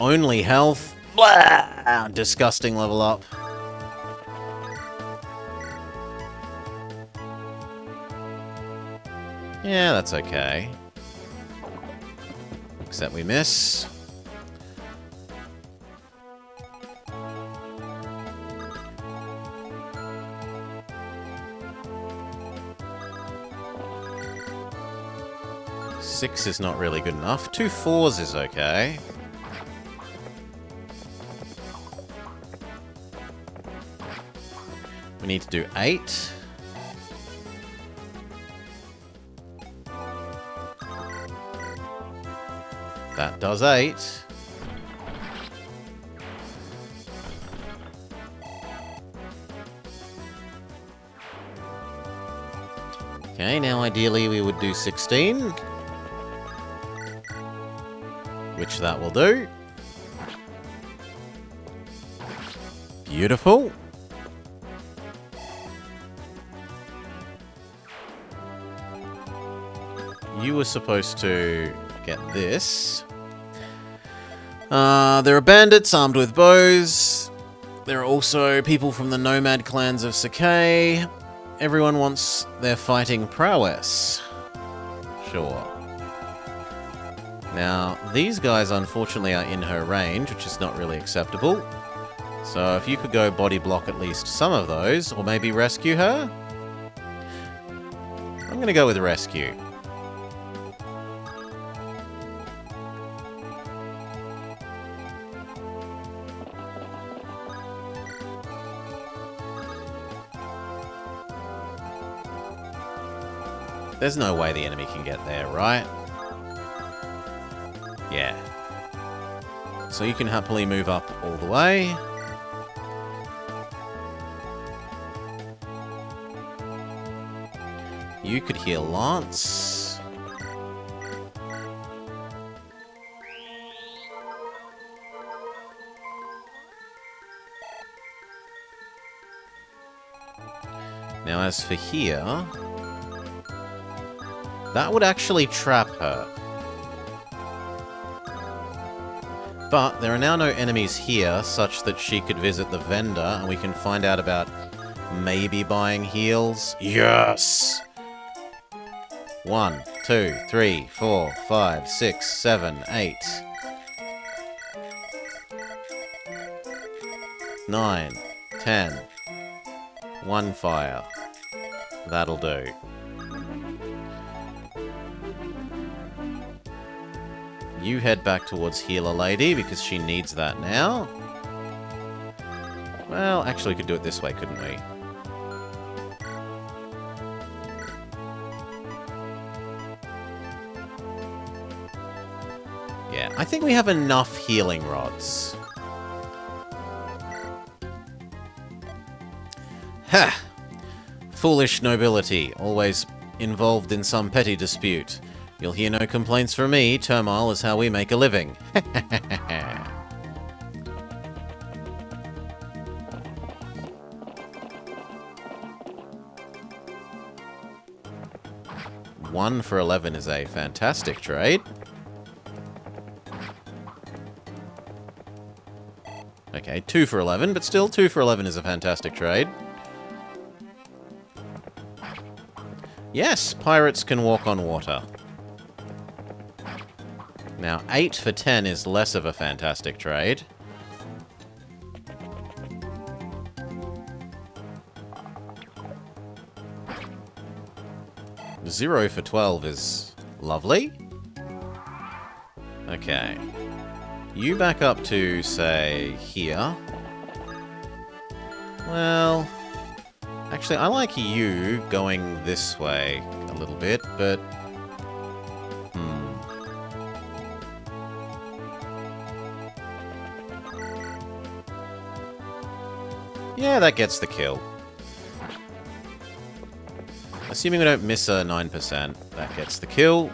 Only health. Blah! Disgusting level up. Yeah, that's okay. Except we miss. Six is not really good enough. 2 4s is okay. We need to do 8. That does 8. Okay, now ideally we would do 16. Which that will do. Beautiful. You were supposed to get this. There are bandits armed with bows. There are also people from the nomad clans of Sakai. Everyone wants their fighting prowess. Sure. Now, these guys unfortunately are in her range, which is not really acceptable. So if you could go body block at least some of those, or maybe rescue her? I'm gonna go with rescue. There's no way the enemy can get there, right? Yeah. So you can happily move up all the way. You could heal Lance. Now as for here... that would actually trap her. But there are now no enemies here, such that she could visit the vendor, and we can find out about maybe buying heals. Yes! 1, 2, 3, 4, 5, 6, 7, 8. 9, 10. 1 fire. That'll do. You head back towards Healer Lady, because she needs that now. Well, actually we could do it this way, couldn't we? Yeah, I think we have enough healing rods. Ha! Foolish nobility, always involved in some petty dispute. You'll hear no complaints from me. Turmoil is how we make a living. One for 11 is a fantastic trade. Okay, 2 for 11, but still 2 for 11 is a fantastic trade. Yes, pirates can walk on water. Now, 8 for 10 is less of a fantastic trade. Zero for 12 is lovely. Okay. You back up to, say, here. Well... actually, I like you going this way a little bit, but... yeah, that gets the kill. Assuming we don't miss a 9%, that gets the kill.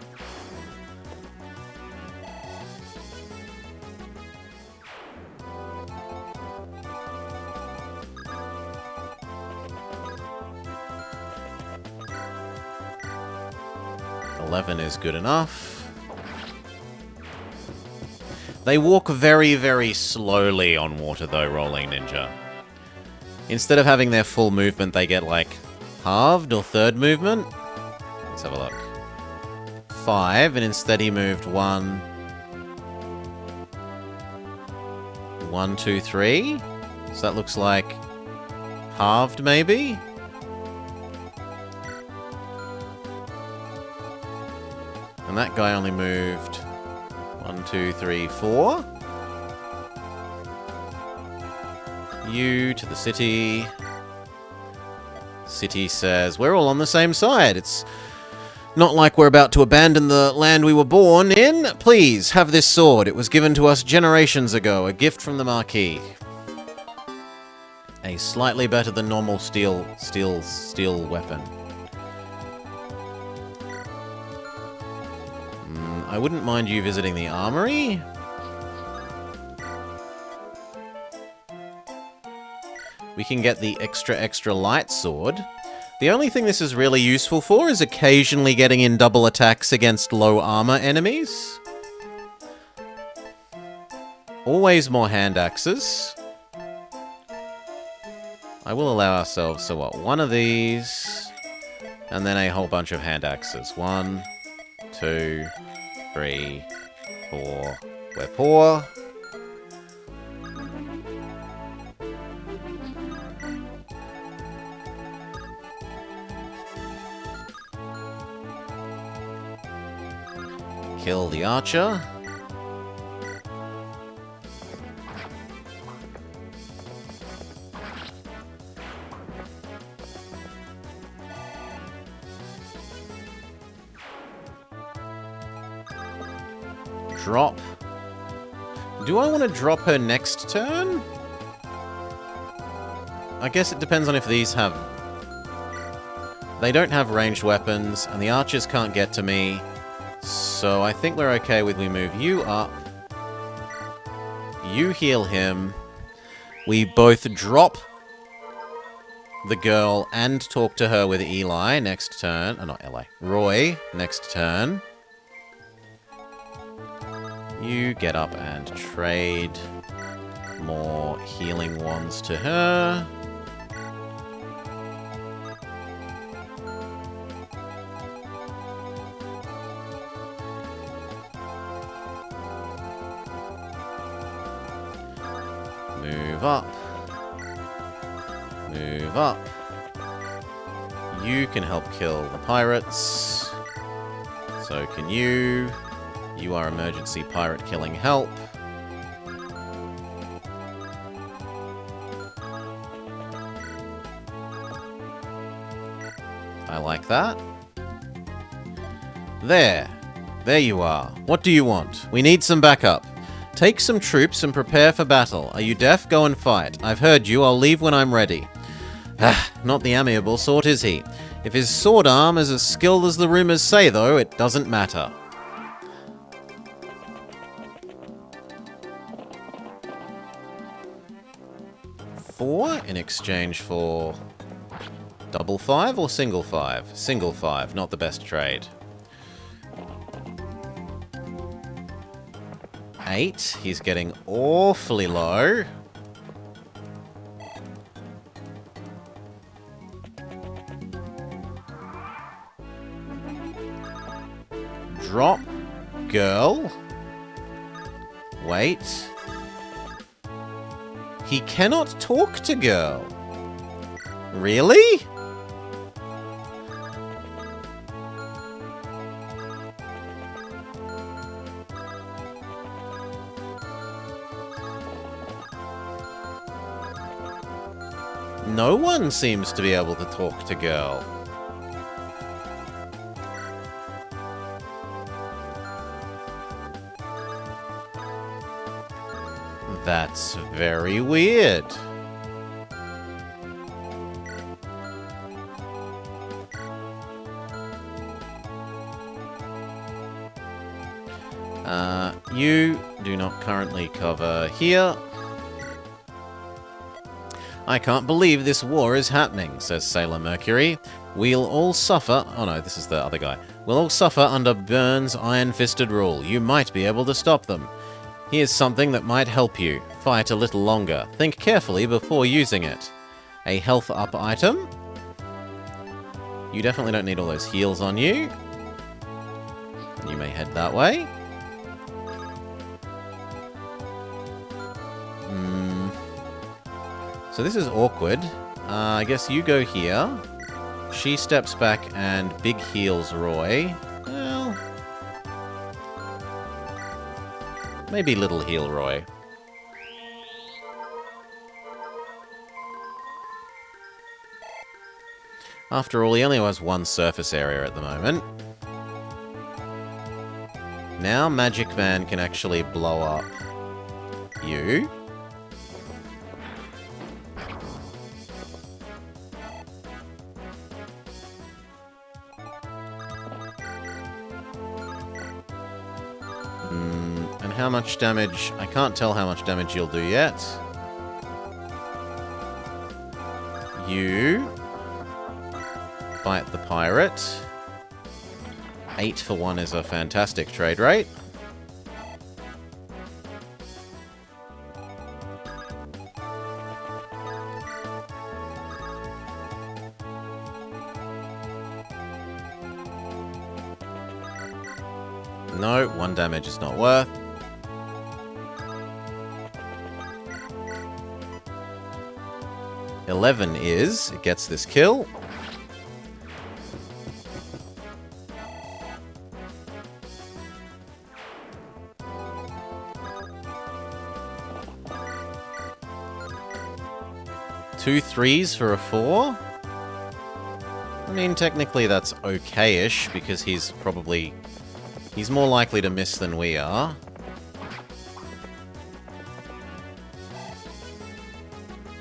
Is good enough. They walk very, very slowly on water, though, Rolling Ninja. Instead of having their full movement, they get, like, halved or third movement. Let's have a look. 5, and instead he moved 1... 1, 2, 3. So that looks like halved, maybe? And that guy only moved 1, 2, 3, 4. You to the city. City says, we're all on the same side. It's not like we're about to abandon the land we were born in. Please, have this sword. It was given to us generations ago. A gift from the Marquis. A slightly better than normal steel weapon. I wouldn't mind you visiting the armory. We can get the extra light sword. The only thing this is really useful for is occasionally getting in double attacks against low armor enemies. Always more hand axes. I will allow ourselves, so what, one of these, and then a whole bunch of hand axes. 1, 2, 3, 4. We're poor. Kill the archer. Drop. Do I want to drop her next turn? I guess it depends on if these have... they don't have ranged weapons, and the archers can't get to me. So I think we're okay with we move you up. You heal him. We both drop the girl and talk to her with Eli next turn. Oh, not Eli. Roy next turn. You get up and trade more healing wands to her. Move up. Move up. You can help kill the pirates. So can you. You are emergency pirate killing help. I like that. There. There you are. What do you want? We need some backup. Take some troops and prepare for battle. Are you deaf? Go and fight. I've heard you. I'll leave when I'm ready. Ah, not the amiable sort, is he? If his sword arm is as skilled as the rumors say, though, it doesn't matter. Four in exchange for double 5 or single 5? Single 5, not the best trade. 8, he's getting awfully low. Drop, girl. Wait. He cannot talk to girl. Really? No one seems to be able to talk to girl. That's very weird. You do not currently cover here. I can't believe this war is happening, says Sailor Mercury. We'll all suffer... Oh no, this is the other guy. We'll all suffer under Byrne's iron-fisted rule. You might be able to stop them. Here's something that might help you. Fight a little longer. Think carefully before using it. A health up item. You definitely don't need all those heals on you. You may head that way. So this is awkward. I guess you go here. She steps back and big heals Roy. Well... maybe little heal Roy. After all, he only has one surface area at the moment. Now Magic Man can actually blow up you. And how much damage? I can't tell how much damage you'll do yet. You fight the pirate. 8 for 1 is a fantastic trade rate. No, 1 damage is not worth. $11 is. It gets this kill. Two 3s for a 4. I mean, technically that's okay-ish, because he's probably... he's more likely to miss than we are.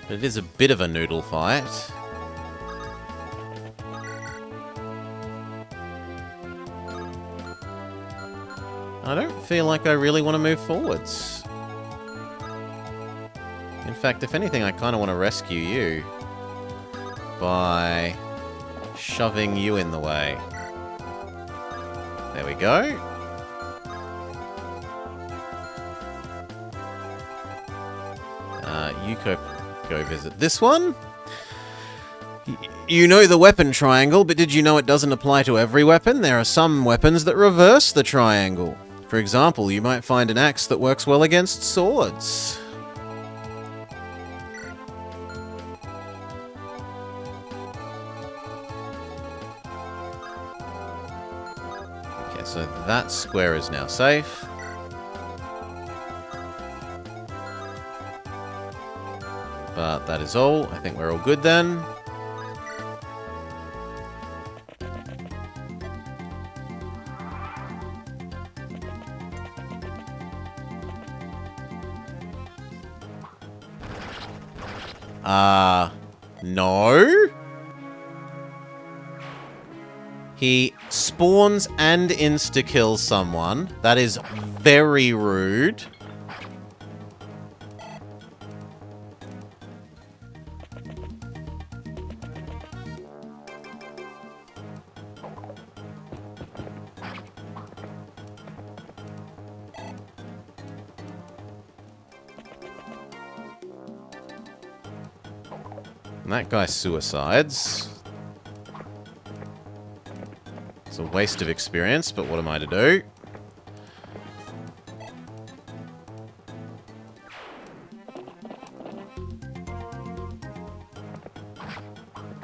But it is a bit of a noodle fight. I don't feel like I really want to move forwards. In fact, if anything, I kind of want to rescue you. by shoving you in the way. There we go. You go visit this one. You know the weapon triangle, but did you know it doesn't apply to every weapon? There are some weapons that reverse the triangle. For example, you might find an axe that works well against swords. Okay, so that square is now safe. But that is all. I think we're all good then. No? He spawns and insta-kills someone. That is very rude. And that guy suicides. It's a waste of experience, but what am I to do?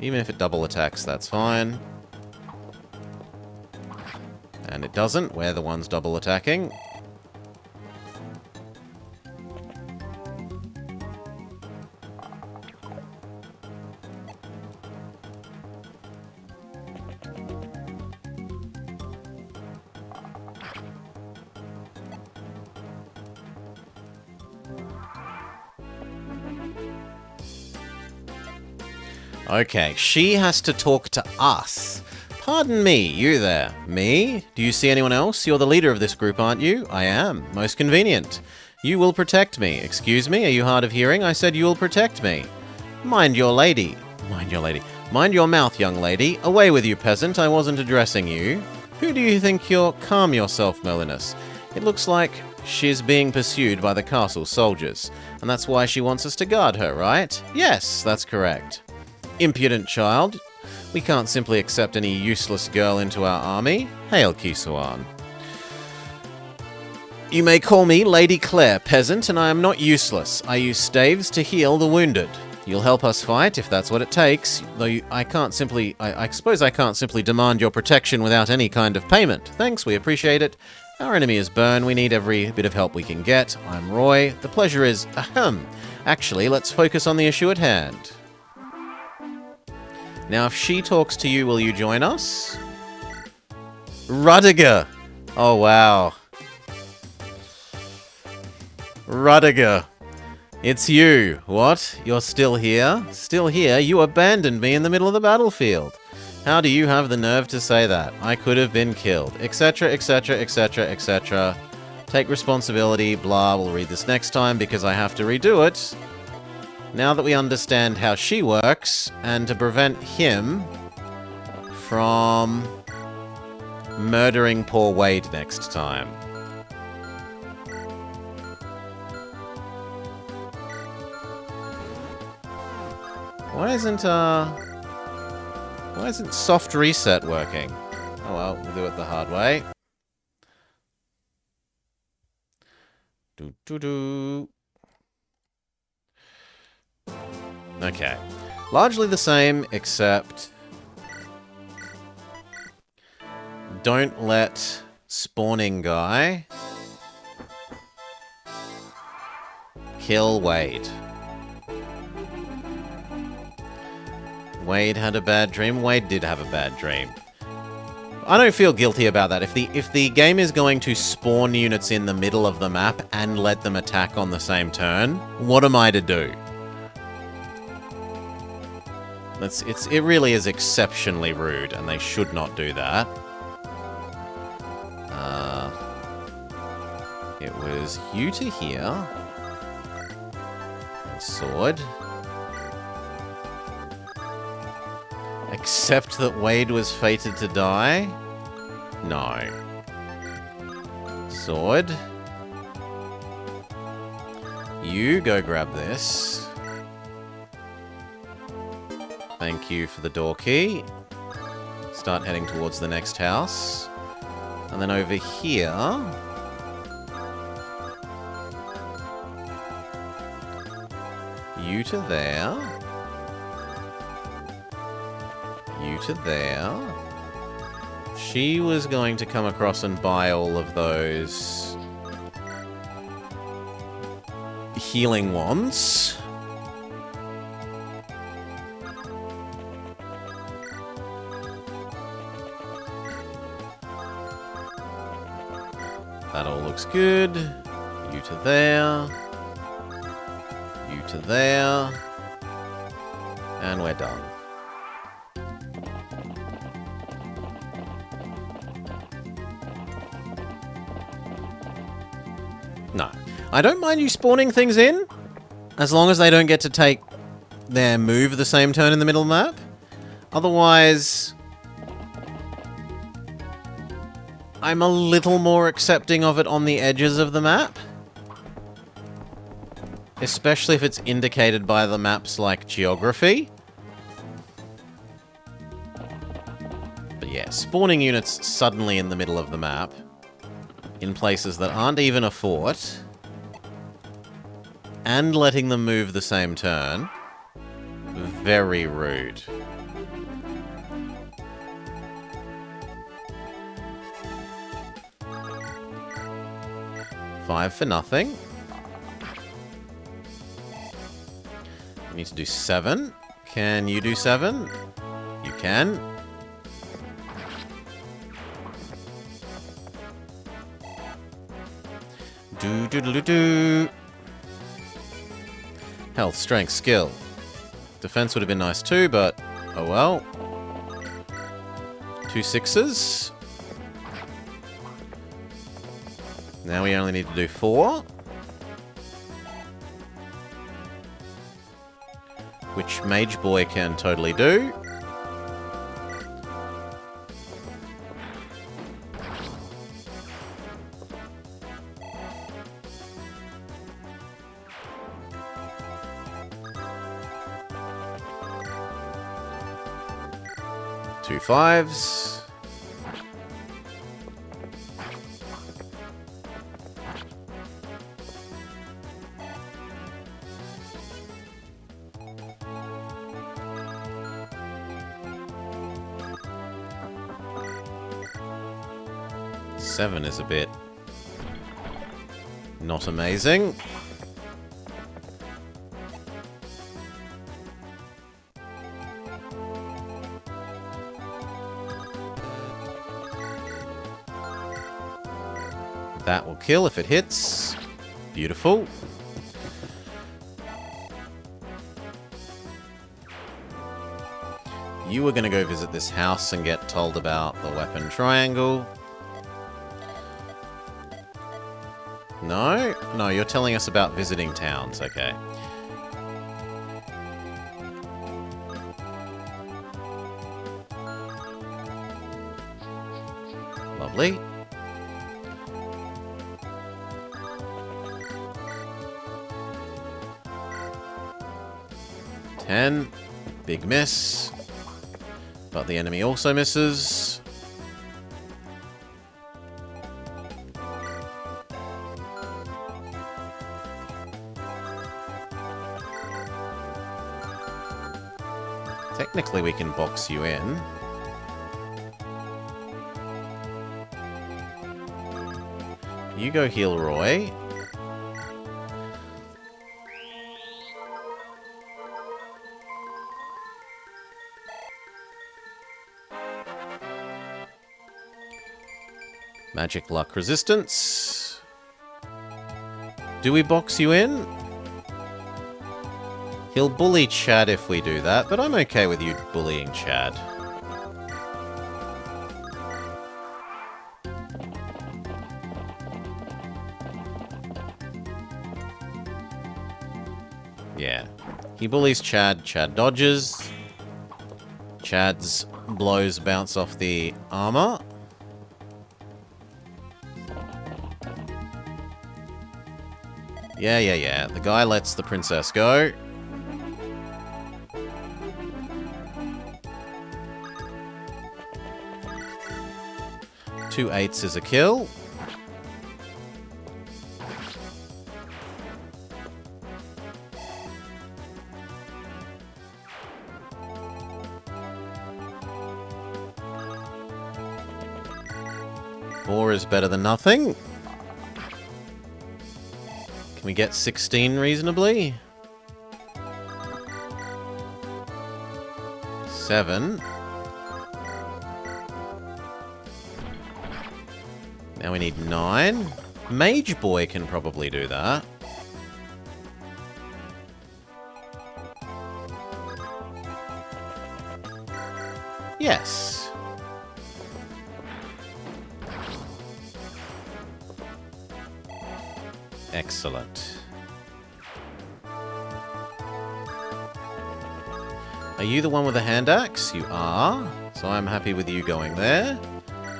Even if it double attacks, that's fine. And it doesn't. We're the ones double attacking. Okay, she has to talk to us. Pardon me, you there. Me? Do you see anyone else? You're the leader of this group, aren't you? I am. Most convenient. You will protect me. Excuse me, are you hard of hearing? I said you will protect me. Mind your lady. Mind your lady. Mind your mouth, young lady. Away with you, peasant. I wasn't addressing you. Who do you think you're? Calm yourself, Melinus. It looks like she's being pursued by the castle soldiers, and that's why she wants us to guard her, right? Yes, that's correct. Impudent child. We can't simply accept any useless girl into our army. Hail, Kisuan. You may call me Lady Claire, peasant, and I am not useless. I use staves to heal the wounded. You'll help us fight if that's what it takes, though I suppose I can't simply demand your protection without any kind of payment. Thanks, we appreciate it. Our enemy is Byrne. We need every bit of help we can get. I'm Roy. The pleasure is, ahem. Actually, let's focus on the issue at hand. Now, if she talks to you, will you join us? Rudiger! Oh, wow. Rudiger. It's you. What? You're still here? Still here? You abandoned me in the middle of the battlefield. How do you have the nerve to say that? I could have been killed. Etc, etc, etc, etc. Take responsibility, blah. We'll read this next time because I have to redo it. Now that we understand how she works, and to prevent him from murdering poor Wade next time. Why isn't soft reset working? Oh well, we'll do it the hard way. Do. Okay. Largely the same, except don't let spawning guy kill Wade. Wade had a bad dream. Wade did have a bad dream. I don't feel guilty about that. If the game is going to spawn units in the middle of the map and let them attack on the same turn, what am I to do? It really is exceptionally rude, and they should not do that. It was you to here. Sword. Except that Wade was fated to die? No. Sword. You go grab this. Thank you for the door key. Start heading towards the next house. And then over here... You to there. You to there. She was going to come across and buy all of those healing wands. That all looks good. You to there. You to there. And we're done. No. I don't mind you spawning things in, as long as they don't get to take their move the same turn in the middle of the map. Otherwise, I'm a little more accepting of it on the edges of the map. Especially if it's indicated by the map's, like, geography. But yeah, spawning units suddenly in the middle of the map, in places that aren't even a fort, and letting them move the same turn, very rude. Five for nothing. I need to do 7. Can you do 7? You can. Do. Health, strength, skill. Defense would have been nice too, but oh well. 2 6s. Now we only need to do 4. Which Mage Boy can totally do. Two 5s. Seven is a bit not amazing. That will kill if it hits. Beautiful. You were going to go visit this house and get told about the weapon triangle. No? No, you're telling us about visiting towns. Okay. Lovely. Ten. Big miss. But the enemy also misses. Technically, we can box you in. You go heal Roy. Magic luck resistance. Do we box you in? He'll bully Chad if we do that, but I'm okay with you bullying Chad. Yeah. He bullies Chad, Chad dodges. Chad's blows bounce off the armor. Yeah. The guy lets the princess go. Two 8s is a kill. Four is better than nothing. Can we get 16 reasonably? 7. Now we need 9. Mage Boy can probably do that. Yes. Excellent. Are you the one with the hand axe? You are. So I'm happy with you going there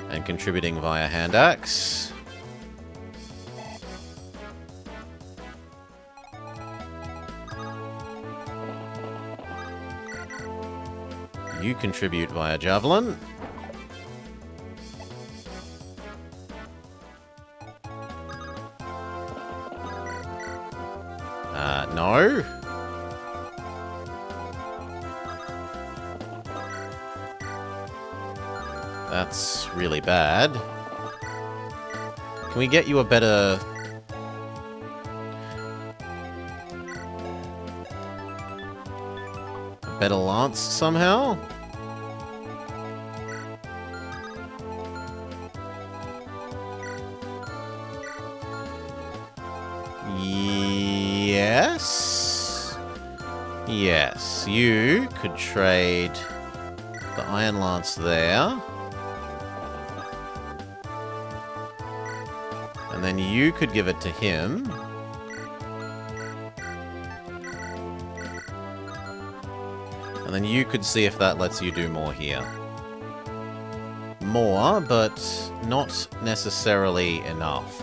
and contributing via hand axe. You contribute via javelin. No. That's really bad. Can we get you a better... lance somehow? Yes. Yes, you could trade the Iron Lance there. And then you could give it to him. And then you could see if that lets you do more here. More, but not necessarily enough.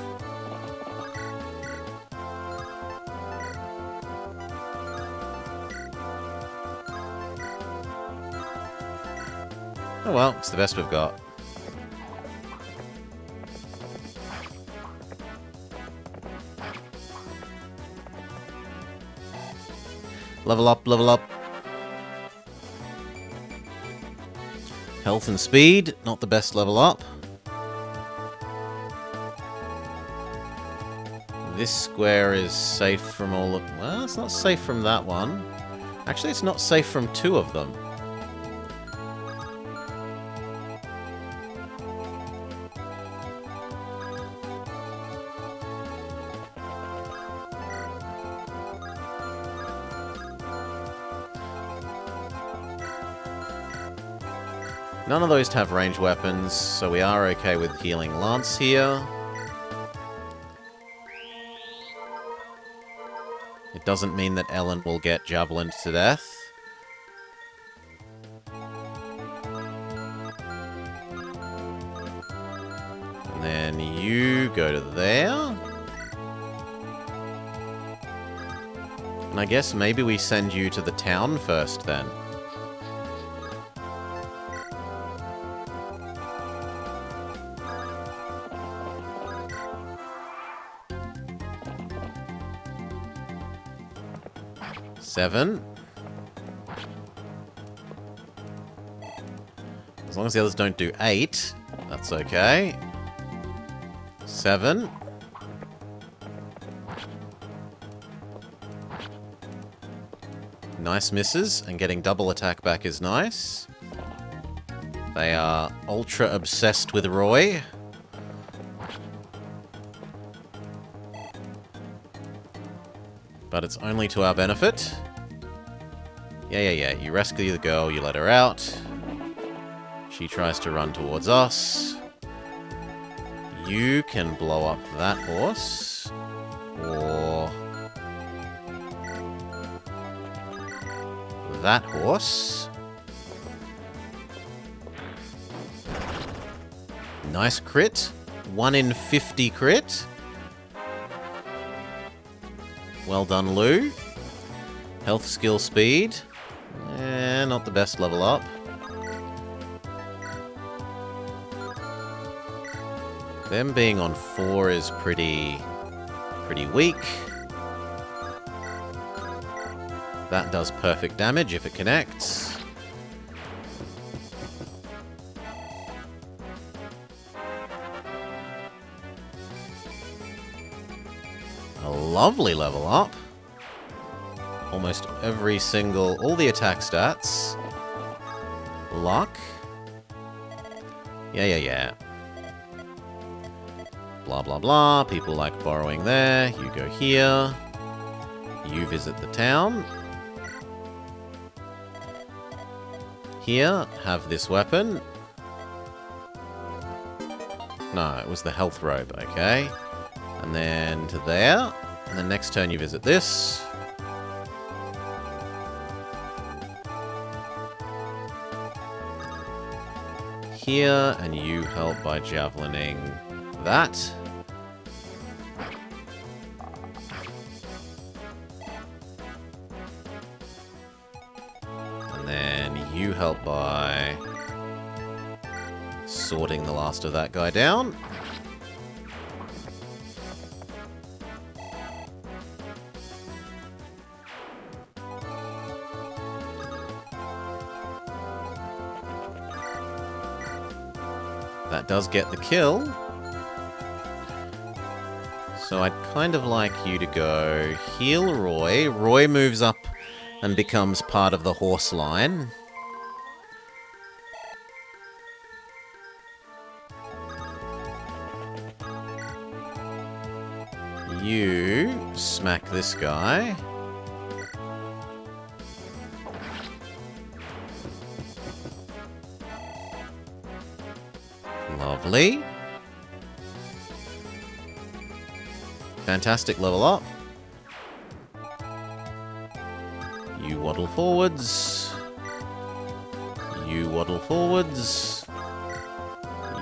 Oh well, it's the best we've got. Level up, level up. Health and speed, not the best level up. This square is safe from all of... Well, it's not safe from that one. Actually, it's not safe from 2 of them. None of those have ranged weapons, so we are okay with healing Lance here. It doesn't mean that Ellen will get javelined to death. And then you go to there. And I guess maybe we send you to the town first then. Seven. As long as the others don't do 8, that's okay. 7. Nice misses, and getting double attack back is nice. They are ultra obsessed with Roy. But it's only to our benefit. Yeah. You rescue the girl, you let her out. She tries to run towards us. You can blow up that horse. Or... that horse. Nice crit. 1 in 50 crit. Well done, Lou. Health, skill, speed. Not the best level up. Them being on 4 is pretty weak. That does perfect damage if it connects. A lovely level up. Almost every single... all the attack stats. Luck. Yeah. Blah, blah, blah. People like borrowing there. You go here. You visit the town. Here, have this weapon. No, it was the health robe, okay. And then to there. And then next turn you visit this. Here, and you help by javelining that. And then you help by sorting the last of that guy down. That does get the kill. So I'd kind of like you to go heal Roy. Roy moves up and becomes part of the horse line. You smack this guy. Lovely. Fantastic level up. You waddle forwards. You waddle forwards.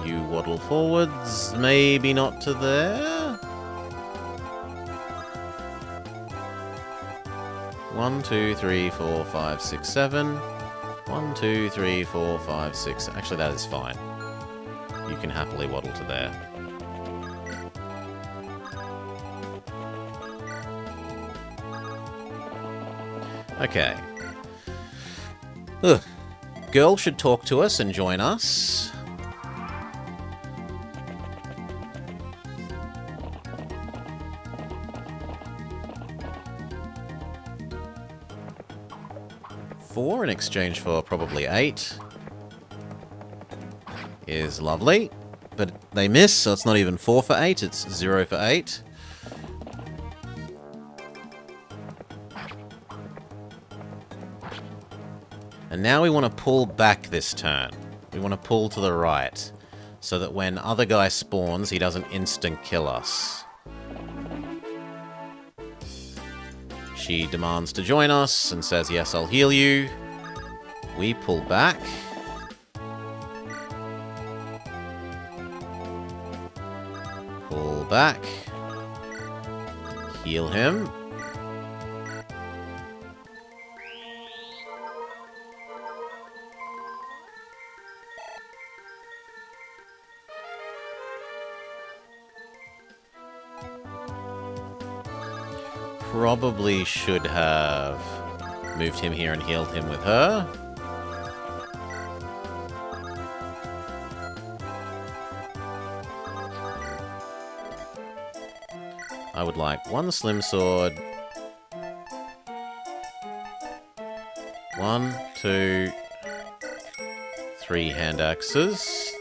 You waddle forwards. Maybe not to there. 1, 2, 3, 4, 5, 6, 7. 1, 2, 3, 4, 5, 6. Actually, that is fine. You can happily waddle to there. Okay. Ugh. Girl should talk to us and join us. Four in exchange for probably 8 is lovely. But they miss, so it's not even 4 for 8, it's 0 for 8. And now we want to pull back this turn. We want to pull to the right, so that when other guy spawns, he doesn't instant kill us. She demands to join us and says, yes, I'll heal you. We pull back. Pull back. Heal him. Probably should have moved him here and healed him with her. I would like 1 slim sword. 1, 2, 3 hand axes.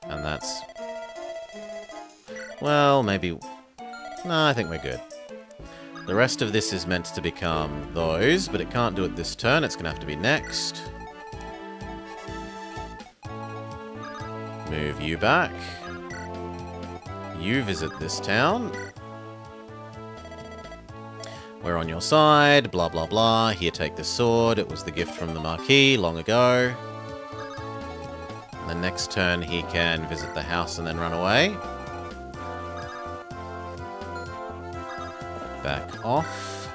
And that's... well, maybe... no, I think we're good. The rest of this is meant to become those, but it can't do it this turn. It's going to have to be next. Move you back. You visit this town. We're on your side, blah, blah, blah. Here, take this sword. It was the gift from the Marquis long ago. And next turn he can visit the house and then run away. Back off.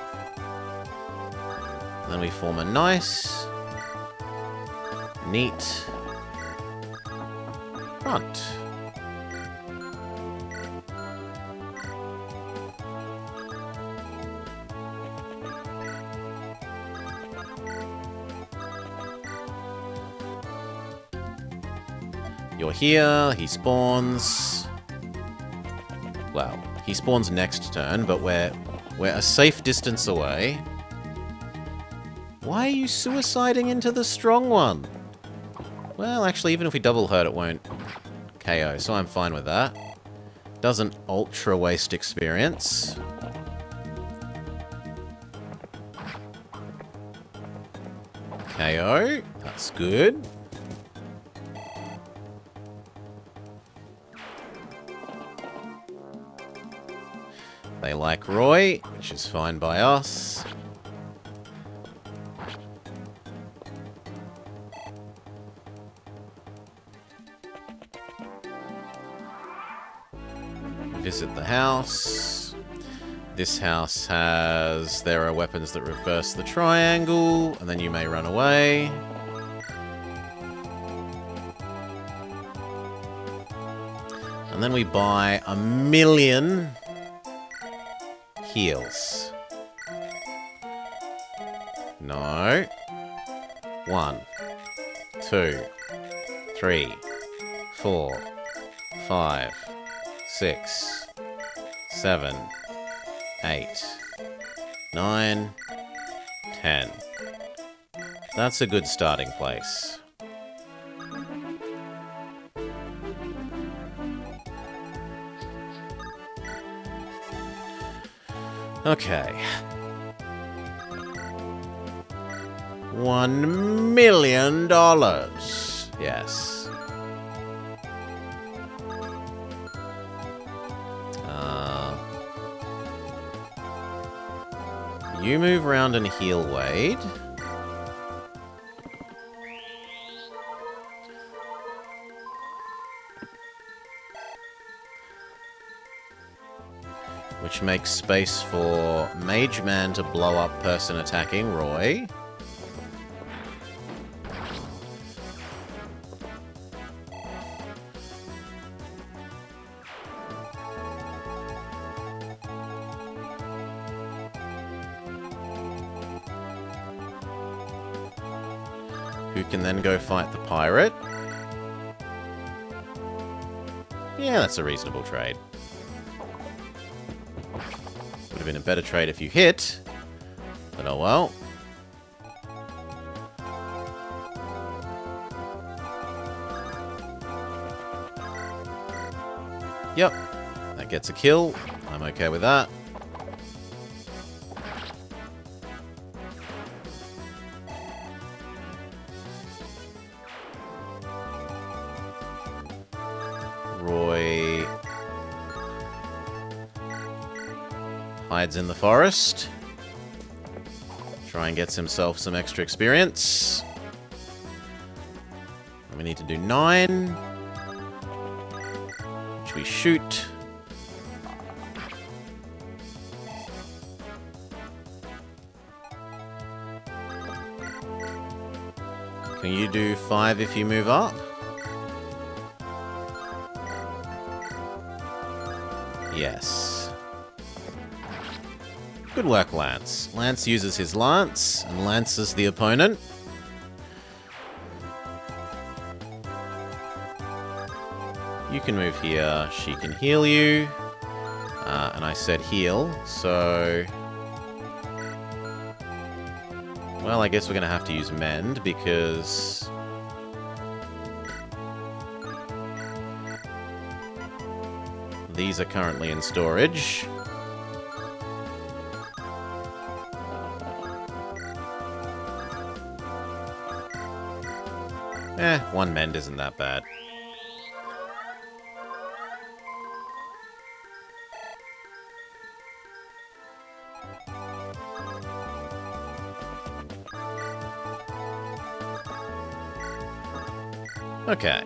Then we form a nice, neat front. You're here, he spawns. Well, he spawns next turn, but we're a safe distance away. Why are you suiciding into the strong one? Well, actually, even if we double hurt, it won't KO, so I'm fine with that. Doesn't ultra waste experience. KO, that's good. They like Roy, which is fine by us. Visit the house. This house has... There are weapons that reverse the triangle, and then you may run away. And then we buy 1,000,000 heals. No. 1, 2, 3, 4, 5, 6, 7, 8, 9, 10. That's a good starting place. Okay. $1 million. Yes. You move around and heal Wade. Which makes space for Mage Man to blow up person attacking Roy. Who can then go fight the pirate. Yeah, that's a reasonable trade. Would have been a better trade if you hit, but oh well. Yep, that gets a kill. I'm okay with that. Roy hides in the forest. Try and gets himself some extra experience. And we need to do 9. Which we shoot. Can you do 5 if you move up? Yes. Good work, Lance. Lance uses his lance and lances the opponent. You can move here. She can heal you. And I said heal, so... Well, I guess we're going to have to use mend because... These are currently in storage. One mend isn't that bad. Okay.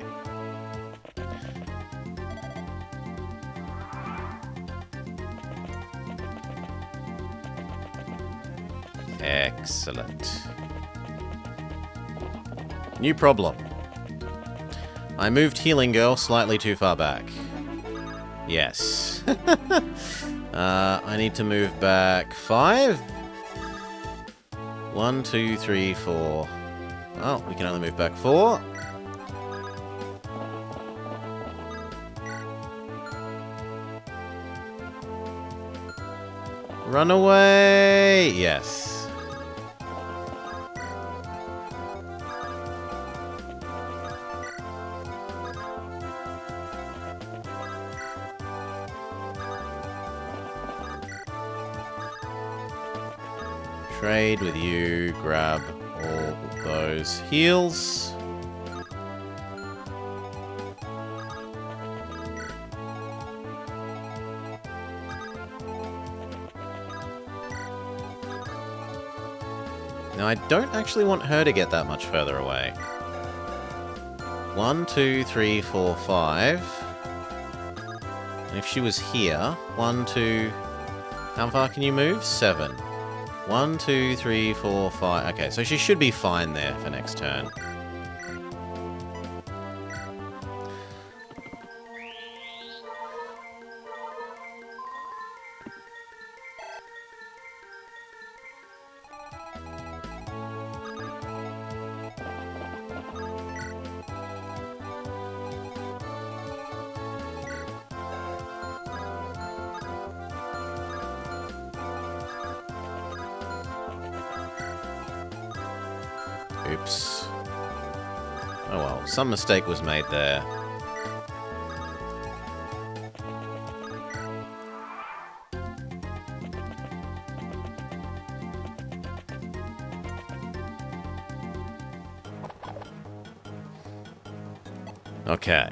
Excellent. New problem. I moved Healing Girl slightly too far back. Yes. I need to move back 5. 1, 2, 3, 4. Oh, we can only move back 4. Run away! Yes. Trade with you, grab all those heals. Now, I don't actually want her to get that much further away. 1, 2, 3, 4, 5. And if she was here, 1, 2... How far can you move? 7. 1, 2, 3, 4, 5... Okay, so she should be fine there for next turn. Oops. Oh well, some mistake was made there. Okay.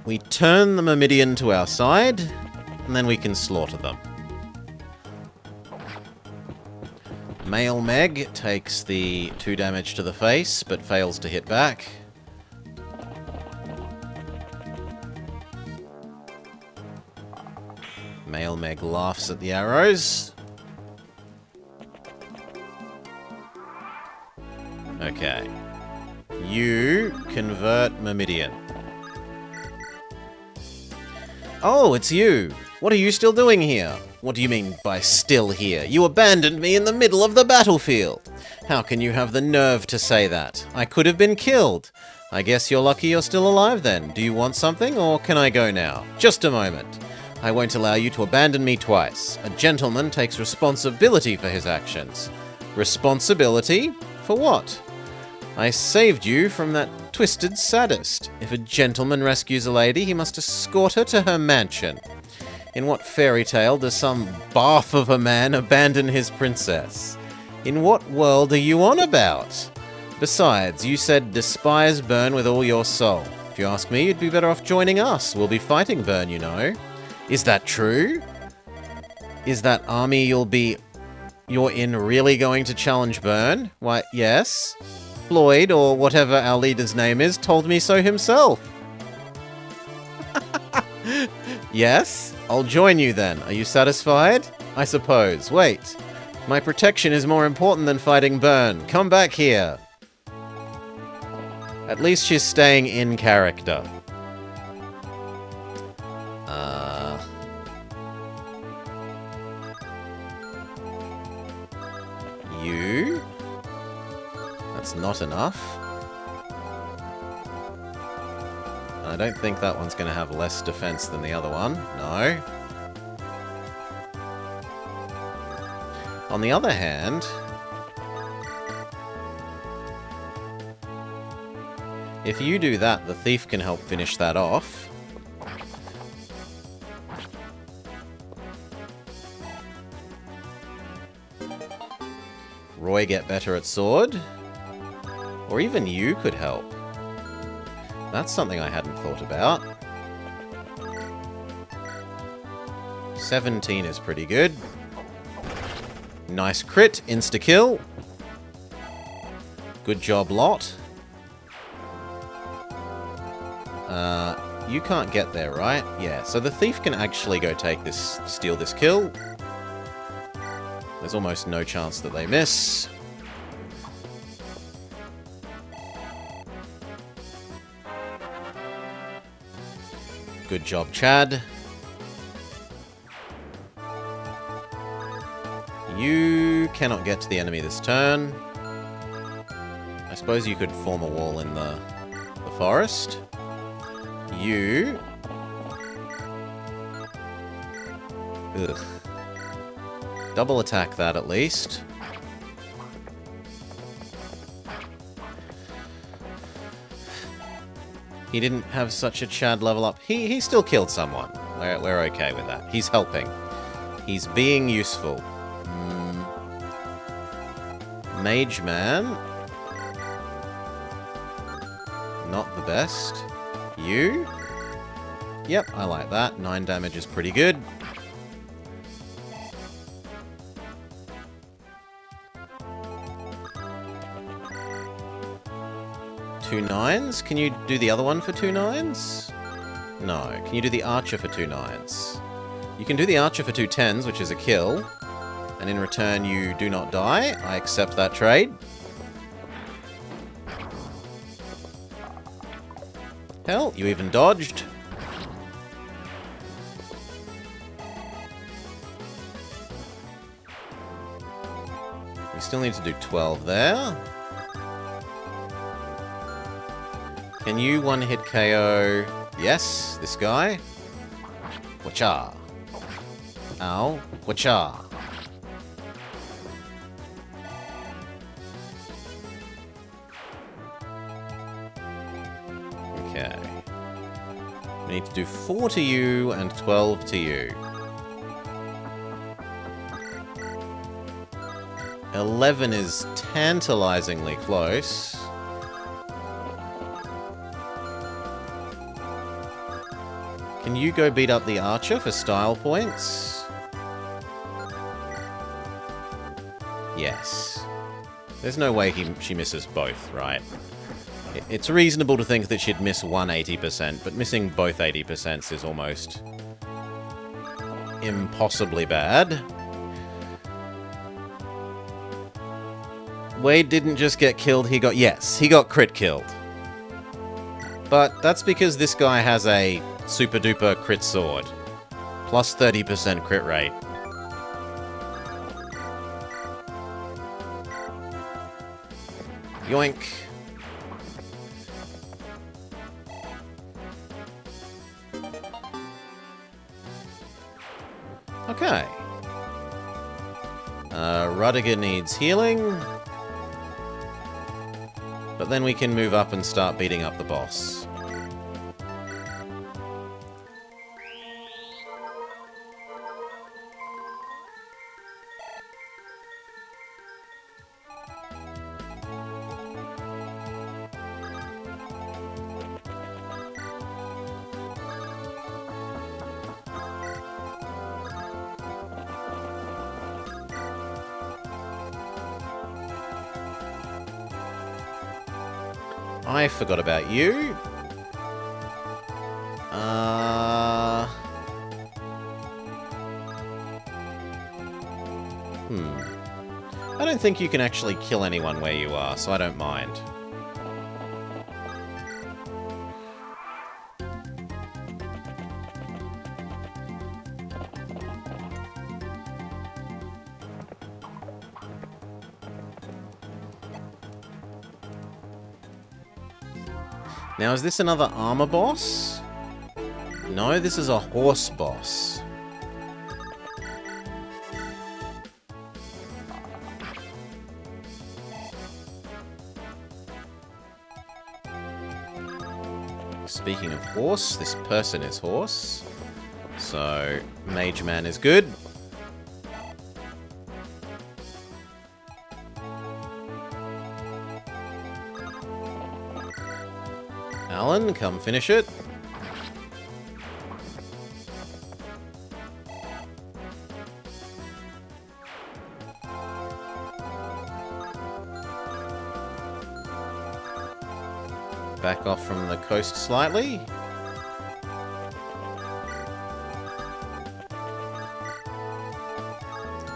We turn the Myrmidian to our side, and then we can slaughter them. Male Meg takes the 2 damage to the face, but fails to hit back. Male Meg laughs at the arrows. Okay. You convert Myrmidian. Oh, it's you! What are you still doing here? What do you mean by still here? You abandoned me in the middle of the battlefield! How can you have the nerve to say that? I could have been killed. I guess you're lucky you're still alive then. Do you want something, or can I go now? Just a moment. I won't allow you to abandon me twice. A gentleman takes responsibility for his actions. Responsibility? For what? I saved you from that twisted sadist. If a gentleman rescues a lady, he must escort her to her mansion. In what fairy tale does some barf of a man abandon his princess? In what world are you on about? Besides, you said despise Byrne with all your soul. If you ask me, you'd be better off joining us. We'll be fighting Byrne, you know. Is that true? Is that army you're in really going to challenge Byrne? Why, yes. Floyd, or whatever our leader's name is, told me so himself. Yes? I'll join you then. Are you satisfied? I suppose. Wait. My protection is more important than fighting Byrne. Come back here. At least she's staying in character. You? That's not enough. I don't think that one's going to have less defense than the other one. No. On the other hand, if you do that, the thief can help finish that off. Roy get better at sword? Or even you could help. That's something I hadn't thought about. 17 is pretty good. Nice crit, insta-kill. Good job, Lot. You can't get there, right? Yeah, so the thief can actually go steal this kill. There's almost no chance that they miss. Good job, Chad. You cannot get to the enemy this turn. I suppose you could form a wall in the forest. You... Ugh. Double attack that at least. He didn't have such a Chad level up. He still killed someone. We're okay with that. He's helping. He's being useful. Mage Man. Not the best. You? Yep, I like that. 9 damage is pretty good. Two 9s? Can you do the other one for 2 9s? No. Can you do the archer for 2 9s? You can do the archer for 2 10s, which is a kill. And in return, you do not die. I accept that trade. Hell, you even dodged. You still need to do 12 there. Can you one-hit KO? Yes, this guy. Wacha. Ow. Wacha. Okay. We need to do 4 to you and 12 to you. 11 is tantalizingly close. Can you go beat up the archer for style points? Yes. There's no way she misses both, right? It's reasonable to think that she'd miss one 80%, but missing both 80% is almost impossibly bad. Wade didn't just get killed, he got crit killed. But that's because this guy has a super duper crit sword. Plus 30% crit rate. Yoink. Okay. Rudiger needs healing. But then we can move up and start beating up the boss. I forgot about you. I don't think you can actually kill anyone where you are, so I don't mind. Now, is this another armor boss? No, this is a horse boss. Speaking of horse, this person is horse. So, Mage Man is good. Alan, come finish it. Back off from the coast slightly.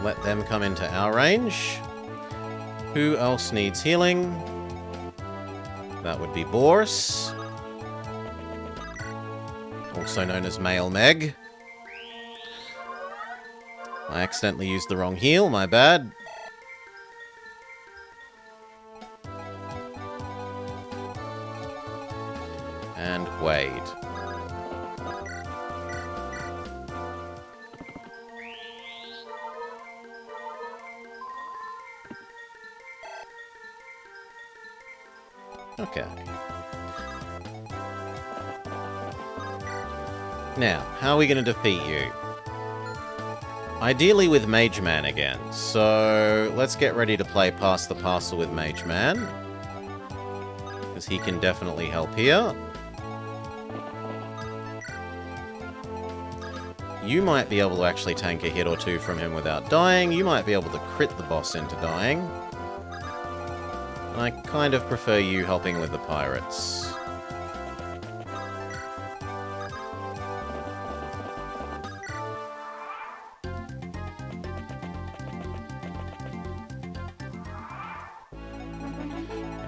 Let them come into our range. Who else needs healing? That would be Boris. also known as Male Meg. I accidentally used the wrong heal, my bad. And Wade. Okay. Now, how are we going to defeat you? Ideally with Mage Man again, so let's get ready to play Pass the Parcel with Mage Man, because he can definitely help here. You might be able to actually tank a hit or two from him without dying. You might be able to crit the boss into dying. I kind of prefer you helping with the pirates.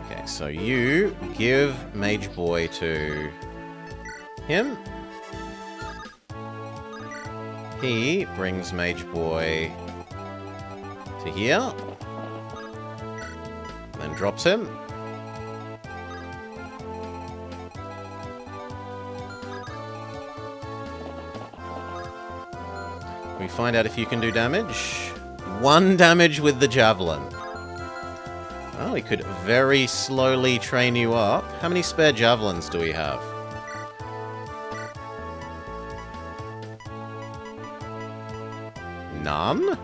Okay, so you give Mage Boy to him. He brings Mage Boy to here. Then drops him. We find out if you can do damage. 1 damage with the javelin. Oh, we could very slowly train you up. How many spare javelins do we have? None?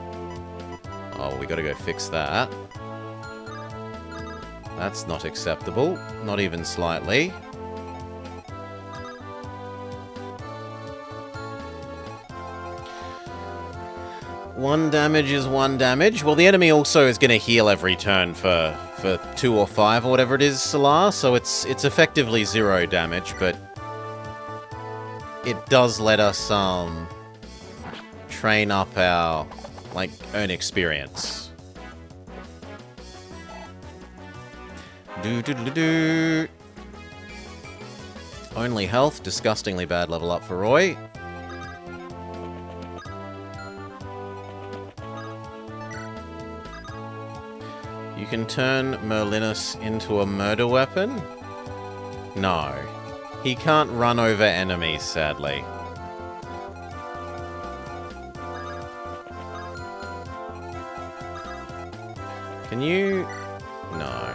Oh, we gotta go fix that. That's not acceptable. Not even slightly. One damage is 1 damage. Well, the enemy also is going to heal every turn for 2 or 5 or whatever it is, Solar, so it's effectively 0 damage, but it does let us train up our, like, earn experience. Do. Only health, disgustingly bad level up for Roy. You can turn Merlinus into a murder weapon? No. He can't run over enemies, sadly. Can you... No.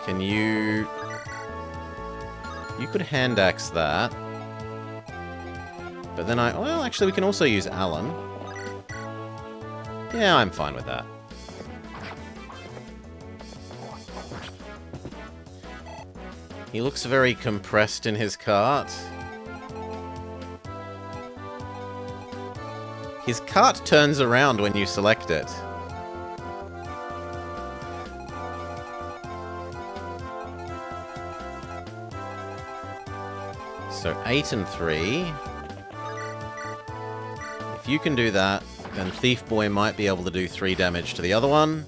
Can you... You could hand axe that. But then well, actually, we can also use Alan. Yeah, I'm fine with that. He looks very compressed in his cart. His cart turns around when you select it. So 8 and 3. If you can do that, then Thief Boy might be able to do 3 damage to the other one.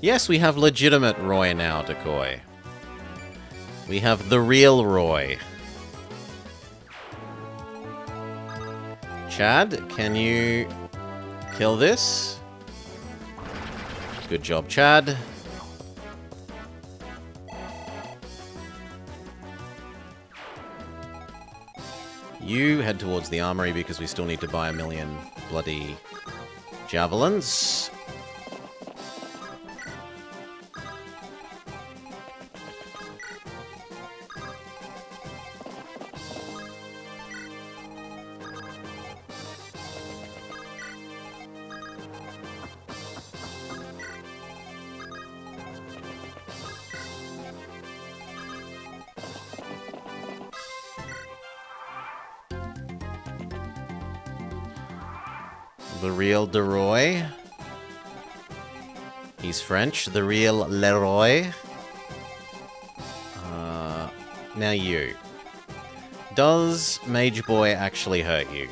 Yes, we have legitimate Roy now, Decoy. We have the real Roy. Chad, can you kill this? Good job, Chad. You head towards the armory because we still need to buy 1 million bloody javelins. The real Deroy. He's French. The real Leroy. Now you. Does Mage Boy actually hurt you?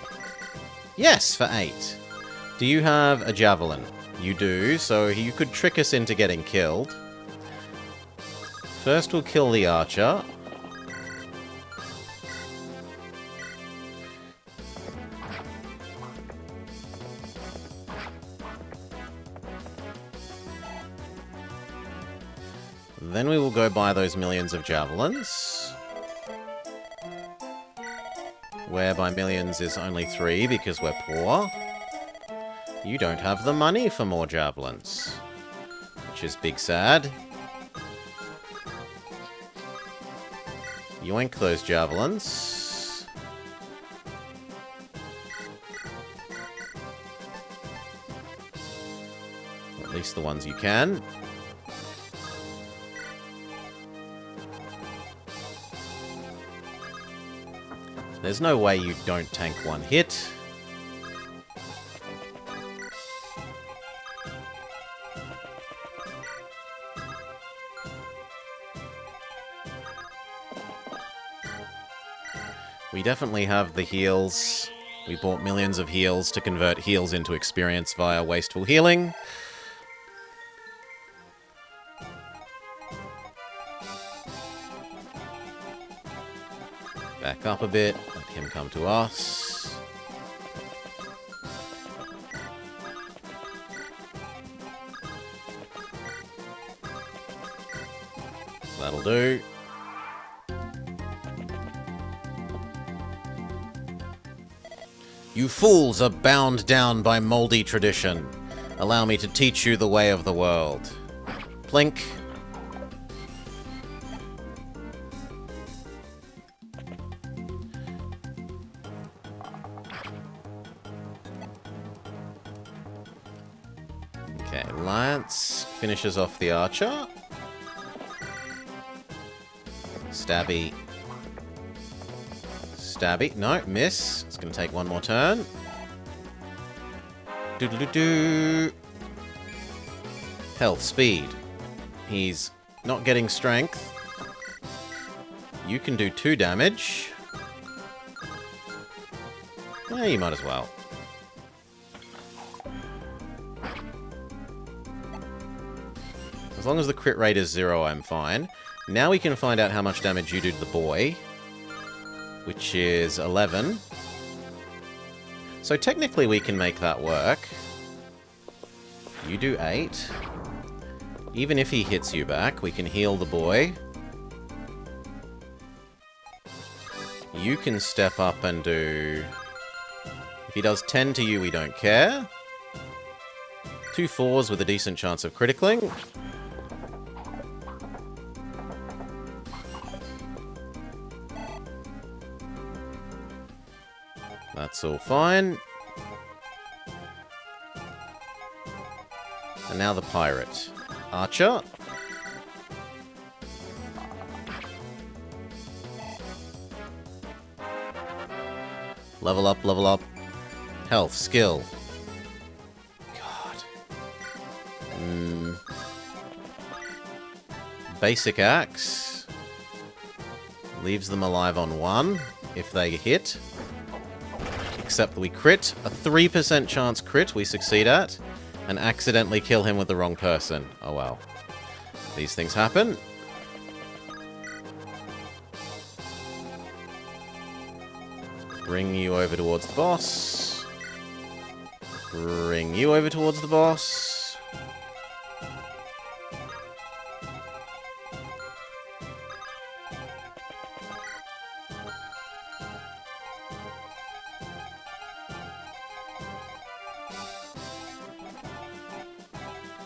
Yes, for 8. Do you have a javelin? You do, so you could trick us into getting killed. First we'll kill the archer. Then we will go buy those millions of javelins. Where by millions is only 3 because we're poor. You don't have the money for more javelins. Which is big sad. Yoink those javelins. Or at least the ones you can. There's no way you don't tank one hit. We definitely have the heals. We bought millions of heals to convert heals into experience via wasteful healing. Back up a bit, let him come to us. That'll do. You fools are bound down by moldy tradition. Allow me to teach you the way of the world. Plink. Okay, Lance finishes off the archer. Stabby. Stabby. No, miss. It's going to take one more turn. Doo-doo-doo-doo. Health, speed. He's not getting strength. You can do 2 damage. Yeah, you might as well. As long as the crit rate is 0, I'm fine. Now we can find out how much damage you do to the boy. Which is 11. So technically we can make that work. You do 8. Even if he hits you back, we can heal the boy. You can step up and do... If he does 10 to you, we don't care. 2 4s with a decent chance of criticalling. That's all fine. And now the pirate. Archer. Level up, level up. Health, skill. God. Basic axe. Leaves them alive on 1 if they hit. Except that we crit. A 3% chance crit we succeed at. And accidentally kill him with the wrong person. Oh well. These things happen. Bring you over towards the boss. Bring you over towards the boss.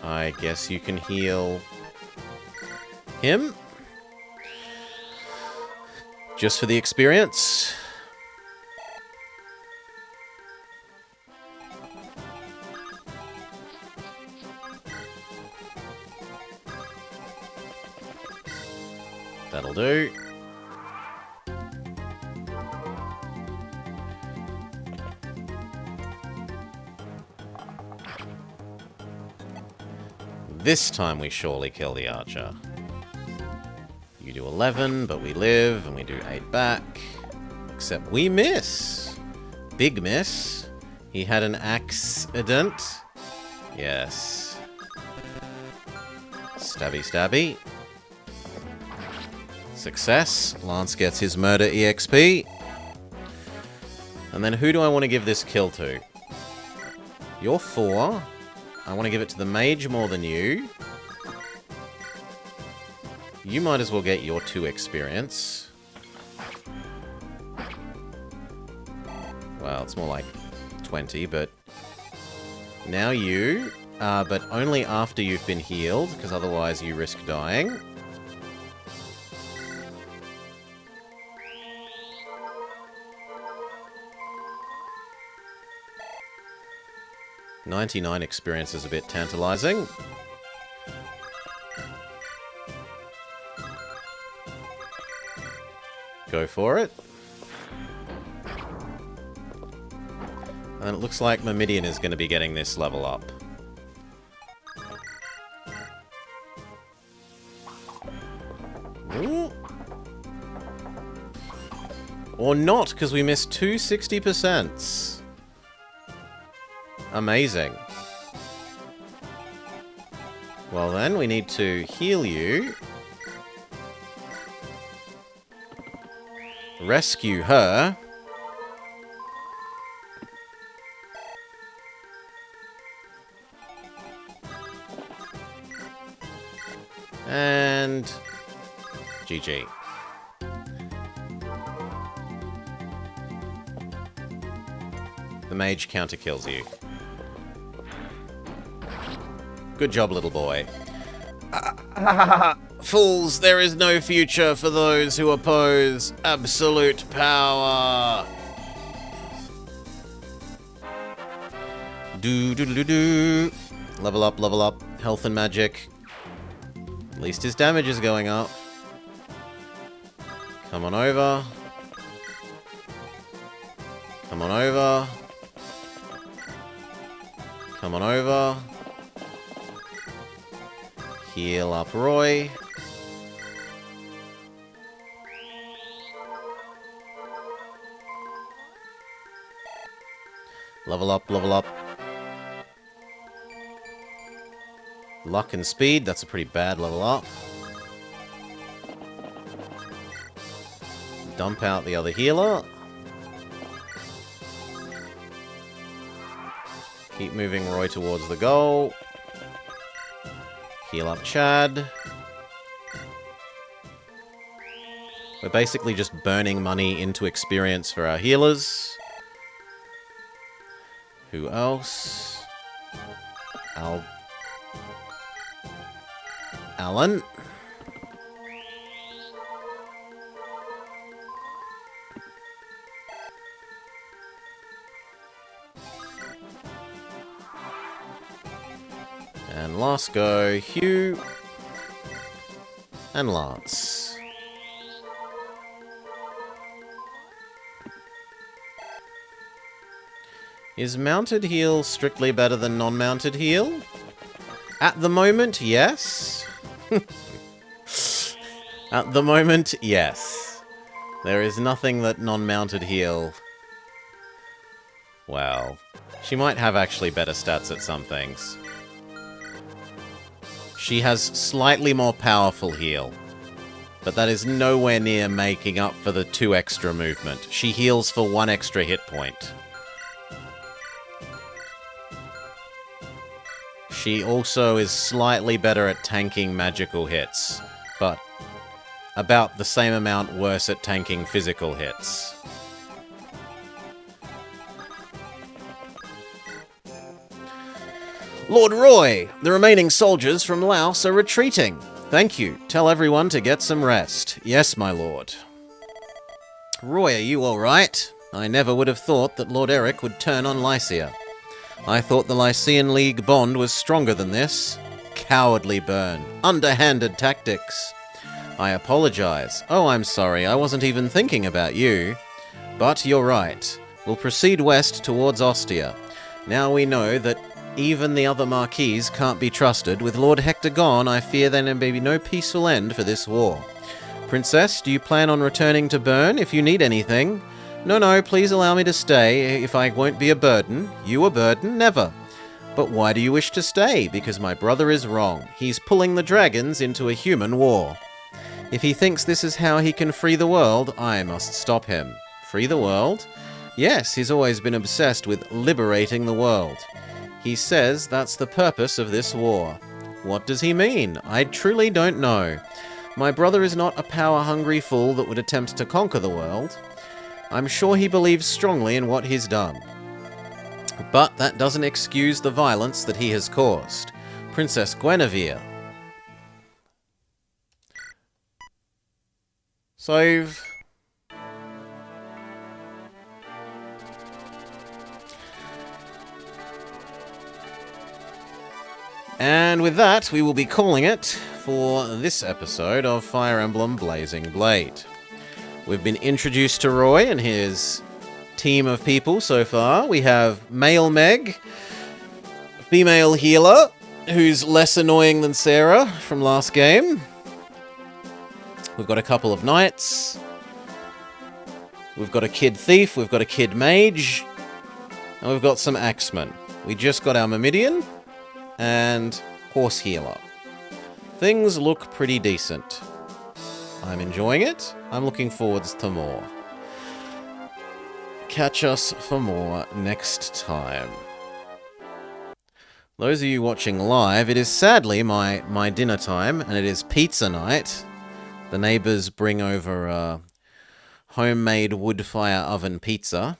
I guess you can heal him. Just for the experience. That'll do. This time we surely kill the archer. You do 11, but we live, and we do 8 back. Except we miss. Big miss. He had an accident. Yes. Stabby, stabby. Success. Lance gets his murder EXP. And then who do I want to give this kill to? You're 4. I want to give it to the mage more than you. you might as well get your 2 experience. Well, it's more like 20, but... Now you, but only after you've been healed, because otherwise you risk dying. $99 experience is a bit tantalizing. Go for it. And it looks like Myrmidian is going to be getting this level up. Ooh. Or not, because we missed 2 60%. Amazing. Well then, we need to heal you. Rescue her. And... GG. The mage counter-kills you. Good job, little boy. Fools, there is no future for those who oppose absolute power. Do. Level up, level up. Health and magic. At least his damage is going up. Come on over. Come on over. Come on over. Heal up Roy. Level up, level up. Luck and speed, that's a pretty bad level up. Dump out the other healer. Keep moving Roy towards the goal. Heal up Chad. We're basically just burning money into experience for our healers. Who else? Alan. And last go, Hugh. And Lance. Is mounted heal strictly better than non-mounted heal? At the moment, yes. At the moment, yes. There is nothing that non-mounted heal... Well, she might have actually better stats at some things. She has slightly more powerful heal, but that is nowhere near making up for the 2 extra movement. She heals for 1 extra hit point. She also is slightly better at tanking magical hits, but about the same amount worse at tanking physical hits. Lord Roy, the remaining soldiers from Laos are retreating. Thank you. Tell everyone to get some rest. Yes, my lord. Roy, are you all right? I never would have thought that Lord Eric would turn on Lycia. I thought the Lycian League bond was stronger than this. Cowardly burn. Underhanded tactics. I apologize. Oh, I'm sorry. I wasn't even thinking about you. But you're right. We'll proceed west towards Ostia. Now we know that even the other marquis can't be trusted. With Lord Hector gone, I fear there may be no peaceful end for this war. Princess, do you plan on returning to Bern if you need anything? No, please allow me to stay, if I won't be a burden. You a burden? Never. But why do you wish to stay? Because my brother is wrong. He's pulling the dragons into a human war. If he thinks this is how he can free the world, I must stop him. Free the world? Yes, he's always been obsessed with liberating the world. He says that's the purpose of this war. What does he mean? I truly don't know. My brother is not a power-hungry fool that would attempt to conquer the world. I'm sure he believes strongly in what he's done. But that doesn't excuse the violence that he has caused. Princess Guinevere. Save. And with that, we will be calling it for this episode of Fire Emblem Blazing Blade. We've been introduced to Roy and his team of people so far. We have Male Meg, female healer, who's less annoying than Sarah from last game. We've got a couple of knights. We've got a kid thief. We've got a kid mage. And we've got some axemen. We just got our Myrmidon and horse healer. Things look pretty decent. I'm enjoying it. I'm looking forwards to more. Catch us for more next time. Those of you watching live, it is sadly my dinner time, and it is pizza night. The neighbours bring over homemade wood fire oven pizza.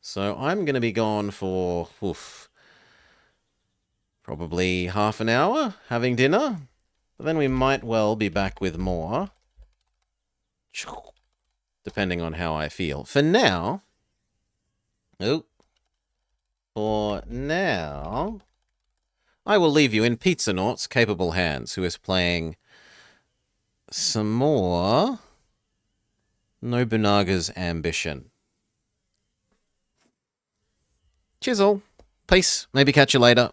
So I'm going to be gone for probably half an hour having dinner. But then we might well be back with more. Depending on how I feel. For now, I will leave you in Pizzanaught's capable hands, who is playing some more Nobunaga's Ambition. Chisel. Peace. Maybe catch you later.